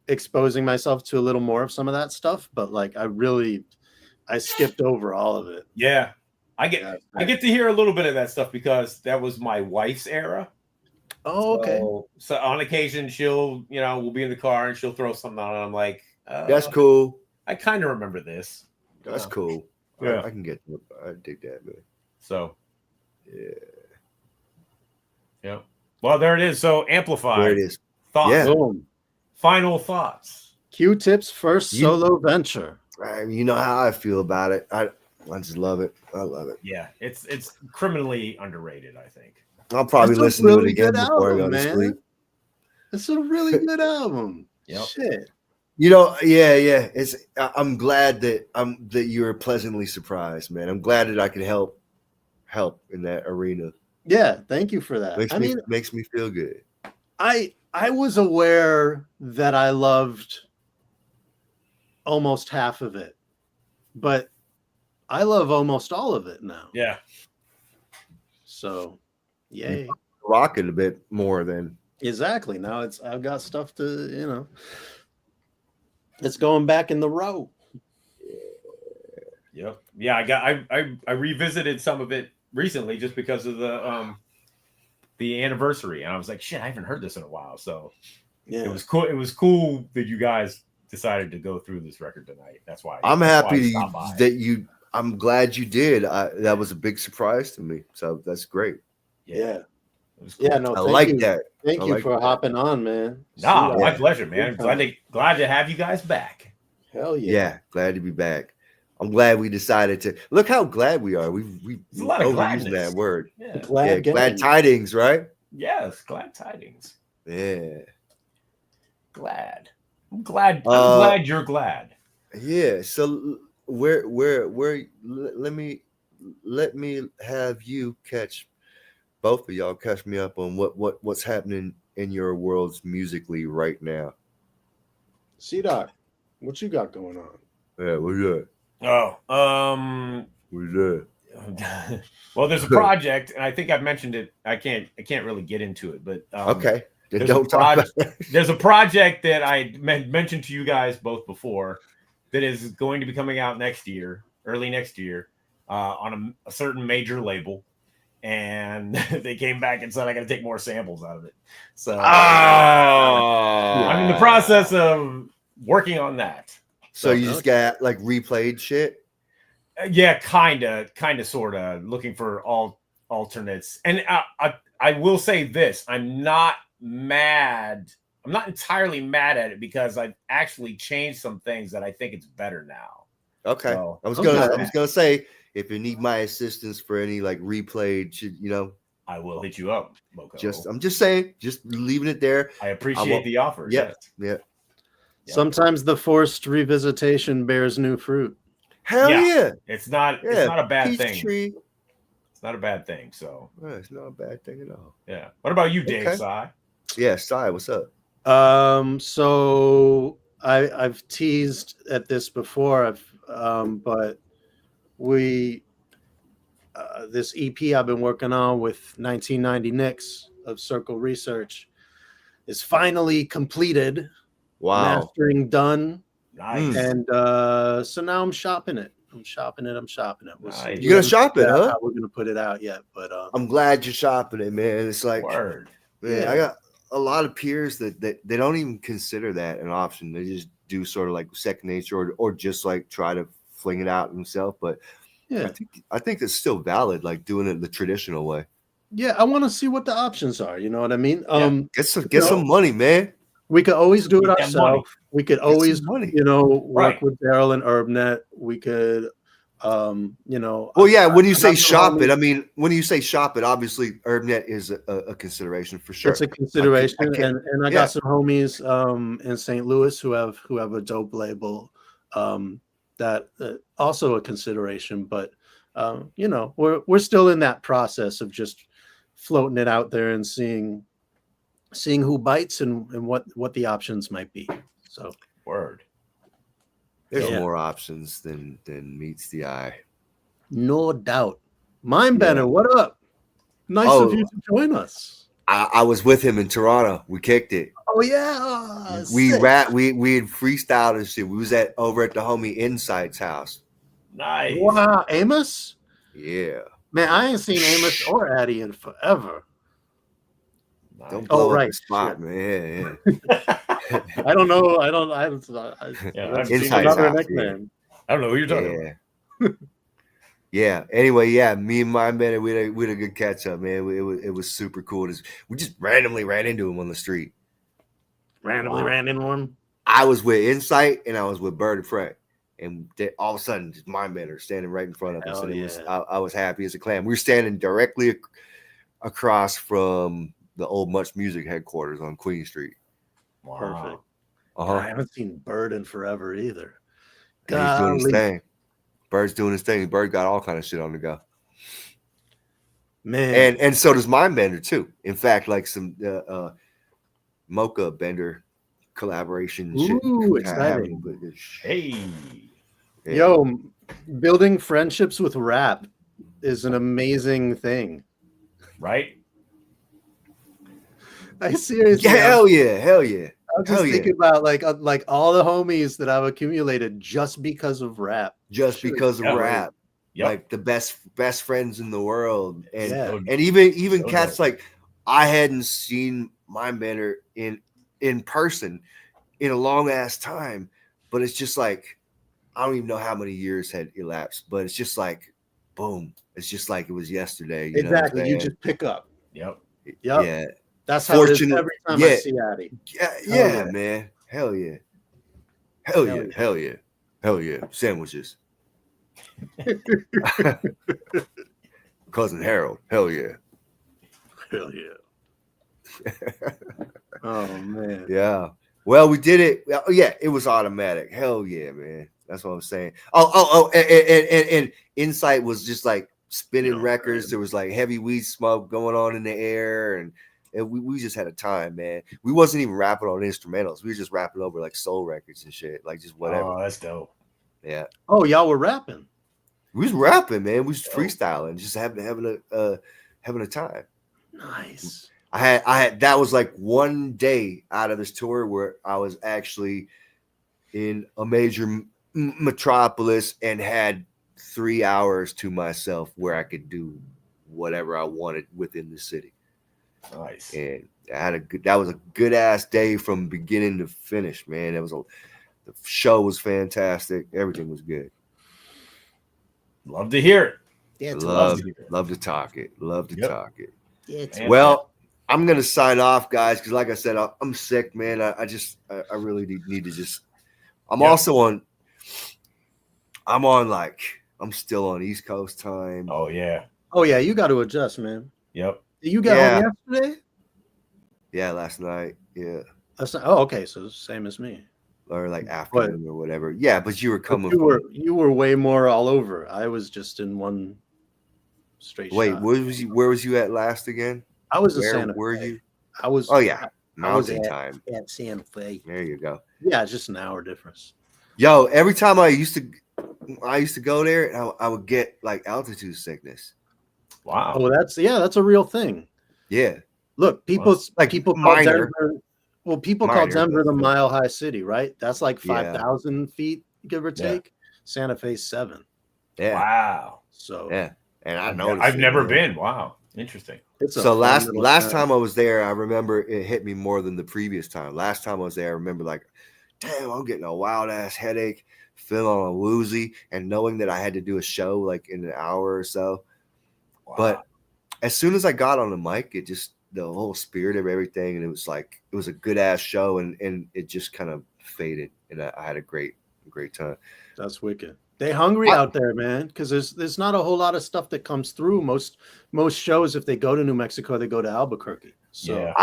exposing myself to a little more of some of that stuff. But like, I skipped over all of it. Yeah. I get to hear a little bit of that stuff because that was my wife's era. Oh, okay. So on occasion, she'll, we'll be in the car and she'll throw something on, and I'm like, That's cool. I kind of remember this. That's cool. Yeah. I can get. I dig that, man. So, yeah. Yeah. Well, there it is. So amplified. There it is. Thoughts. Yeah. Boom. Final thoughts. Q-Tip's first solo venture. You know how I feel about it. I just love it. I love it. Yeah, it's criminally underrated, I think. I'll probably listen to it again before I go to sleep. It's a really good album. Yep. Shit. Yeah. I'm glad that you were pleasantly surprised, man. I'm glad that I could help in that arena. Yeah, thank you for that. Makes me feel good. I was aware that I loved almost half of it, but I love almost all of it now. Yeah. So, yay. Rock it a bit more than exactly. Now I've got stuff to, it's going back in the row. Yep. Yeah, I revisited some of it recently just because of the anniversary, and I was like, shit, I haven't heard this in a while. So yeah, Yeah. It was cool. It was cool that you guys decided to go through this record tonight. That's why I'm happy that that you. I'm glad you did. That was a big surprise to me. So that's great. Yeah. It was cool. Yeah, no, I like you. that. Thank I you like for that. hopping on, man. Nah, See my that. pleasure, man. Glad to have you guys back. Hell yeah. Yeah, glad to be back. I'm glad we decided to look how glad we are. We There's a lot of overused gladness. that word. Yeah. Glad, Glad tidings, right? Yes, glad tidings. Yeah. Glad. I'm glad you're glad. Yeah. So where let me have you catch both of y'all catch me up on what's happening in your worlds musically right now. C-Doc, what you got going on? Yeah, what's that? Oh, What's that? well, there's a project, and I think I've mentioned it. I can't really get into it, but Okay. There's Don't talk about there's a project that I mentioned to you guys both before that is going to be coming out early next year, on a certain major label. And they came back and said I got to take more samples out of it. So I'm in the process of working on that. So you just got like replayed shit? Yeah, kind of, sort of looking for alternates. And I will say this: I'm not mad. I'm not entirely mad at it because I've actually changed some things that I think it's better now. Okay. So, I was gonna say if you need my assistance for any like replayed shit, I will hit you up, Moka. I'm just saying, just leaving it there. I appreciate the offer. Yeah. Yes. Yeah. Sometimes the forced revisitation bears new fruit. Hell yeah. It's not a bad thing. Tree. It's not a bad thing. So It's not a bad thing at all. yeah. What about you, Dave? Okay. Si? Yeah, Sai, what's up? So I've teased at this before, but we this EP I've been working on with 1990 Knicks of Circle Research is finally completed. Wow. Mastering done. Nice. And so now I'm shopping it. We'll Nice. see. You're gonna shop it, huh? We're gonna put it out yet, but I'm glad you're shopping it, man. It's like Word. man, Yeah. I got a lot of peers that they don't even consider that an option. They just do sort of like second nature or just like try to fling it out themselves. But yeah, I think it's still valid, like doing it the traditional way. yeah. I want to see what the options are. You know what I mean? Get some money, man. We could always do it Get that money. ourselves. We could Get some always, money. work Right. with Daryl and Herbnet. We could, Well, yeah. When you say got some shop it, homies- I mean when you say shop it, obviously Herbnet is a consideration for sure. it's a consideration, I can- and I yeah. got some homies in St. Louis who have a dope label that also a consideration. But we're still in that process of just floating it out there and seeing who bites and what the options might be. So Word. There's Yeah. more options than meets the eye. no doubt. Mind Bender, what up? Nice Oh. of you to join us. I was with him in Toronto. We kicked it. Oh yeah, We sick. we had freestyled and shit. We was over at the homie Insight's house. Nice. Wow, Amos. Yeah. Man, I ain't seen Amos or Addie in forever. Don't Oh, blow up right, the spot, shit. man. Yeah. I don't know. I Yeah, that's I've seen another house, nickname. I don't know who you're talking about. Yeah. Anyway, yeah, me and my man, we had a good catch up, man. It was super cool. We just randomly ran into him on the street. Randomly ran into him. I was with Insight and I was with Bird and Frank. And all of a sudden, just my men are standing right in front of us. Hell And I was happy as a clam. We were standing directly across from the old Much Music headquarters on Queen Street. Wow. Perfect. Uh-huh. I haven't seen Bird in forever either. And he's doing his Golly. thing. Bird's doing his thing. Bird got all kind of shit on the go. Man, And so does Mindbender too. In fact, like some Moka Bender collaboration shit. Ooh, exciting. Hey. Yeah. Yo, building friendships with rap is an amazing thing. Right? I seriously, Yeah, hell yeah, hell yeah. I'm just hell yeah. thinking about like all the homies that I've accumulated just because of rap. Just because of Yeah. rap. Yep. Like the best friends in the world. And Yeah. and even So cats dope. like I hadn't seen Mindbender in person in a long ass time, but it's just like I don't even know how many years had elapsed, but it's just like boom. It's just like it was yesterday. You know what I'm Exactly. You saying? just pick up. Yep. Yep. Yeah. That's how it is Fortunate- every time I yeah. see Addie. Yeah, Hell yeah, yeah. man. Hell yeah. Hell Hell yeah. yeah. Hell yeah. Hell yeah. Sandwiches. Cousin Harold. Hell yeah. Hell yeah. Oh man. Yeah. Well, we did it. Oh, yeah, it was automatic. Hell yeah, man. That's what I'm saying. And Insight was just like spinning Yo, records. man. There was like heavy weed smoke going on in the air, and we just had a time, man. We wasn't even rapping on instrumentals. We were just rapping over like soul records and shit, like just whatever. Oh, that's dope. Yeah, Oh, y'all were rapping. we was rapping, man. We was freestyling, just having a time. Nice. I had that was like one day out of this tour where I was actually in a major metropolis and had 3 hours to myself where I could do whatever I wanted within the city. Nice. And that was a good ass day from beginning to finish, man. The show was fantastic. Everything was good. Love to hear it. Yeah, Love to talk it. Love to Yep. talk it. Man, Well, I'm gonna sign off, guys, because like I said, I'm sick, man. I really need to just. I'm Yep. also on. I'm still on East Coast time. Oh yeah. Oh yeah, you got to adjust, man. Yep. You got Yeah. home yesterday? Yeah, last night. Yeah, That's not, oh, okay. So same as me. or like afternoon or whatever. Yeah, but you were coming. You were way more all over. I was just in one straight Wait, shot. where was you at last again? I was in Where Santa were Fe. you? I was. Oh yeah, I was mountain time. at Santa Fe. There you go. Yeah, it's just an hour difference. Yo, every time I used to go there, I would get like altitude sickness. Wow. Oh, that's a real thing. Yeah. Look, people like call minor. Denver. Well, people call Minor, Denver the but- Mile High City, right? That's like Yeah. 5,000 feet, give or Yeah. take. Santa Fe's 7. Yeah. Wow. So Yeah. And I know I've never been. Wow. Interesting. it's a So fun little last town. time I was there, I remember it hit me more than the previous time. Last time I was there, I remember like, damn, I'm getting a wild ass headache, feeling a woozy, and knowing that I had to do a show like in an hour or so. Wow. But as soon as I got on the mic, it just the whole spirit of everything, and it was a good ass show, and it just kind of faded, and I had a great time. That's wicked. They hungry out there, man, because there's not a whole lot of stuff that comes through. Most shows, if they go to New Mexico, they go to Albuquerque. So Yeah.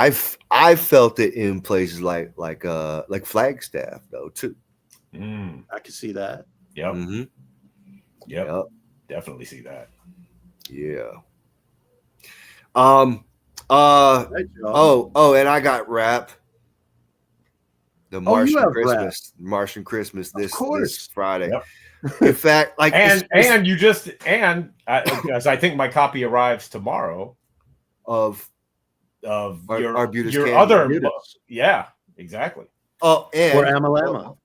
I've felt it in places like Flagstaff though too. Mm. I can see that. Yep. Mm-hmm. Yep. Definitely see that. Yeah. Right, y'all. And I got rap. The Oh, you Martian have Christmas. Martian Christmas this Friday. Yep. In fact, like And you just as I think my copy arrives tomorrow. of Arbutus your Canyon. other Arbutus. yeah, exactly. Oh, and Or Amalama.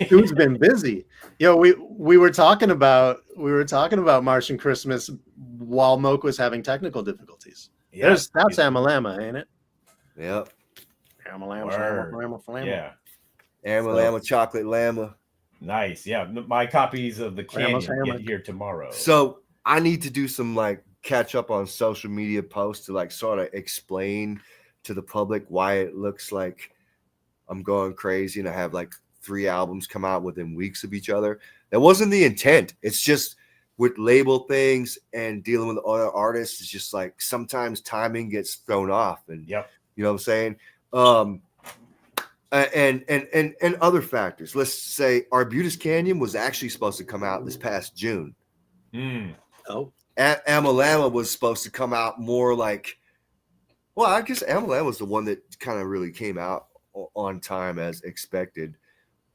Dude's been busy. Yo, we were talking about Martian Christmas while Moke was having technical difficulties. Yeah, That's Amalama, ain't it? Yep. Amalama. yeah, Amalama, chocolate llama. nice. Yeah, my copies of the Canyon Hammock. get here tomorrow. So I need to do some like catch up on social media posts to like sort of explain to the public why it looks like I'm going crazy and I have like 3 albums come out within weeks of each other. That wasn't the intent. It's just with label things and dealing with other artists, it's just like sometimes timing gets thrown off, and Yep. you know what I'm saying? And other factors. Let's say Arbutus Canyon was actually supposed to come out this past June. Oh, Amalama was supposed to come out more like, well, I guess Amalama was the one that kind of really came out on time as expected,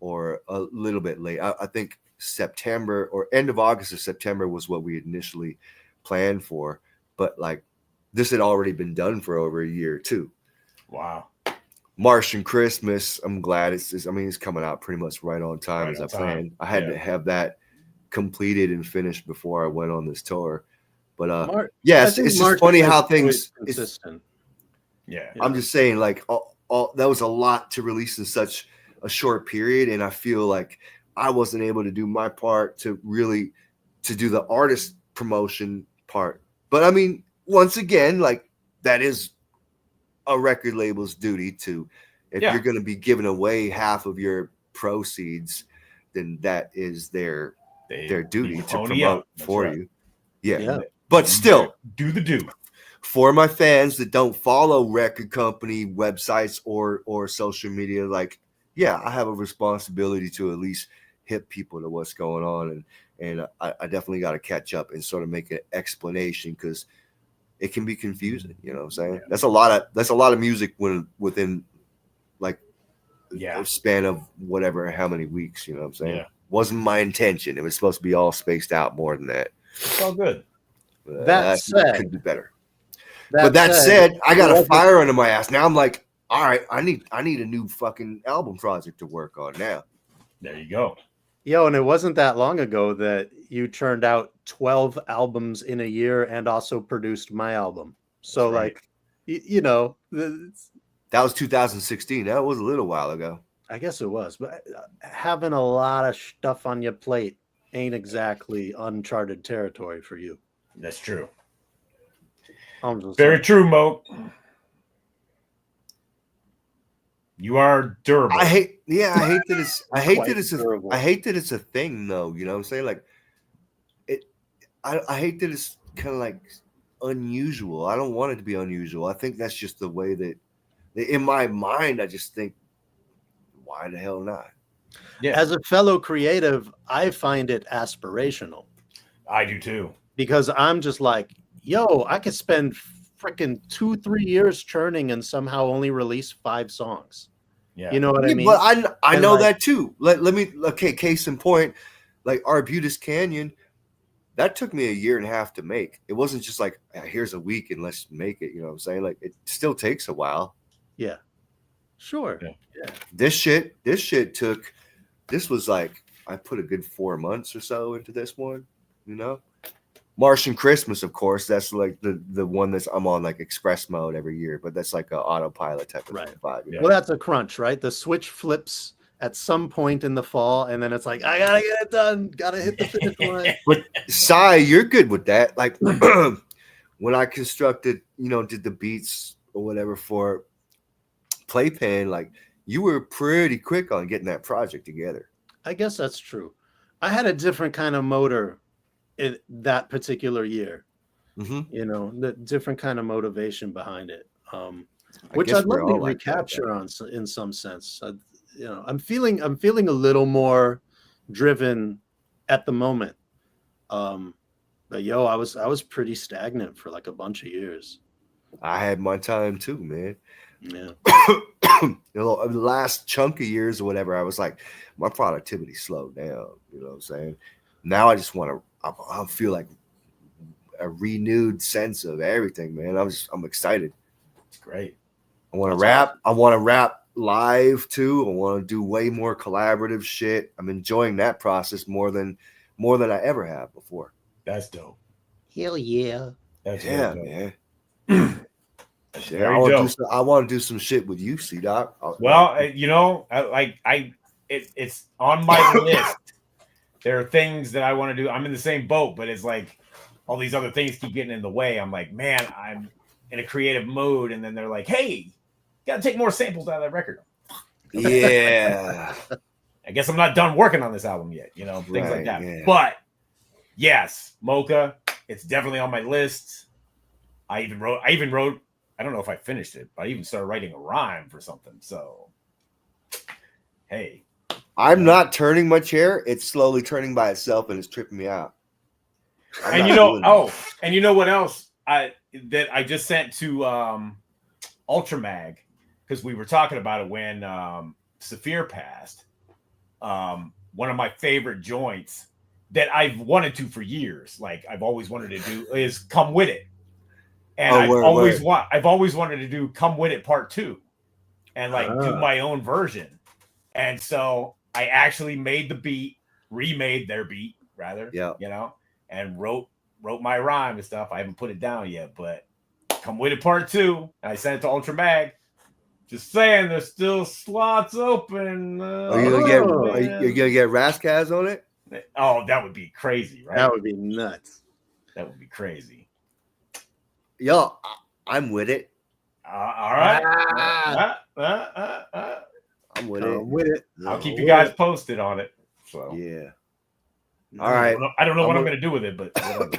or a little bit late. I think September or end of August or September was what we initially planned for, but like this had already been done for over a year too. Wow. Martian Christmas, I'm glad it's coming out pretty much right on time Right as on I planned. time. I had Yeah. to have that completed and finished before I went on this tour. But I yes, think it's just Martian funny is how always things. consistent. Yeah. I'm just saying, like, all that was a lot to release in such a short period, and I feel like I wasn't able to do my part to do the artist promotion part. But I mean, once again, like that is a record label's duty to, if Yeah. you're going to be giving away half of your proceeds, then that is their duty to pony promote up. That's for right. you. Yeah. Yeah. But still, do the do. for my fans that don't follow record company websites or social media, like, yeah, I have a responsibility to at least hip people to what's going on, and I definitely got to catch up and sort of make an explanation, because it can be confusing. You know what I'm saying? Yeah. That's a lot of music within like a span of whatever, how many weeks. You know what I'm saying? Yeah. Wasn't my intention. It was supposed to be all spaced out more than that. It's all good. That said, could be better. But that said, I got a fire under my ass. Now I'm like, all right, I need a new fucking album project to work on now. There you go. Yo, and it wasn't that long ago that you turned out 12 albums in a year and also produced my album. So, That's right. like, you know, That was 2016. That was a little while ago. I guess it was. But having a lot of stuff on your plate ain't exactly uncharted territory for you. That's true. I'm just Very saying. true, Moke. You are durable. I hate that it's durable. I hate that it's a thing though. You know what I'm saying? Like I hate that it's kind of like unusual. I don't want it to be unusual. I think that's just the way that in my mind, I just think, why the hell not? Yeah. As a fellow creative, I find it aspirational I do too. because I'm just like, yo, I could spend freaking 2-3 years churning and somehow only release 5 songs. Yeah. You know what I Yeah, mean? but I And know like- that too. Let me case in point, like Arbutus Canyon, that took me a year and a half to make. It wasn't just like, here's a week and let's make it. You know what I'm saying? Like it still takes a while. Yeah. Sure. Yeah. This was like, I put a good 4 months or so into this one, you know. Martian Christmas, of course, that's like the one that's I'm on like express mode every year, but that's like an autopilot type of vibe. You know? Well, that's a crunch, right? The switch flips at some point in the fall, and then it's like, I gotta get it done, gotta hit the finish line. But Sai, you're good with that. Like when I constructed, did the beats or whatever for Playpen, like you were pretty quick on getting that project together. I guess that's true. I had a different kind of motor in that particular year. Mm-hmm. The different kind of motivation behind it, I which guess I'd we're love to all like that, recapture in some sense. I'm feeling a little more driven at the moment. But yo, I was pretty stagnant for like a bunch of years. I had my time too, man. Yeah. The last chunk of years or whatever, I was like, my productivity slowed down. You know what I'm saying? Now I just want to. I feel like a renewed sense of everything, man. I'm excited. It's great. I want to rap. Awesome. I want to rap live too. I want to do way more collaborative shit. I'm enjoying that process more than I ever have before. That's dope. Hell yeah. That's yeah, dope. man. Shit, I want to do some shit with you, C-Doc. Well, it's on my list. There are things that I want to do. I'm in the same boat, but it's like all these other things keep getting in the way. I'm like, man, I'm in a creative mood, and then they're like, hey, got to take more samples out of that record. Yeah. I guess I'm not done working on this album yet, things like that. Yeah. But yes, Moka, it's definitely on my list. I even wrote, I don't know if I finished it, but I even started writing a rhyme for something. So, hey. I'm not turning my chair. It's slowly turning by itself, and it's tripping me out. And you know what else I just sent to Ultramag, because we were talking about it when Saphir passed. One of my favorite joints that I've wanted to for years, like I've always wanted to do, is Come With It. And I've always wanted to do Come With It Part 2 and do my own version. And so I actually made the beat, remade their beat rather, and wrote my rhyme and stuff. I haven't put it down yet, but Come With It Part 2. And I sent it to Ultramag. Just saying, there's still slots open. Are you gonna get Raskaz on it? Oh, that would be crazy, right? That would be nuts. That would be crazy. Yo, I'm with it. All right. I'm with it. I'll keep you guys posted on it. So yeah. All right. I don't know what I'm gonna do with it, but whatever.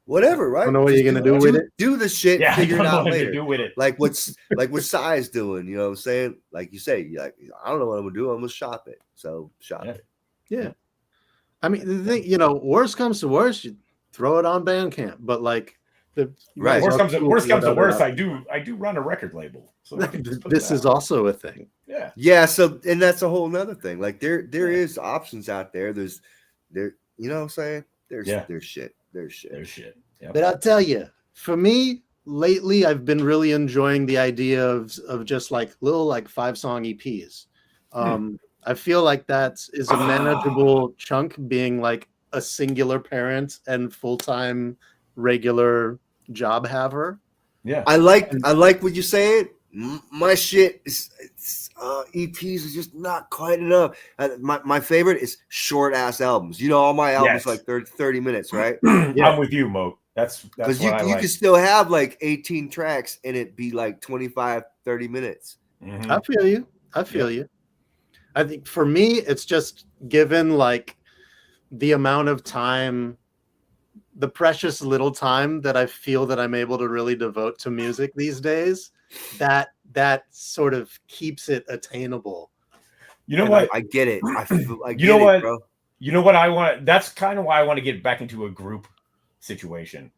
Whatever, right? I don't know what you're gonna do with it. Do the shit. Yeah, figure it out later. Do with it. Like what Sai's doing. You know what I'm saying? Like you say, like I don't know what I'm gonna do. I'm gonna shop it. So shop it. Yeah. I mean, the thing, worst comes to worst, you throw it on Bandcamp. But like worst comes to worst, I do run a record label. So this is also a thing. Yeah. Yeah. So and that's a whole nother thing. Like there is options out there. You know what I'm saying? There's shit. There's shit. Yep. But I'll tell you, for me, lately, I've been really enjoying the idea of just like little 5-song EPs. I feel like that is a manageable chunk, being like a singular parent and full-time regular job haver. Yeah. I like what you're saying. My shit is EPs is just not quite enough. My favorite is short ass albums. All my albums like 30 minutes, right? Yeah. I'm with you, Mo. That's because you can still have like 18 tracks and it be like 25, 30 minutes. Mm-hmm. I feel you. I think for me, it's just given like the amount of time, the precious little time that I feel that I'm able to really devote to music these days, that sort of keeps it attainable. You know what? I get it. Bro. You know what I want? That's kind of why I want to get back into a group situation.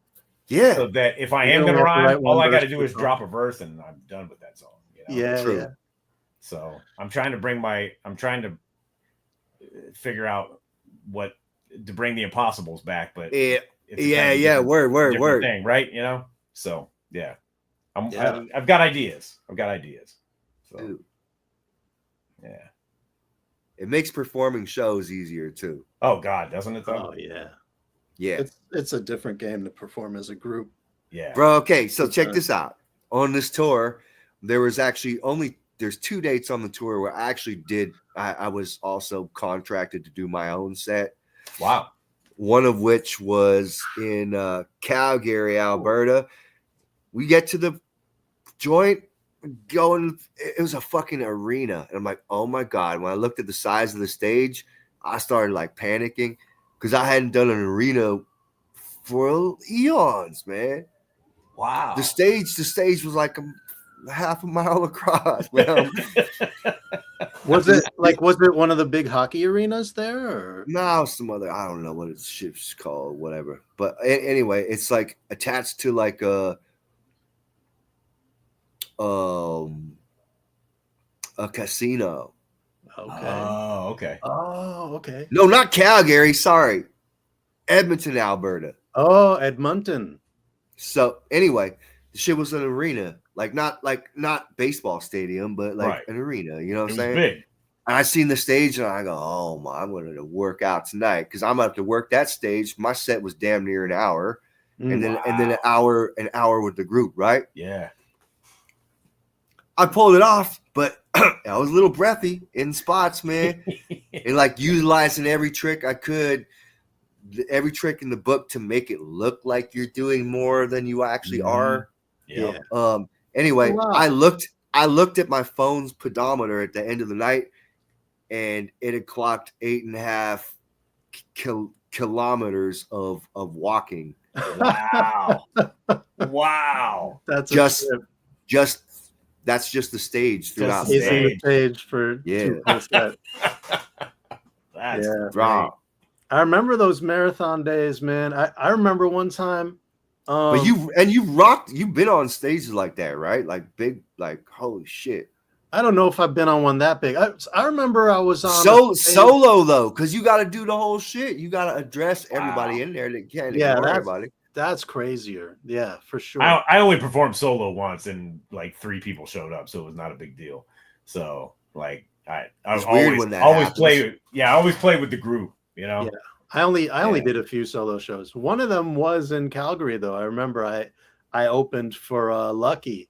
Yeah. So that if I am going to rhyme, all I got to do is drop a verse and I'm done with that song. Yeah. True. Yeah. So I'm trying to figure out what to bring the Impossibles back, but word thing, right? So yeah. I've got ideas. So dude. Yeah. It makes performing shows easier too. Oh God, doesn't it though? Oh yeah. Yeah. It's a different game to perform as a group. Yeah. Bro, okay, so check this out. On this tour, there's 2 dates on the tour where I was also contracted to do my own set. Wow. One of which was in Calgary, Alberta. We get to the joint, it was a fucking arena. And I'm like, oh my God. When I looked at the size of the stage, I started like panicking because I hadn't done an arena for eons, man. Wow. The stage was like half a mile across. Man. Was it one of the big hockey arenas there? Or? No, some other, I don't know what it's ship's called, whatever. But anyway, it's like attached to like a casino. Okay. Oh, okay. Oh, okay. No, not Calgary. Sorry, Edmonton, Alberta. Oh, Edmonton. So anyway, the shit was an arena, not baseball stadium, but like Right. an arena. You know what It I'm was saying? big. And I seen the stage and I go, oh my, I'm going to work out tonight because I'm going to have to work that stage. My set was damn near an hour, and then an hour with the group, right? Yeah. I pulled it off, but I was a little breathy in spots, man, and like utilizing every trick I could, every trick in the book to make it look like you're doing more than you actually are. Yeah. Anyway, Oh, wow. I looked at my phone's pedometer at the end of the night, and it had clocked 8.5 kilometers of walking. Wow. Wow. That's That's just the stage throughout the the the day. stage for Yeah. 2 per set. That's Yeah. great. Right. I remember those marathon days, man. I remember one time. But you've been on stages like that, right? Like big, like holy shit. I don't know if I've been on one that big. I remember I was on Solo though, because you got to do the whole shit. You got to address everybody in there that can't ignore everybody. That's crazier. Yeah, for sure. I only performed solo once, and like 3 people showed up, so it was not a big deal. So like I weird when that always happens. I always play with the group, you know. Yeah. I only did a few solo shows. One of them was in Calgary, though. I remember I opened for Lucky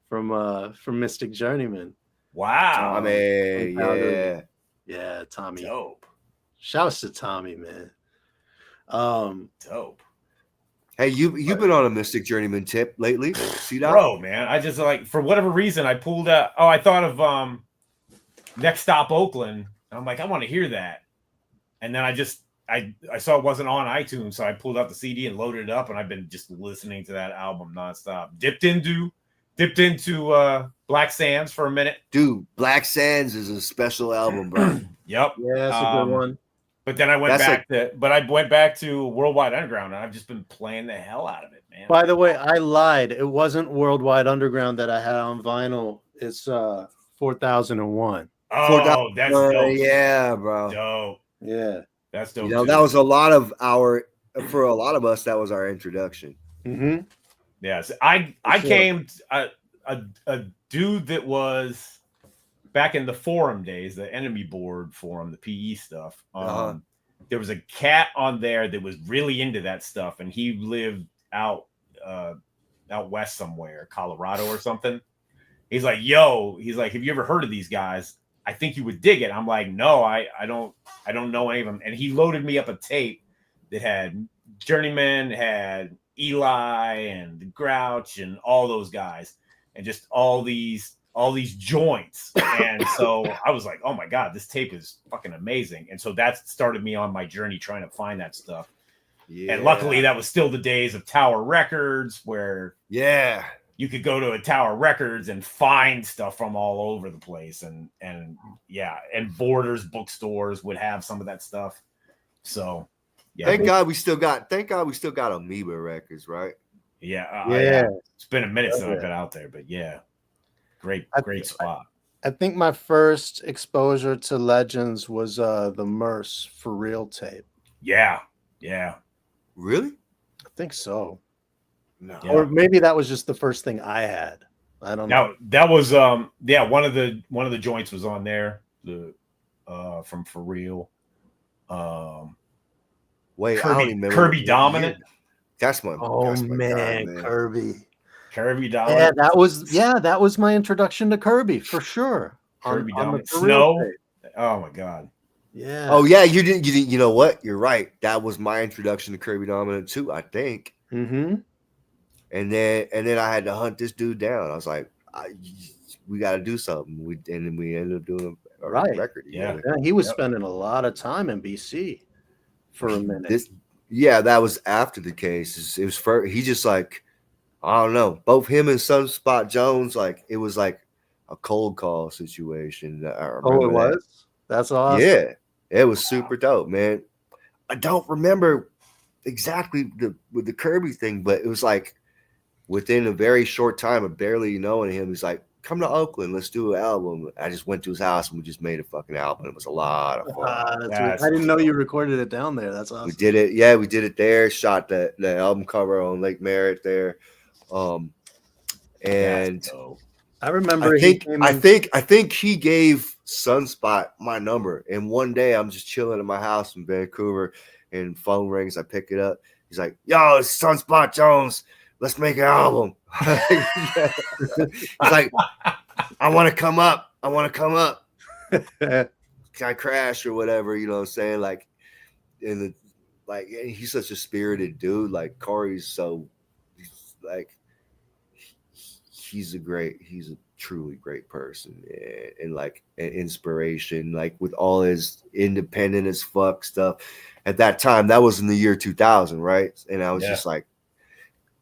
from Mystic Journeyman. Wow. Tommy, yeah. Yeah, Tommy. Dope. Shouts to Tommy, man. Dope. Hey, you've been on a Mystic Journeyman tip lately? See that? Bro, man. I just like for whatever reason I pulled out. Oh, I thought of Next Stop Oakland. And I'm like, I want to hear that. And then I saw it wasn't on iTunes, so I pulled out the CD and loaded it up, and I've been just listening to that album nonstop. Dipped into Black Sands for a minute. Dude, Black Sands is a special album, bro. Yep. Yeah, that's a good one. But then I went back to Worldwide Underground, and I've just been playing the hell out of it, man. By the way, I lied. It wasn't Worldwide Underground that I had on vinyl. It's 4001. Oh, that's dope. Yeah, bro. Dope. Yeah. That's dope. You know, that was a lot of us, that was our introduction. Mm-hmm. Yes. I came a dude that was back in the forum days, the enemy board forum, the PE stuff. There was a cat on there that was really into that stuff, and he lived out west somewhere, Colorado or something. He's like, have you ever heard of these guys? I think you would dig it. I'm like, no, I don't know any of them. And he loaded me up a tape that had Journeyman, had Eli and the Grouch and all those guys, and just all these joints. And so I was like, oh my God, this tape is fucking amazing. And so that started me on my journey trying to find that stuff. Yeah. And luckily that was still the days of Tower Records where you could go to a Tower Records and find stuff from all over the place. And Borders bookstores would have some of that stuff. So yeah. Thank God we still got Amoeba Records, right? Yeah. Yeah. It's been a minute since I've been out there, but yeah. Great spot. I think my first exposure to Legends was the Merce For Real tape. Yeah. Really? I think so. No. Yeah. Or maybe that was just the first thing I had. I don't know. Now that was one of the joints was on there. The from For Real. Wait, Kirby, I don't remember. Kirby Dominant. That's my God, man. Kirby. Kirby Dominant. Yeah, that was my introduction to Kirby for sure. Kirby Dominant. For Real Snow. tape. Oh my God. Yeah. Oh yeah, you didn't. You know what? You're right. That was my introduction to Kirby Dominant too, I think. Mm-hmm. And then I had to hunt this dude down. I was like, we got to do something. And then we ended up doing a record. Yeah. He was spending a lot of time in BC for a minute. That was after the case. It was he just like, I don't know. Both him and Sunspot Jones, like it was like a cold call situation. Oh, it was? That's awesome. Yeah, it was super dope, man. I don't remember exactly with the Kirby thing, but it was like within a very short time of barely knowing him, he's like, come to Oakland, let's do an album. I just went to his house and we just made a fucking album. It was a lot of fun. That's I didn't know you recorded it down there. That's awesome. We did it. Yeah, we did it there. Shot the album cover on Lake Merritt there. And I remember. I think he gave Sunspot my number. And one day I'm just chilling in my house in Vancouver, and phone rings. I pick it up. He's like, "Yo, it's Sunspot Jones. Let's make an album." He's like, "I want to come up. I want to come up." Can I crash or whatever? You know what I'm saying? Like, he's such a spirited dude. Like Corey's he's a truly great person, and like an inspiration, like with all his independent as fuck stuff. At that time, that was in the year 2000, right? And I was just like,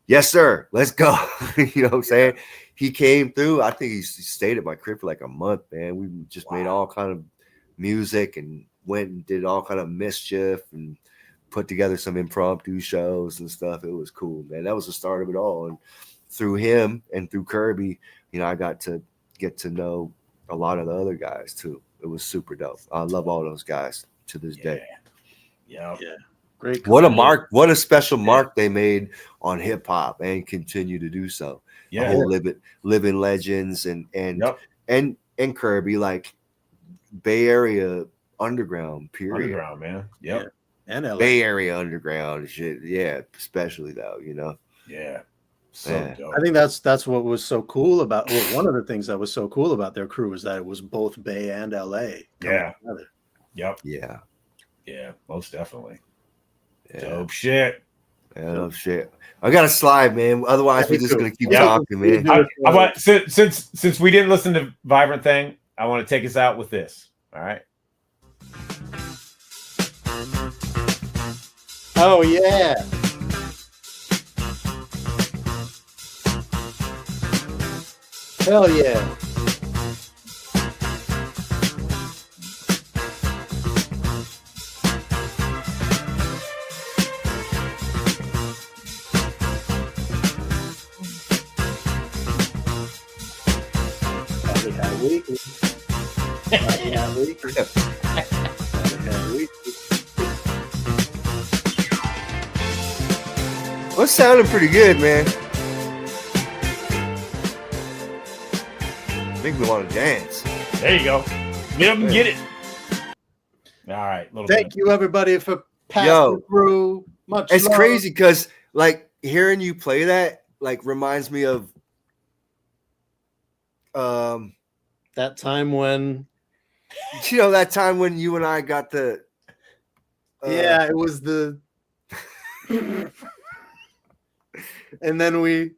yes, sir, let's go. You know what I'm saying? He came through. I think he stayed at my crib for like a month, man. We just made all kind of music and went and did all kind of mischief and put together some impromptu shows and stuff. It was cool, man. That was the start of it all. And through him and through Kirby, you know, I got to get to know a lot of the other guys too. It was super dope. I love all those guys to this day. Yeah. Great. What a special mark they made on hip hop and continue to do so. Yeah. The whole living legends and Kirby, like Bay Area underground, period. Underground, man. Yep. Yeah. And LA. Bay Area underground and shit. Yeah, especially though, you know. Yeah. Dope. I think that's what was so cool about. Well, one of the things that was so cool about their crew was that it was both Bay and LA. Yeah. Together. Yep. Yeah. Yeah. Most definitely. Yeah. Dope shit. Yeah, dope shit. I got to slide, man. Otherwise, we're just gonna keep talking, man. I want since we didn't listen to Vibrant Thing, I want to take us out with this. All right. Oh yeah. Hell yeah. Well, it sounded pretty good, man. Make me want to dance. There you go. Get up and get it. All right. Thank you, everybody, for passing through. Much It's love. crazy because, like, hearing you play that, like, reminds me of that time when, that time when you and I got the. Yeah, it was the. And then we.